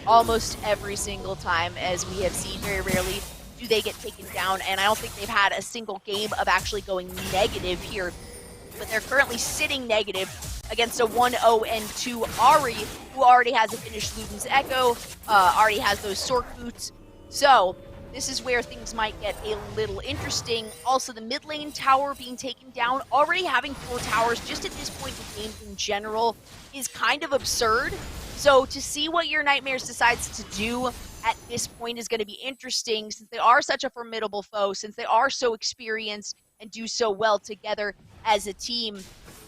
almost every single time, as we have seen. Very rarely do they get taken down, and I don't think they've had a single game of actually going negative here, but they're currently sitting negative against a 1-0-2 Ari, who already has a finished Luden's Echo, already has those Sork boots. So this is where things might get a little interesting. Also, the mid lane tower being taken down, already having 4 towers just at this point in the game in general is kind of absurd. So to see what your Nightmares decides to do at this point is going to be interesting, since they are such a formidable foe, since they are so experienced and do so well together as a team.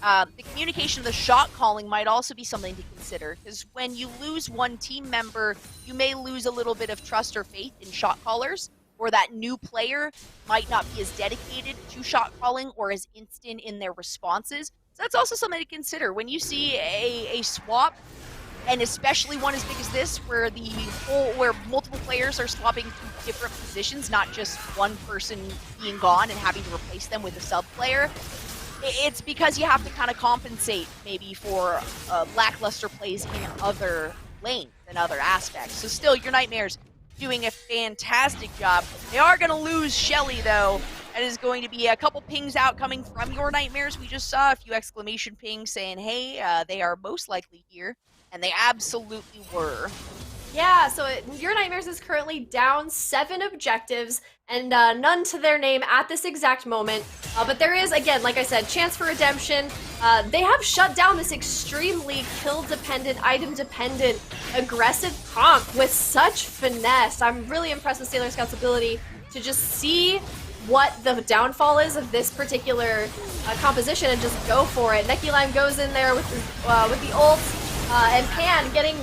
The communication of the shot calling might also be something to consider, because when you lose one team member, you may lose a little bit of trust or faith in shot callers, or that new player might not be as dedicated to shot calling or as instant in their responses. So that's also something to consider. When you see a swap, and especially one as big as this, where where multiple players are swapping to different positions, not just one person being gone and having to replace them with a sub player, it's because you have to kind of compensate maybe for lackluster plays in other lanes and other aspects. So still, your Nightmares doing a fantastic job. They are going to lose Shelly, though. That is going to be a couple pings out coming from your Nightmares. We just saw a few exclamation pings saying, hey, they are most likely here. And they absolutely were.
Yeah, so your Nightmares is currently down 7 objectives and none to their name at this exact moment. But there is, again, like I said, chance for redemption. They have shut down this extremely kill-dependent, item-dependent, aggressive comp with such finesse. I'm really impressed with Sailor Scout's ability to just see what the downfall is of this particular composition and just go for it. Neki Lime goes in there with the ult, and Pan getting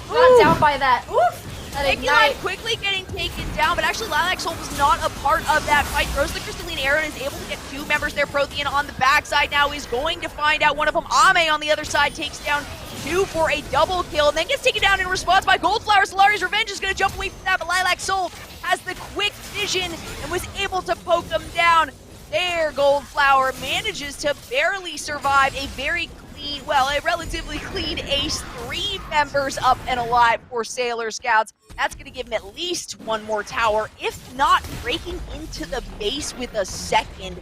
got down by that. Oof! That ignite.
Quickly getting taken down, but actually Lilac Soul was not a part of that fight. Throws the Crystalline Arrow and is able to get 2 members there. Prothean on the backside now is going to find out one of them. Ame on the other side takes down 2 for a double kill, and then gets taken down in response by Goldflower. Solari's Revenge is going to jump away from that, but Lilac Soul has the quick vision and was able to poke them down. There, Goldflower manages to barely survive a very a relatively clean ace. 3 members up and alive for Sailor Scouts. That's going to give him at least 1 more tower, if not breaking into the base with a second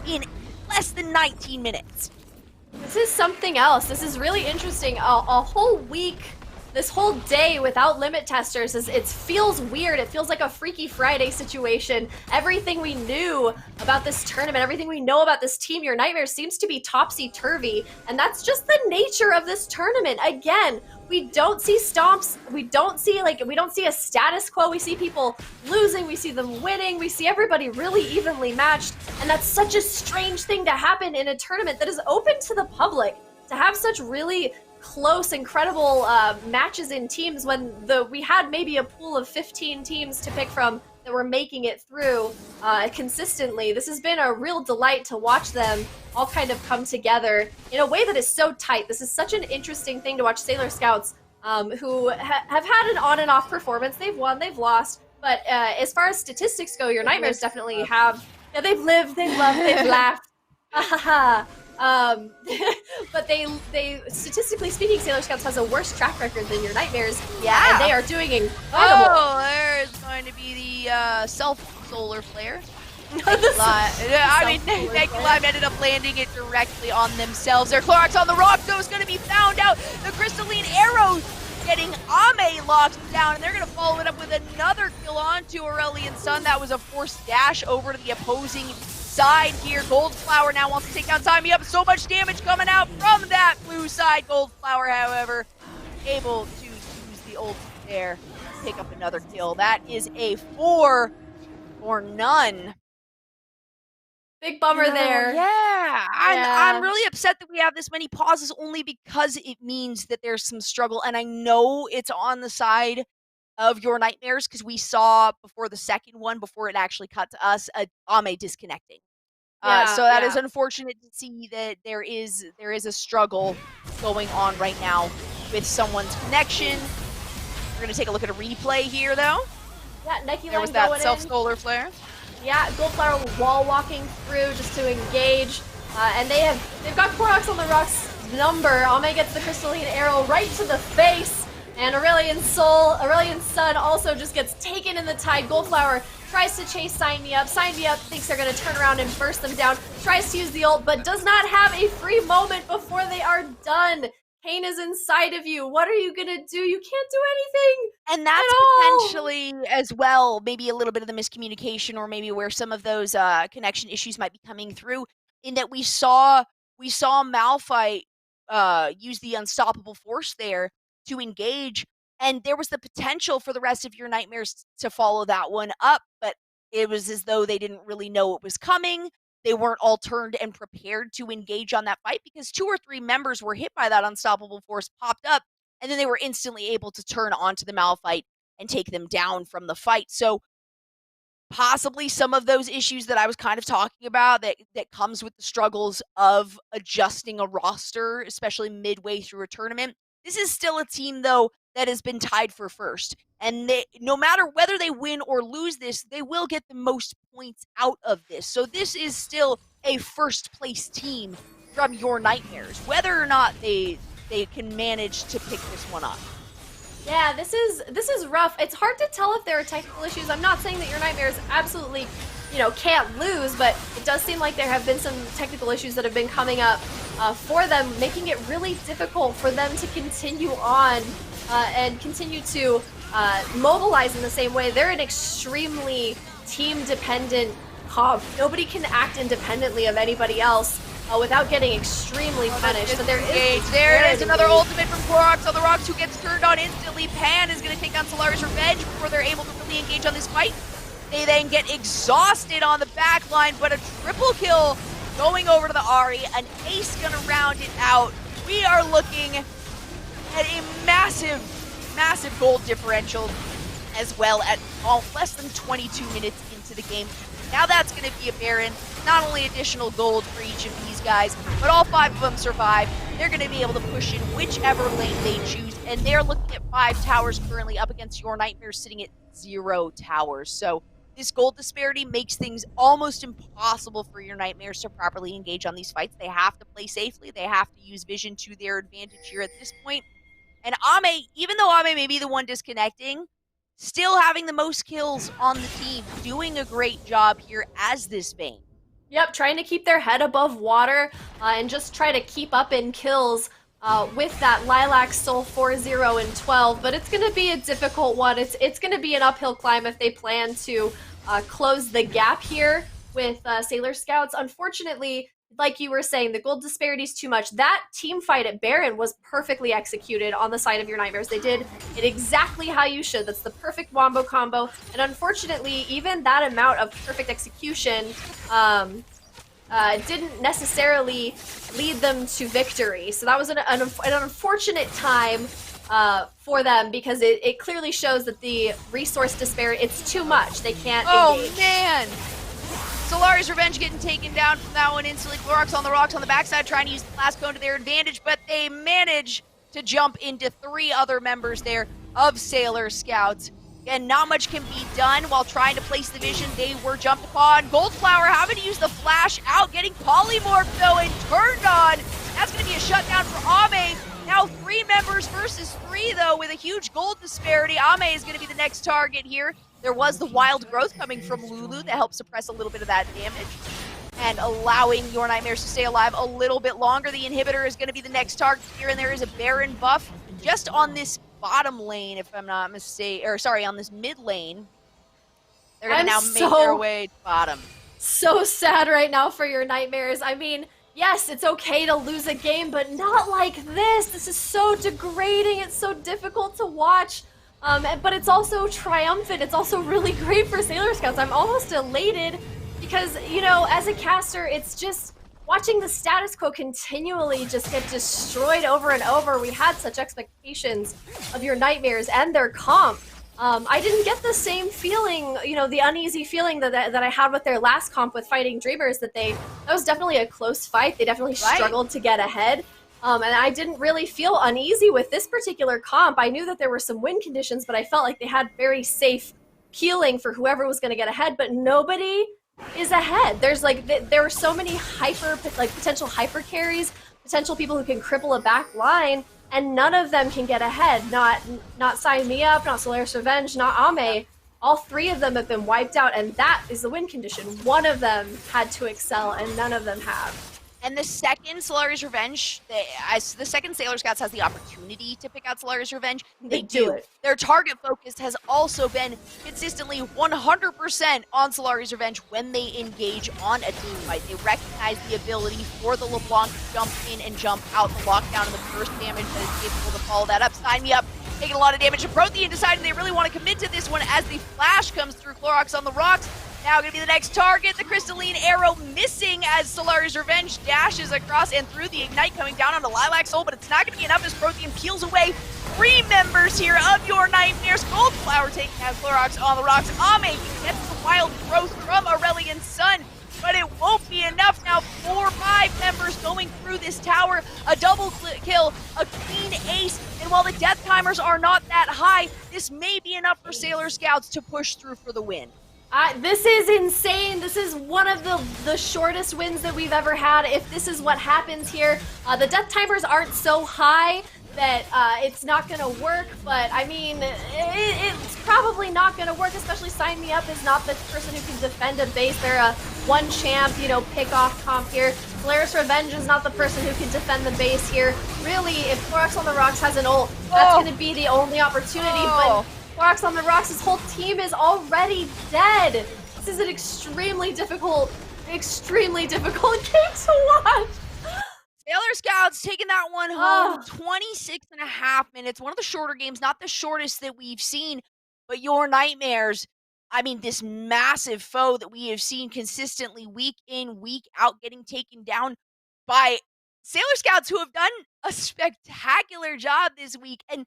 in less than 19 minutes.
This is something else. This is really interesting. A whole week this whole day without limit testers it feels weird. It feels like a Freaky Friday situation. Everything we knew about this tournament, everything we know about this team, Your Nightmares, seems to be topsy-turvy, and that's just the nature of this tournament. Again, we don't see stomps. We don't see a status quo. We see people losing. We see them winning. We see everybody really evenly matched, and that's such a strange thing to happen in a tournament that is open to the public. To have such really close, incredible matches in teams when we had maybe a pool of 15 teams to pick from that were making it through consistently. This has been a real delight to watch them all kind of come together in a way that is so tight. This is such an interesting thing to watch Sailor Scouts who have had an on and off performance. They've won, they've lost, but as far as statistics go, Your Nightmares definitely have. Yeah, they've lived, they've loved, they've laughed. But they statistically speaking, Sailor Scouts has a worse track record than Your Nightmares.
Yeah.
And they are doing incredible.
Oh, there's going to be the self-solar flare. I mean, Negative Live ended up landing it directly on themselves. Their Clorox on the rock, though, is going to be found out. The Crystalline Arrow getting Ame locked down, and they're going to follow it up with another kill onto Aurelian Sun. That was a forced dash over to the opposing side here. Goldflower now wants to take down Timey Up. So much damage coming out from that blue side. Goldflower, however, able to use the ult there to pick up another kill. That is a 4 for none.
Big bummer there.
Yeah. I'm really upset that we have this many pauses only because it means that there's some struggle. And I know it's on the side of Your Nightmares because we saw before the second one, before it actually cut to us, Ame disconnecting. So that is unfortunate to see that there is a struggle going on right now with someone's connection. We're going to take a look at a replay here, though.
Yeah, Nike
there was that self-solar flare.
Yeah, Goldflower wall walking through just to engage, and they've got Clorox on the rocks number. Ame gets the Crystalline Arrow right to the face, and Aurelian Sun also just gets taken in the tide. Goldflower tries to chase Sign Me Up. Sign Me Up thinks they're going to turn around and burst them down. Tries to use the ult, but does not have a free moment before they are done. Kane is inside of you. What are you going to do? You can't do anything.
And that's potentially as well maybe a little bit of the miscommunication, or maybe where some of those connection issues might be coming through, in that we saw Malphite use the unstoppable force there to engage, and there was the potential for the rest of Your Nightmares to follow that one up, but it was as though they didn't really know it was coming. They weren't all turned and prepared to engage on that fight because 2 or 3 members were hit by that unstoppable force, popped up, and then they were instantly able to turn onto the Malphite and take them down from the fight. So possibly some of those issues that I was kind of talking about that comes with the struggles of adjusting a roster, especially midway through a tournament. This is still a team, though, that has been tied for first. And no matter whether they win or lose this, they will get the most points out of this. So this is still a first-place team from Your Nightmares, whether or not they can manage to pick this one up.
Yeah, this is rough. It's hard to tell if there are technical issues. I'm not saying that Your Nightmares absolutely, can't lose, but it does seem like there have been some technical issues that have been coming up for them, making it really difficult for them to continue on and continue to mobilize in the same way. They're an extremely team-dependent comp. Nobody can act independently of anybody else without getting extremely punished. But there is
another ultimate from Clorox on the rocks, who gets turned on instantly. Pan is going to take down Solari's Revenge before they're able to really engage on this fight. They then get exhausted on the back line, but a triple kill going over to the Ahri. An ace going to round it out. We are looking at a massive, massive gold differential, as well at less than 22 minutes into the game. Now that's going to be a Baron. Not only additional gold for each of these guys, but all 5 of them survive. They're going to be able to push in whichever lane they choose, and they're looking at 5 towers currently up against Your Nightmares sitting at 0 towers. So this gold disparity makes things almost impossible for Your Nightmares to properly engage on these fights. They have to play safely. They have to use vision to their advantage here at this point. And Ame, even though Ame may be the one disconnecting, still having the most kills on the team, doing a great job here as this Vayne.
Yep, trying to keep their head above water and just try to keep up in kills with that Lilac Soul 4-0 and 12, but it's going to be a difficult one. It's going to be an uphill climb if they plan to close the gap here with Sailor Scouts. Unfortunately, like you were saying, the gold disparity is too much. That team fight at Baron was perfectly executed on the side of your Nightmares. They did it exactly how you should. That's the perfect wombo combo. And unfortunately, even that amount of perfect execution didn't necessarily lead them to victory. So that was an unfortunate time for them because it clearly shows that the resource disparity, it's too much. They can't engage.
Man! Solari's Revenge getting taken down from that one instantly. Clorox on the rocks on the backside trying to use the blast cone to their advantage, but they manage to jump into 3 other members there of Sailor Scouts. Again, not much can be done while trying to place the vision. They were jumped upon. Goldflower having to use the flash out, getting polymorphed though and turned on. That's going to be a shutdown for Ame. Now 3 members versus 3 though with a huge gold disparity. Ame is going to be the next target here. There was the wild growth coming from Lulu that helped suppress a little bit of that damage and allowing your Nightmares to stay alive a little bit longer. The inhibitor is going to be the next target here, and there is a Baron buff just on this bottom lane, if I'm not mistaken, or sorry, on this mid lane. They're going to now make their way to bottom.
So sad right now for your Nightmares. I mean, yes, it's okay to lose a game, but not like this. This is so degrading. It's so difficult to watch. But it's also triumphant. It's also really great for Sailor Scouts. I'm almost elated because, you know, as a caster, it's just watching the status quo continually just get destroyed over and over. We had such expectations of your Nightmares and their comp. I didn't get the same feeling, you know, the uneasy feeling that I had with their last comp with Fighting Dreamers, that was definitely a close fight. They definitely struggled to get ahead. And I didn't really feel uneasy with this particular comp. I knew that there were some win conditions, but I felt like they had very safe healing for whoever was going to get ahead, but nobody is ahead. There's there were so many potential hyper carries, potential people who can cripple a back line, and none of them can get ahead. Not Sign Me Up, not Solaris Revenge, not Ame. All 3 of them have been wiped out, and that is the win condition. One of them had to excel, and none of them have.
And the second Solari's Revenge, the second Sailor Scouts has the opportunity to pick out Solari's Revenge, they do it. Their target focus has also been consistently 100% on Solari's Revenge when they engage on a team fight. They recognize the ability for the LeBlanc to jump in and jump out, the lockdown and the burst damage that is capable to follow that up. Sign Me Up, taking a lot of damage. And Prothean decided they really want to commit to this one as the flash comes through. Clorox on the rocks. Now going to be the next target. The Crystalline Arrow missing as Solari's Revenge dashes across and through the Ignite coming down onto Lilac Soul, but it's not going to be enough as Prothean peels away 3 members here of your Nightmares. Goldflower taking out Clorox on the rocks. Ame gets the wild growth from Aurelion Sun, but it won't be enough. Now 4-5 members going through this tower. A double kill, a clean ace, and while the death timers are not that high, this may be enough for Sailor Scouts to push through for the win.
This is insane. This is one of the shortest wins that we've ever had. If this is what happens here, the death timers aren't so high that it's not going to work, but I mean, it's probably not going to work, especially Sign Me Up is not the person who can defend a base. They're a one champ, you know, pick off comp here. Solaris Revenge is not the person who can defend the base here. Really, if Clorox on the Rocks has an ult, that's going to be the only opportunity, but Clorox on the Rocks, his whole team is already dead. This is an extremely difficult game to watch.
Sailor Scouts taking that one home, 26.5 minutes. One of the shorter games, not the shortest that we've seen, but your Nightmares, I mean, this massive foe that we have seen consistently week in, week out, getting taken down by Sailor Scouts who have done a spectacular job this week. And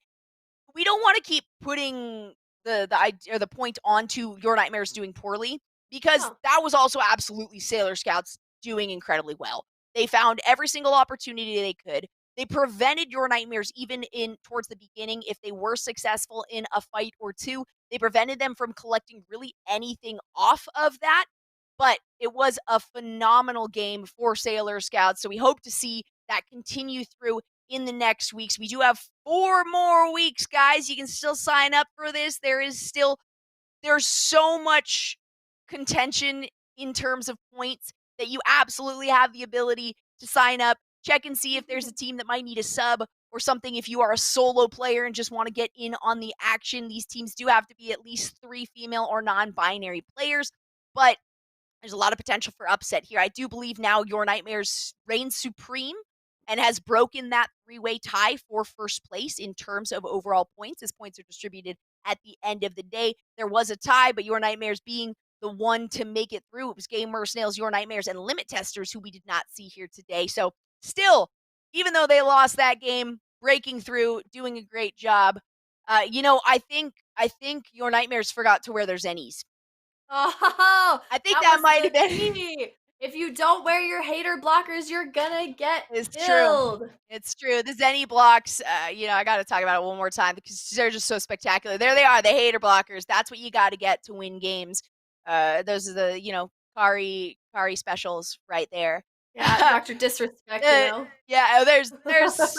we don't want to keep putting the point onto your Nightmares doing poorly, because that was also absolutely Sailor Scouts doing incredibly well. They found every single opportunity they could. They prevented your Nightmares even in towards the beginning. If they were successful in a fight or two, they prevented them from collecting really anything off of that. But it was a phenomenal game for Sailor Scouts. So we hope to see that continue through in the next weeks. We do have 4 more weeks, guys. You can still sign up for this. There's so much contention in terms of points that you absolutely have the ability to sign up check and see if there's a team that might need a sub or something. If you are a solo player and just want to get in on the action, these teams do have to be at least 3 female or non-binary players, but there's a lot of potential for upset here. I do believe now Your Nightmares reigns supreme and has broken that 3-way tie for first place in terms of overall points, as points are distributed at the end of the day. There was a tie, but Your Nightmares being the one to make it through. It was Gamer Snails, Your Nightmares, and Limit Testers, who we did not see here today. So still, even though they lost that game, breaking through, doing a great job. I think Your Nightmares forgot to wear their zennies.
Oh,
I think that might have been.
key. If you don't wear your hater blockers, you're gonna get
True.
killed.
It's true. The Zenny blocks, I got to talk about it one more time because they're just so spectacular. There they are, the hater blockers. That's what you got to get to win games. Those are the, Kari specials right there.
Yeah, Dr. Disrespect,
Yeah, there's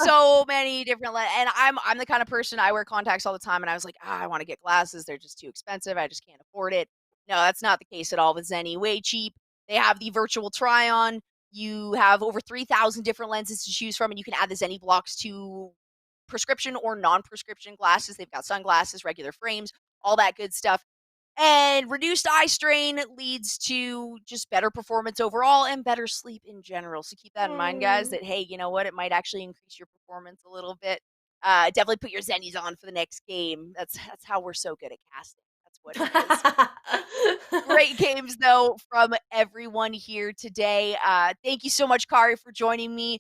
so many different and I'm the kind of person, I wear contacts all the time, and I was like, I want to get glasses. They're just too expensive. I just can't afford it. No, that's not the case at all with Zenny. Way cheap. They have the virtual try-on. You have over 3,000 different lenses to choose from, and you can add the Zenny blocks to prescription or non-prescription glasses. They've got sunglasses, regular frames, all that good stuff. And reduced eye strain leads to just better performance overall and better sleep in general. So keep that in mind, guys, that, hey, you know what? It might actually increase your performance a little bit. Definitely put your Zennies on for the next game. That's how we're so good at casting. What it is. Great games, though, from everyone here today. Thank you so much, Kari, for joining me.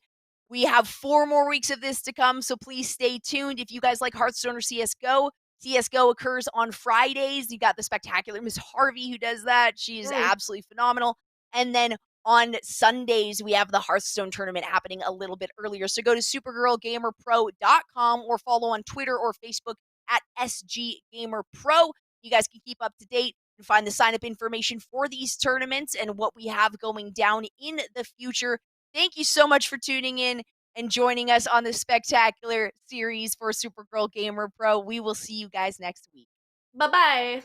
We have 4 more weeks of this to come, so please stay tuned. If you guys like Hearthstone or CSGO, CSGO occurs on Fridays. You got the spectacular Miss Harvey who does that. She is absolutely phenomenal. And then on Sundays, we have the Hearthstone tournament happening a little bit earlier. So go to supergirlgamerpro.com or follow on Twitter or Facebook at SGGamerPro. You guys can keep up to date and find the sign-up information for these tournaments and what we have going down in the future. Thank you so much for tuning in and joining us on this spectacular series for Supergirl Gamer Pro. We will see you guys next week.
Bye-bye.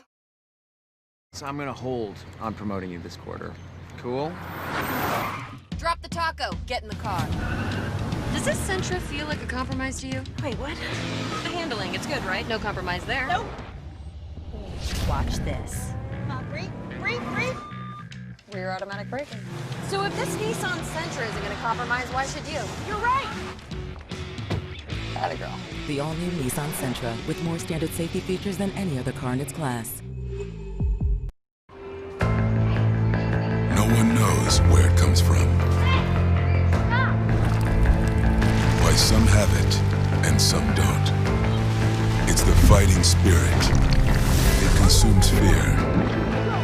So I'm gonna hold on promoting you this quarter. Cool?
Drop the taco. Get in the car. Does this Sentra feel like a compromise to you?
Wait, what?
The handling, it's good, right? No compromise there.
Nope. Watch this.
Come on, breathe.
Rear automatic braking. So if this Nissan Sentra isn't going to compromise, why should you? You're right. Atta girl.
The all-new Nissan Sentra with more standard safety features than any other car in its class.
No one knows where it comes from. Why some have it and some don't. It's the fighting spirit. It consumes fear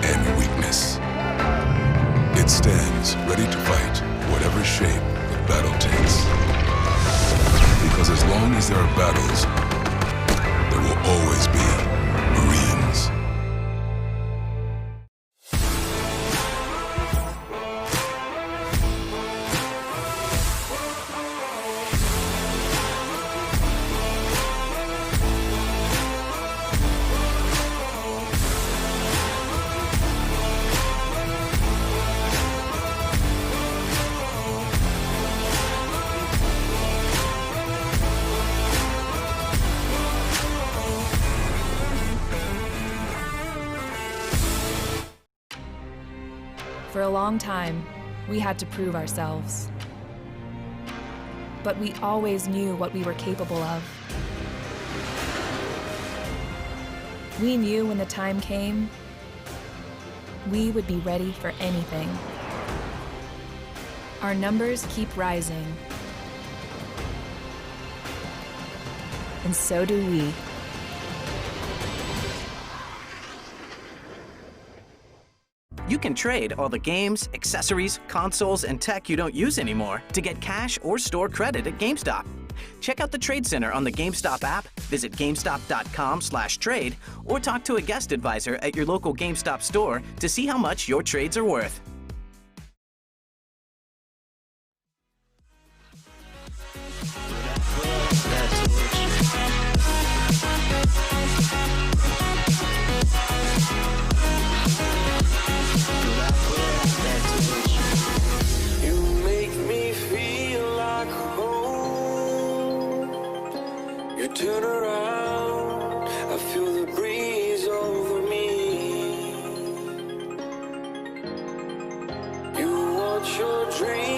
and weakness. It stands ready to fight whatever shape the battle takes. Because as long as there are battles, there will always be Marines.
For a long time, we had to prove ourselves. But we always knew what we were capable of. We knew when the time came, we would be ready for anything. Our numbers keep rising. And so do we.
You can trade all the games, accessories, consoles, and tech you don't use anymore to get cash or store credit at GameStop. Check out the Trade Center on the GameStop app, visit GameStop.com/trade, or talk to a guest advisor at your local GameStop store to see how much your trades are worth.
You make me feel like You turn around, I feel the breeze over me. You watch your dreams.